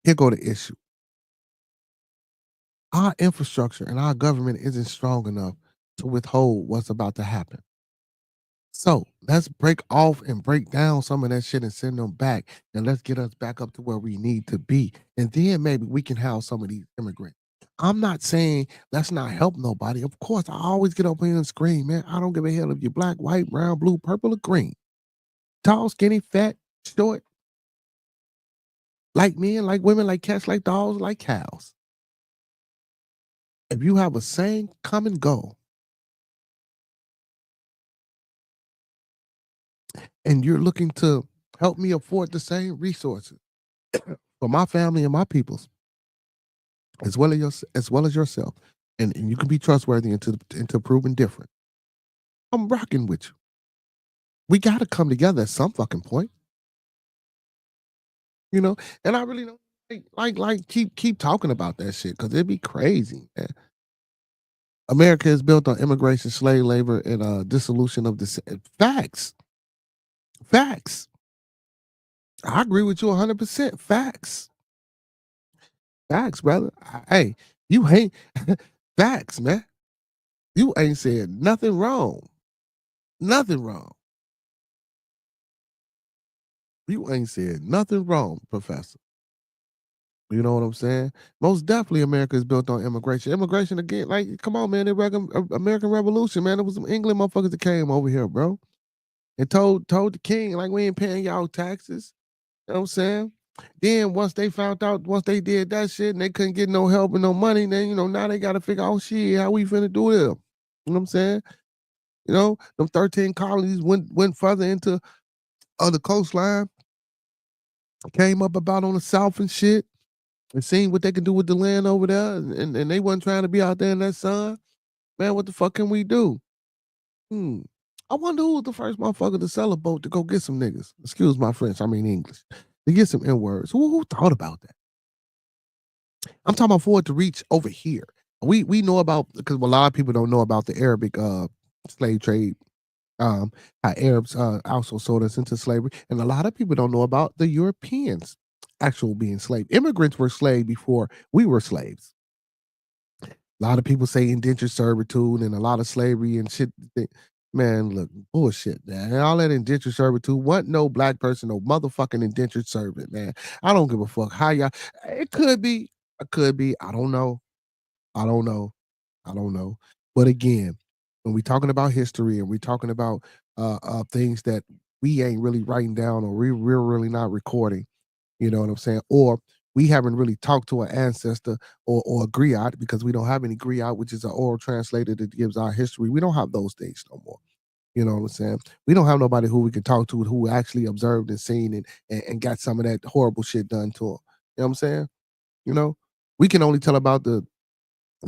Here go the issue. Our infrastructure and our government isn't strong enough to withhold what's about to happen. So let's break off and break down some of that shit and send them back. And let's get us back up to where we need to be. And then maybe we can house some of these immigrants. I'm not saying let's not help nobody. Of course, I always get up here and scream, man. I don't give a hell if you're black, white, brown, blue, purple, or green. Tall, skinny, fat, short. Like men, like women, like cats, like dogs, like cows. If you have a same common goal, and you're looking to help me afford the same resources for my family and my peoples, as well as yourself, and you can be trustworthy into proving different. I'm rocking with you. We got to come together at some fucking point, And I really don't like keep talking about that shit because it'd be crazy, man. America is built on immigration, slave labor, and dissolution of the facts. Facts. I agree with you 100%. Facts. Facts, brother. Hey, you ain't facts, man. You ain't said nothing wrong. Nothing wrong. You ain't said nothing wrong, Professor. You know what I'm saying? Most definitely America is built on immigration. Immigration again, like, come on, man. The American Revolution, man. It was some England motherfuckers that came over here, bro. And told the king, like, we ain't paying y'all taxes. You know what I'm saying? Then once they did that shit and they couldn't get no help and no money, then, now they got to figure out, shit, how we finna do it. You know what I'm saying? Them 13 colonies went further into the coastline, came up about on the south and shit, and seen what they can do with the land over there, and they wasn't trying to be out there in that sun. Man, what the fuck can we do? I wonder who was the first motherfucker to sell a boat to go get some niggas. Excuse my French, I mean English. To get some N-words. Who thought about that? I'm talking about for it to reach over here. We know about, because a lot of people don't know about the Arabic slave trade, how Arabs also sold us into slavery, and a lot of people don't know about the Europeans actual being slaves. Immigrants were slaves before we were slaves. A lot of people say indentured servitude and a lot of slavery and shit. Man, look, bullshit, man. And all that indentured servitude, what no black person, no motherfucking indentured servant, man. I don't give a fuck how y'all. It could be. I don't know. I don't know. But again, when we talking about history and we talking about things that we ain't really writing down or we're really not recording, you know what I'm saying? Or we haven't really talked to an ancestor or a griot, because we don't have any griot, which is an oral translator that gives our history. We don't have those things no more. You know what I'm saying? We don't have nobody who we can talk to who actually observed and seen and got some of that horrible shit done to them. You know what I'm saying? You know, we can only tell about the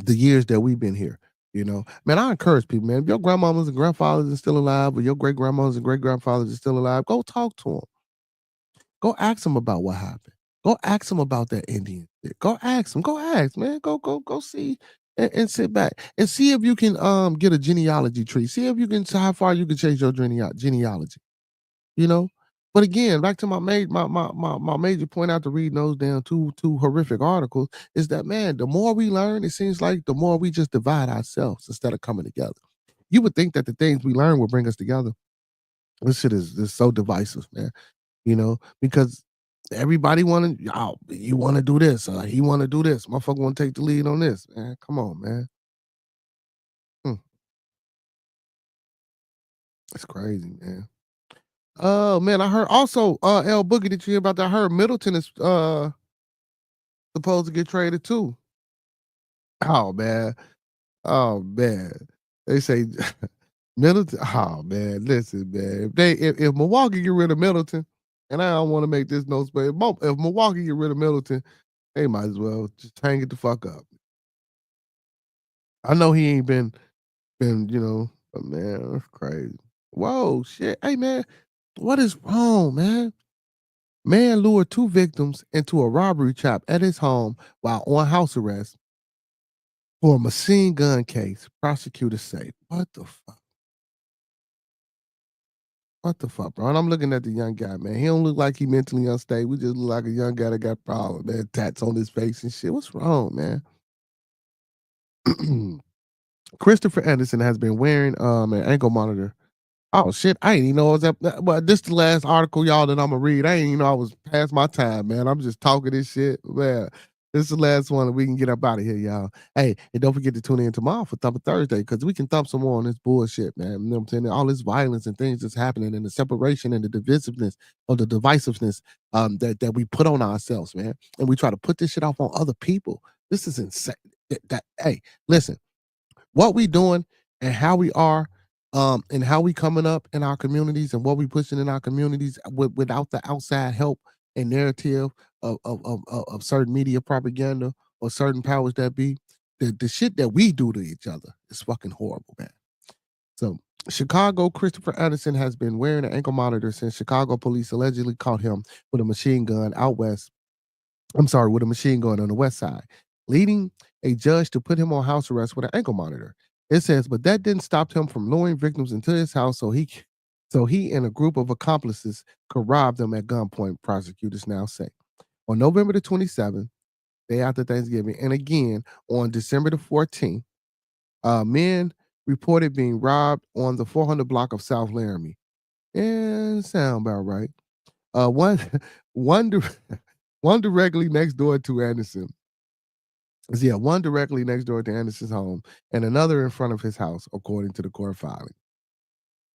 years that we've been here. You know, man, I encourage people, man. If your grandmamas and grandfathers are still alive, or your great grandmas and great grandfathers are still alive, go talk to them. Go ask them about what happened. Go ask them about that Indian shit. Go ask them. Go ask, man. Go see and sit back and see if you can get a genealogy tree. See if you can how far you can change your genealogy. You know. But again, back to my major point after reading those down two horrific articles is that, man, the more we learn, it seems like the more we just divide ourselves instead of coming together. You would think that the things we learn will bring us together. This shit is so divisive, man. You know, because everybody want to, oh, you want to do this, he want to do this. Motherfucker want to take the lead on this, man. Come on, man. It's crazy, man. Oh man, I heard also L Boogie, did you hear about that? I heard Middleton is supposed to get traded too. Oh man. Oh man. They say Middleton. Oh man, listen, man. If Milwaukee get rid of Middleton, and I don't want to make this no space, if Milwaukee get rid of Middleton, they might as well just hang it the fuck up. I know he ain't been, but man, that's crazy. Whoa, shit. Hey man, what is wrong, man? Man lured 2 victims into a robbery trap at his home while on house arrest for a machine gun case. Prosecutors say, what the fuck? What the fuck, bro? And I'm looking at the young guy, man. He don't look like he mentally unstable. We just look like a young guy that got problems, man. Tats on his face and shit. What's wrong, man? Christopher Anderson has been wearing an ankle monitor. Oh shit, I ain't even know it was that. But this is the last article, y'all, that I'm gonna read. I ain't even know I was past my time, man. I'm just talking this shit, man. This is the last one that we can get up out of here, y'all. Hey, and don't forget to tune in tomorrow for Thumper Thursday, because we can thump some more on this bullshit, man. You know what I'm saying? All this violence and things that's happening, and the separation and the divisiveness or the divisiveness that we put on ourselves, man. And we try to put this shit off on other people. This is insane. Hey, listen, what we doing and how we are, and how we coming up in our communities and what we pushing in our communities without the outside help and narrative of certain media propaganda or certain powers that be, the shit that we do to each other is fucking horrible, man. So Chicago Christopher Anderson has been wearing an ankle monitor since Chicago police allegedly caught him with a machine gun out west. With a machine gun on the west side, leading a judge to put him on house arrest with an ankle monitor. It says, but that didn't stop him from luring victims into his house so he and a group of accomplices could rob them at gunpoint, prosecutors now say. On November the 27th, day after Thanksgiving, and again on December the 14th, men reported being robbed on the 400 block of South Laramie. And sound about right. One directly next door to Anderson. Yeah, one directly next door to Anderson's home and another in front of his house, according to the court filing.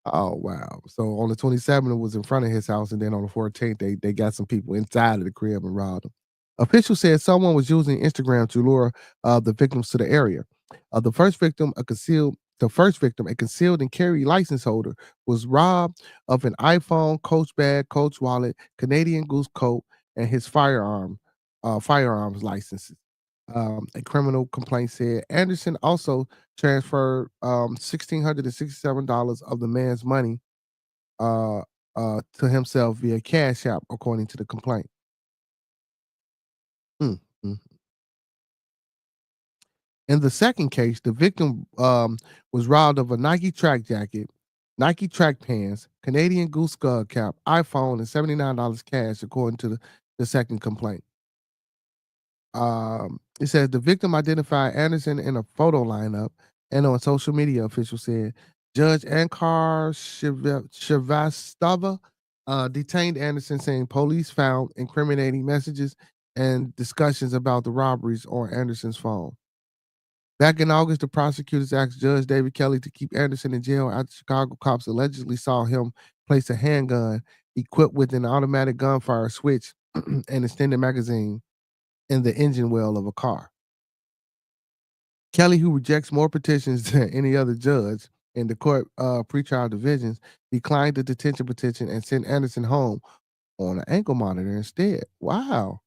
Oh, wow. So on the 27th, it was in front of his house, and then on the 14th, they got some people inside of the crib and robbed him. Officials said someone was using Instagram to lure the victims to the area. The first victim, a concealed and carry license holder, was robbed of an iPhone, Coach bag, Coach wallet, Canadian Goose coat, and his firearms licenses. A criminal complaint said Anderson also transferred $1,667 of the man's money to himself via CASHAPP, according to the complaint. Mm-hmm. In the second case, the victim was robbed of a Nike track jacket, Nike track pants, Canadian Goose skull cap, iPhone, and $79 cash, according to the second complaint. It says the victim identified Anderson in a photo lineup, and on social media, officials said Judge Ankar Shrivastava detained Anderson, saying police found incriminating messages and discussions about the robberies on Anderson's phone. Back in August, the prosecutors asked Judge David Kelly to keep Anderson in jail after Chicago cops allegedly saw him place a handgun equipped with an automatic gunfire switch and extended magazine in the engine well of a car. Kelly, who rejects more petitions than any other judge in the court pretrial divisions, declined the detention petition and sent Anderson home on an ankle monitor instead. Wow.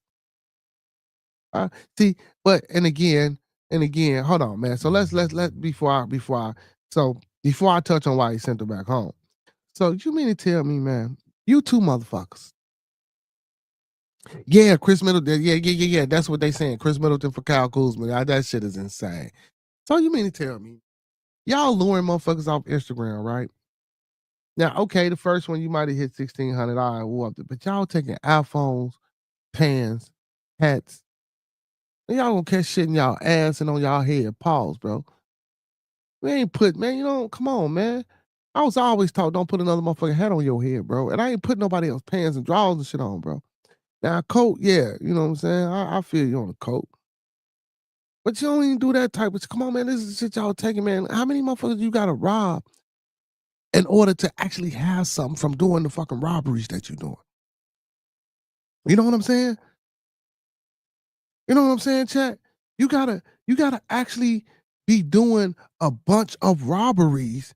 See, but and again, hold on, man. So let's before I touch on why he sent her back home. So you mean to tell me, man, you two motherfuckers. Yeah, Chris Middleton. Yeah. That's what they saying. Chris Middleton for Kyle Kuzma. That shit is insane. So you mean to tell me, y'all luring motherfuckers off Instagram, right? Now, okay, the first one you might have hit 1,600. All right, but y'all taking iPhones, pans, hats. And y'all gonna catch shit in y'all ass and on y'all head. Pause, bro. We ain't put, man, come on, man. I was always taught don't put another motherfucking hat on your head, bro. And I ain't put nobody else pants and drawers and shit on, bro. Now, coat, yeah, you know what I'm saying? I feel you on the coat. But you don't even do that type of, come on, man, this is shit y'all taking, man. How many motherfuckers you gotta rob in order to actually have something from doing the fucking robberies that you're doing? You know what I'm saying? You know what I'm saying, chat? You gotta actually be doing a bunch of robberies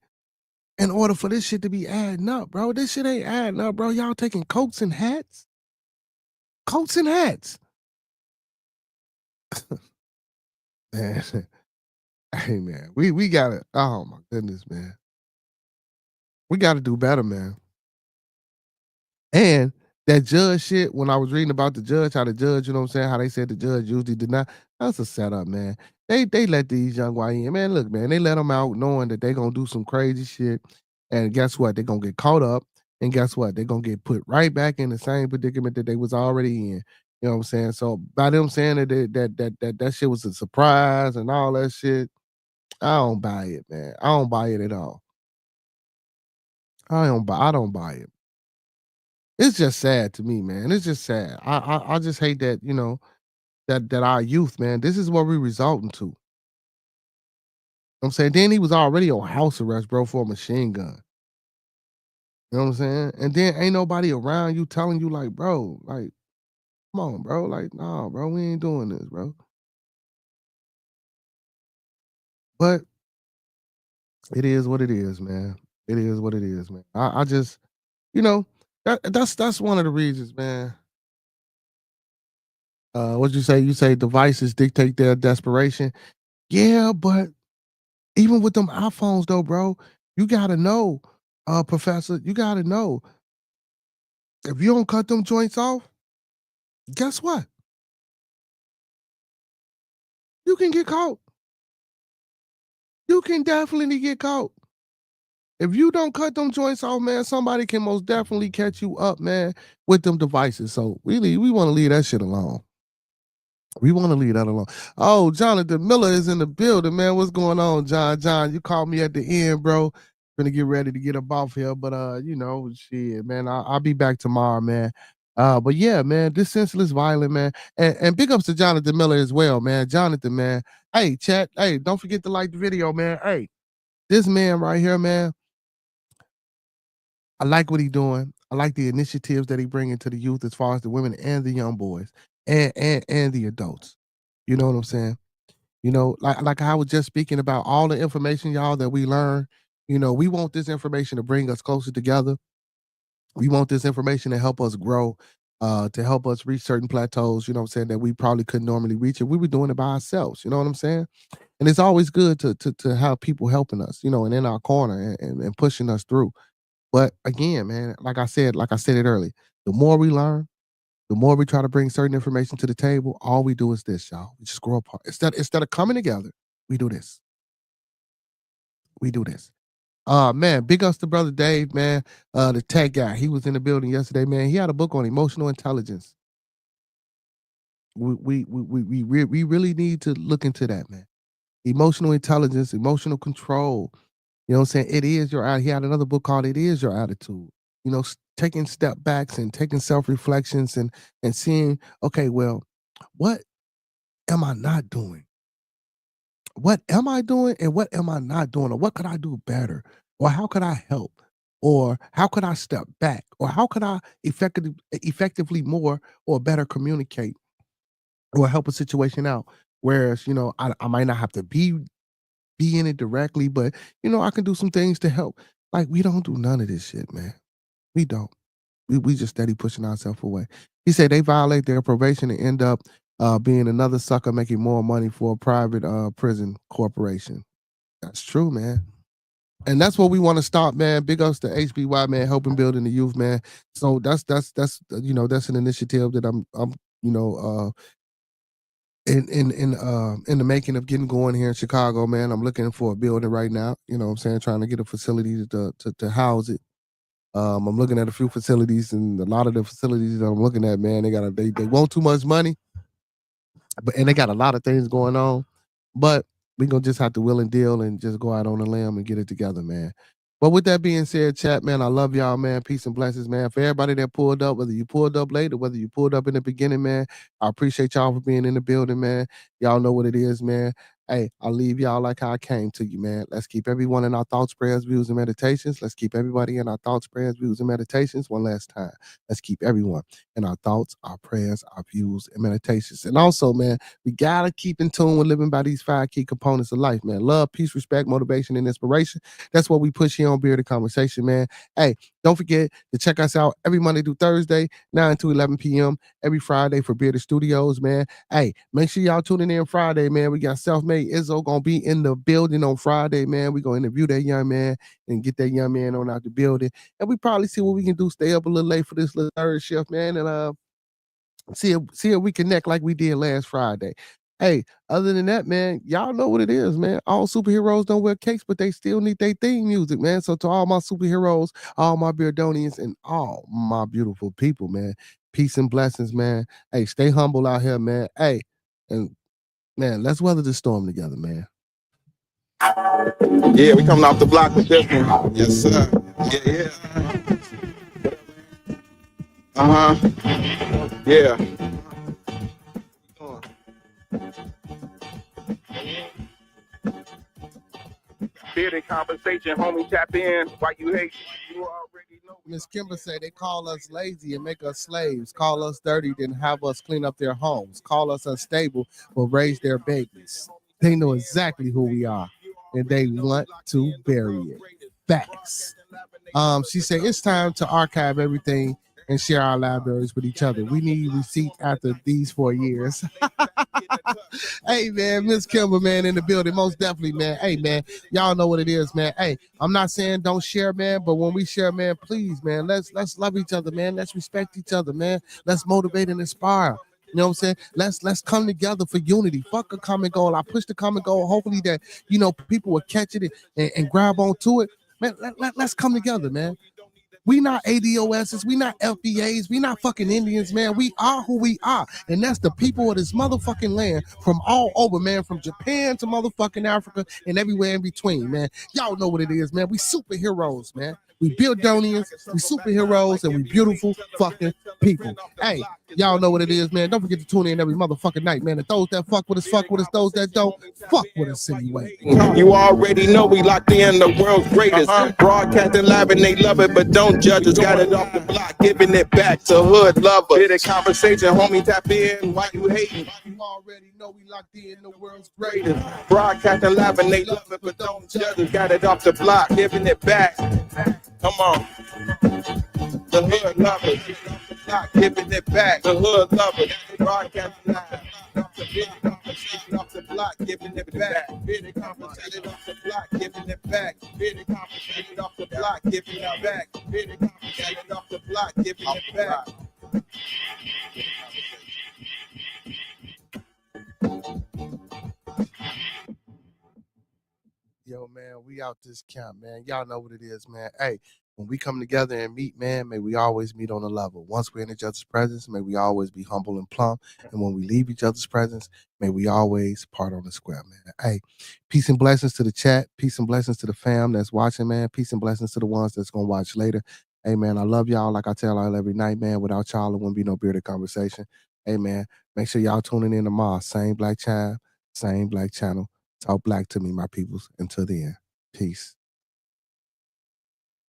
in order for this shit to be adding up, bro. This shit ain't adding up, bro. Y'all taking coats and hats? Coats and hats. Man. Hey, man. We gotta, oh my goodness, man. We gotta do better, man. And that judge shit, when I was reading about the judge, how the judge, you know what I'm saying, how they said the judge usually did not, that's a setup, man. They let these young YN, man, look, man, they let them out knowing that they gonna do some crazy shit. And guess what? They're gonna get caught up. And guess what? They're gonna get put right back in the same predicament that they was already in. You know what I'm saying? So by them saying that shit was a surprise and all that shit, I don't buy it, man. I don't buy it at all. I don't buy it. It's just sad to me, man. It's just sad. I just hate that, that our youth, man, this is what we resulting to. You know what I'm saying? Then he was already on house arrest, bro, for a machine gun. You know what I'm saying? And then ain't nobody around you telling you, like, bro, like, come on, bro. Like, nah, bro, we ain't doing this, bro. But it is what it is, man. It is what it is, man. I just, that's one of the reasons, man. What'd you say? You say devices dictate their desperation. Yeah, but even with them iPhones though, bro, you gotta know, Professor, you gotta know. If you don't cut them joints off, guess what? You can get caught. You can definitely get caught. If you don't cut them joints off, man, somebody can most definitely catch you up, man, with them devices. So really, we want to leave that shit alone. We want to leave that alone. Oh, Jonathan Miller is in the building, man. What's going on, John? John, you called me at the end, bro. Gonna get ready to get up off here, but shit, man. I'll be back tomorrow, man. But yeah, man, this senseless violent, man. And big ups to Jonathan Miller as well, man. Jonathan, man. Hey, chat. Hey, don't forget to like the video, man. Hey, this man right here, man. I like what he's doing. I like the initiatives that he bringing to the youth as far as the women and the young boys and the adults. You know what I'm saying? Like I was just speaking about all the information, y'all, that we learn. We want this information to bring us closer together. We want this information to help us grow, to help us reach certain plateaus, you know what I'm saying, that we probably couldn't normally reach if we were doing it by ourselves. You know what I'm saying? And it's always good to have people helping us, and in our corner and pushing us through. But again, man, like I said it earlier, the more we learn, the more we try to bring certain information to the table, all we do is this, y'all. We just grow apart. Instead of coming together, we do this. We do this. Man, big ups to brother Dave, man. The tech guy. He was in the building yesterday, man. He had a book on emotional intelligence. We really need to look into that, man. Emotional intelligence, emotional control. You know what I'm saying? It is your attitude. He had another book called It Is Your Attitude. Taking step backs and taking self-reflections and seeing, okay, well, what am I not doing? What am I doing and what am I not doing? Or what could I do better? Or how could I help? Or how could I step back? Or how could I effectively more or better communicate or help a situation out. Whereas, you know, I might not have to be in it directly, but you know, I can do some things to help. Like we don't do none of this shit, man. We don't. We just steady pushing ourselves away. He said they violate their probation and end up being another sucker making more money for a private prison corporation. That's true, man. And that's what we want to stop, man. Big ups to HBY, man, helping building the youth, man. So that's you know, that's an initiative that I'm you know in the making of getting going here in Chicago, man. I'm looking for a building right now. You know what I'm saying? Trying to get a facility to house it. I'm looking at a few facilities, and a lot of the facilities that I'm looking at, man, they want too much money, and they got a lot of things going on. But we gonna just have to will and deal and just go out on a limb and get it together, man. But with that being said, chat, man, I love y'all, man. Peace and blessings, man. For everybody that pulled up, whether you pulled up late or whether you pulled up in the beginning, man, I appreciate y'all for being in the building, man. Y'all know what it is, man. Hey, I'll leave y'all like how I came to you, man. Let's keep everyone in our thoughts, prayers, views, and meditations. Let's keep everybody in our thoughts, prayers, views, and meditations one last time. Let's keep everyone in our thoughts, our prayers, our views, and meditations. And also, man, we gotta keep in tune with living by these 5 key components of life, man. Love, peace, respect, motivation, and inspiration. That's what we push here on Bearded Conversation, man. Hey, don't forget to check us out every Monday through Thursday, 9 to 11 p.m. Every Friday for Bearded Studios, man. Hey, make sure y'all tuning in Friday, man. We got Self-Made Izzo gonna be in the building on Friday, man. We gonna interview that young man and get that young man on out the building. And we probably see what we can do, stay up a little late for this little third shift, man, and see if we connect like we did last Friday. Hey, other than that, man, y'all know what it is, man. All superheroes don't wear capes, but they still need their theme music, man. So to all my superheroes, all my Beardonians, and all my beautiful people, man, peace and blessings, man. Hey, stay humble out here, man. Hey, and man, let's weather the storm together, man. Yeah, we coming off the block with this one. Yes, sir. Yeah. Yeah. Bearded Conversation, homie, tap in. Why you hate? You already know. Miss Kimber said they call us lazy and make us slaves, call us dirty, then have us clean up their homes, call us unstable, but raise their babies. They know exactly who we are, and they want to bury it. Facts. She said it's time to archive everything and share our libraries with each other. We need receipts after these 4 years. Hey, man, Miss Kimber, man, in the building, most definitely, man. Hey, man, y'all know what it is, man. Hey, I'm not saying don't share, man, but when we share, man, please, man, let's love each other, man. Let's respect each other, man. Let's motivate and inspire. You know what I'm saying? Let's come together for unity. Fuck a common goal. I push the common goal. Hopefully that, you know, people will catch it and grab onto it. Man, let's come together, man. We not ADOSs, we not FBAs, we not fucking Indians, man. We are who we are. And that's the people of this motherfucking land from all over, man. From Japan to motherfucking Africa and everywhere in between, man. Y'all know what it is, man. We superheroes, man. We Beardonians, we superheroes, and we beautiful fucking people. Hey, y'all know what it is, man. Don't forget to tune in every motherfucking night, man. And those that fuck with us, those that don't, fuck with us anyway. You already know we locked in the world's greatest. Broadcasting live and they love it, but don't judge us. Got it off the block, giving it back to hood lovers. Bearded Conversation, homie, tap in. Why you hating? You already know we locked in the world's greatest. Broadcasting live and they love it, but don't judge us. Got it off the block, giving it back. Come on. The hood lovers. Giving it back. The hood lovers. Broadcasting live. Off the block, giving it back. Bearded Conversation off the block, giving it back. Bearded Conversation off the block, giving it back. Bearded Conversation off the block, giving it back. Yo, man, we out this camp, man. Y'all know what it is, man. Hey, when we come together and meet, man, may we always meet on a level. Once we're in each other's presence, may we always be humble and plumb. And when we leave each other's presence, may we always part on the square, man. Hey, peace and blessings to the chat. Peace and blessings to the fam that's watching, man. Peace and blessings to the ones that's going to watch later. Hey, man, I love y'all like I tell y'all every night, man. Without y'all, there wouldn't be no Bearded Conversation. Hey, man, make sure y'all tuning in tomorrow. Same black channel, same black channel. Talk black to me, my peoples. Until then, peace.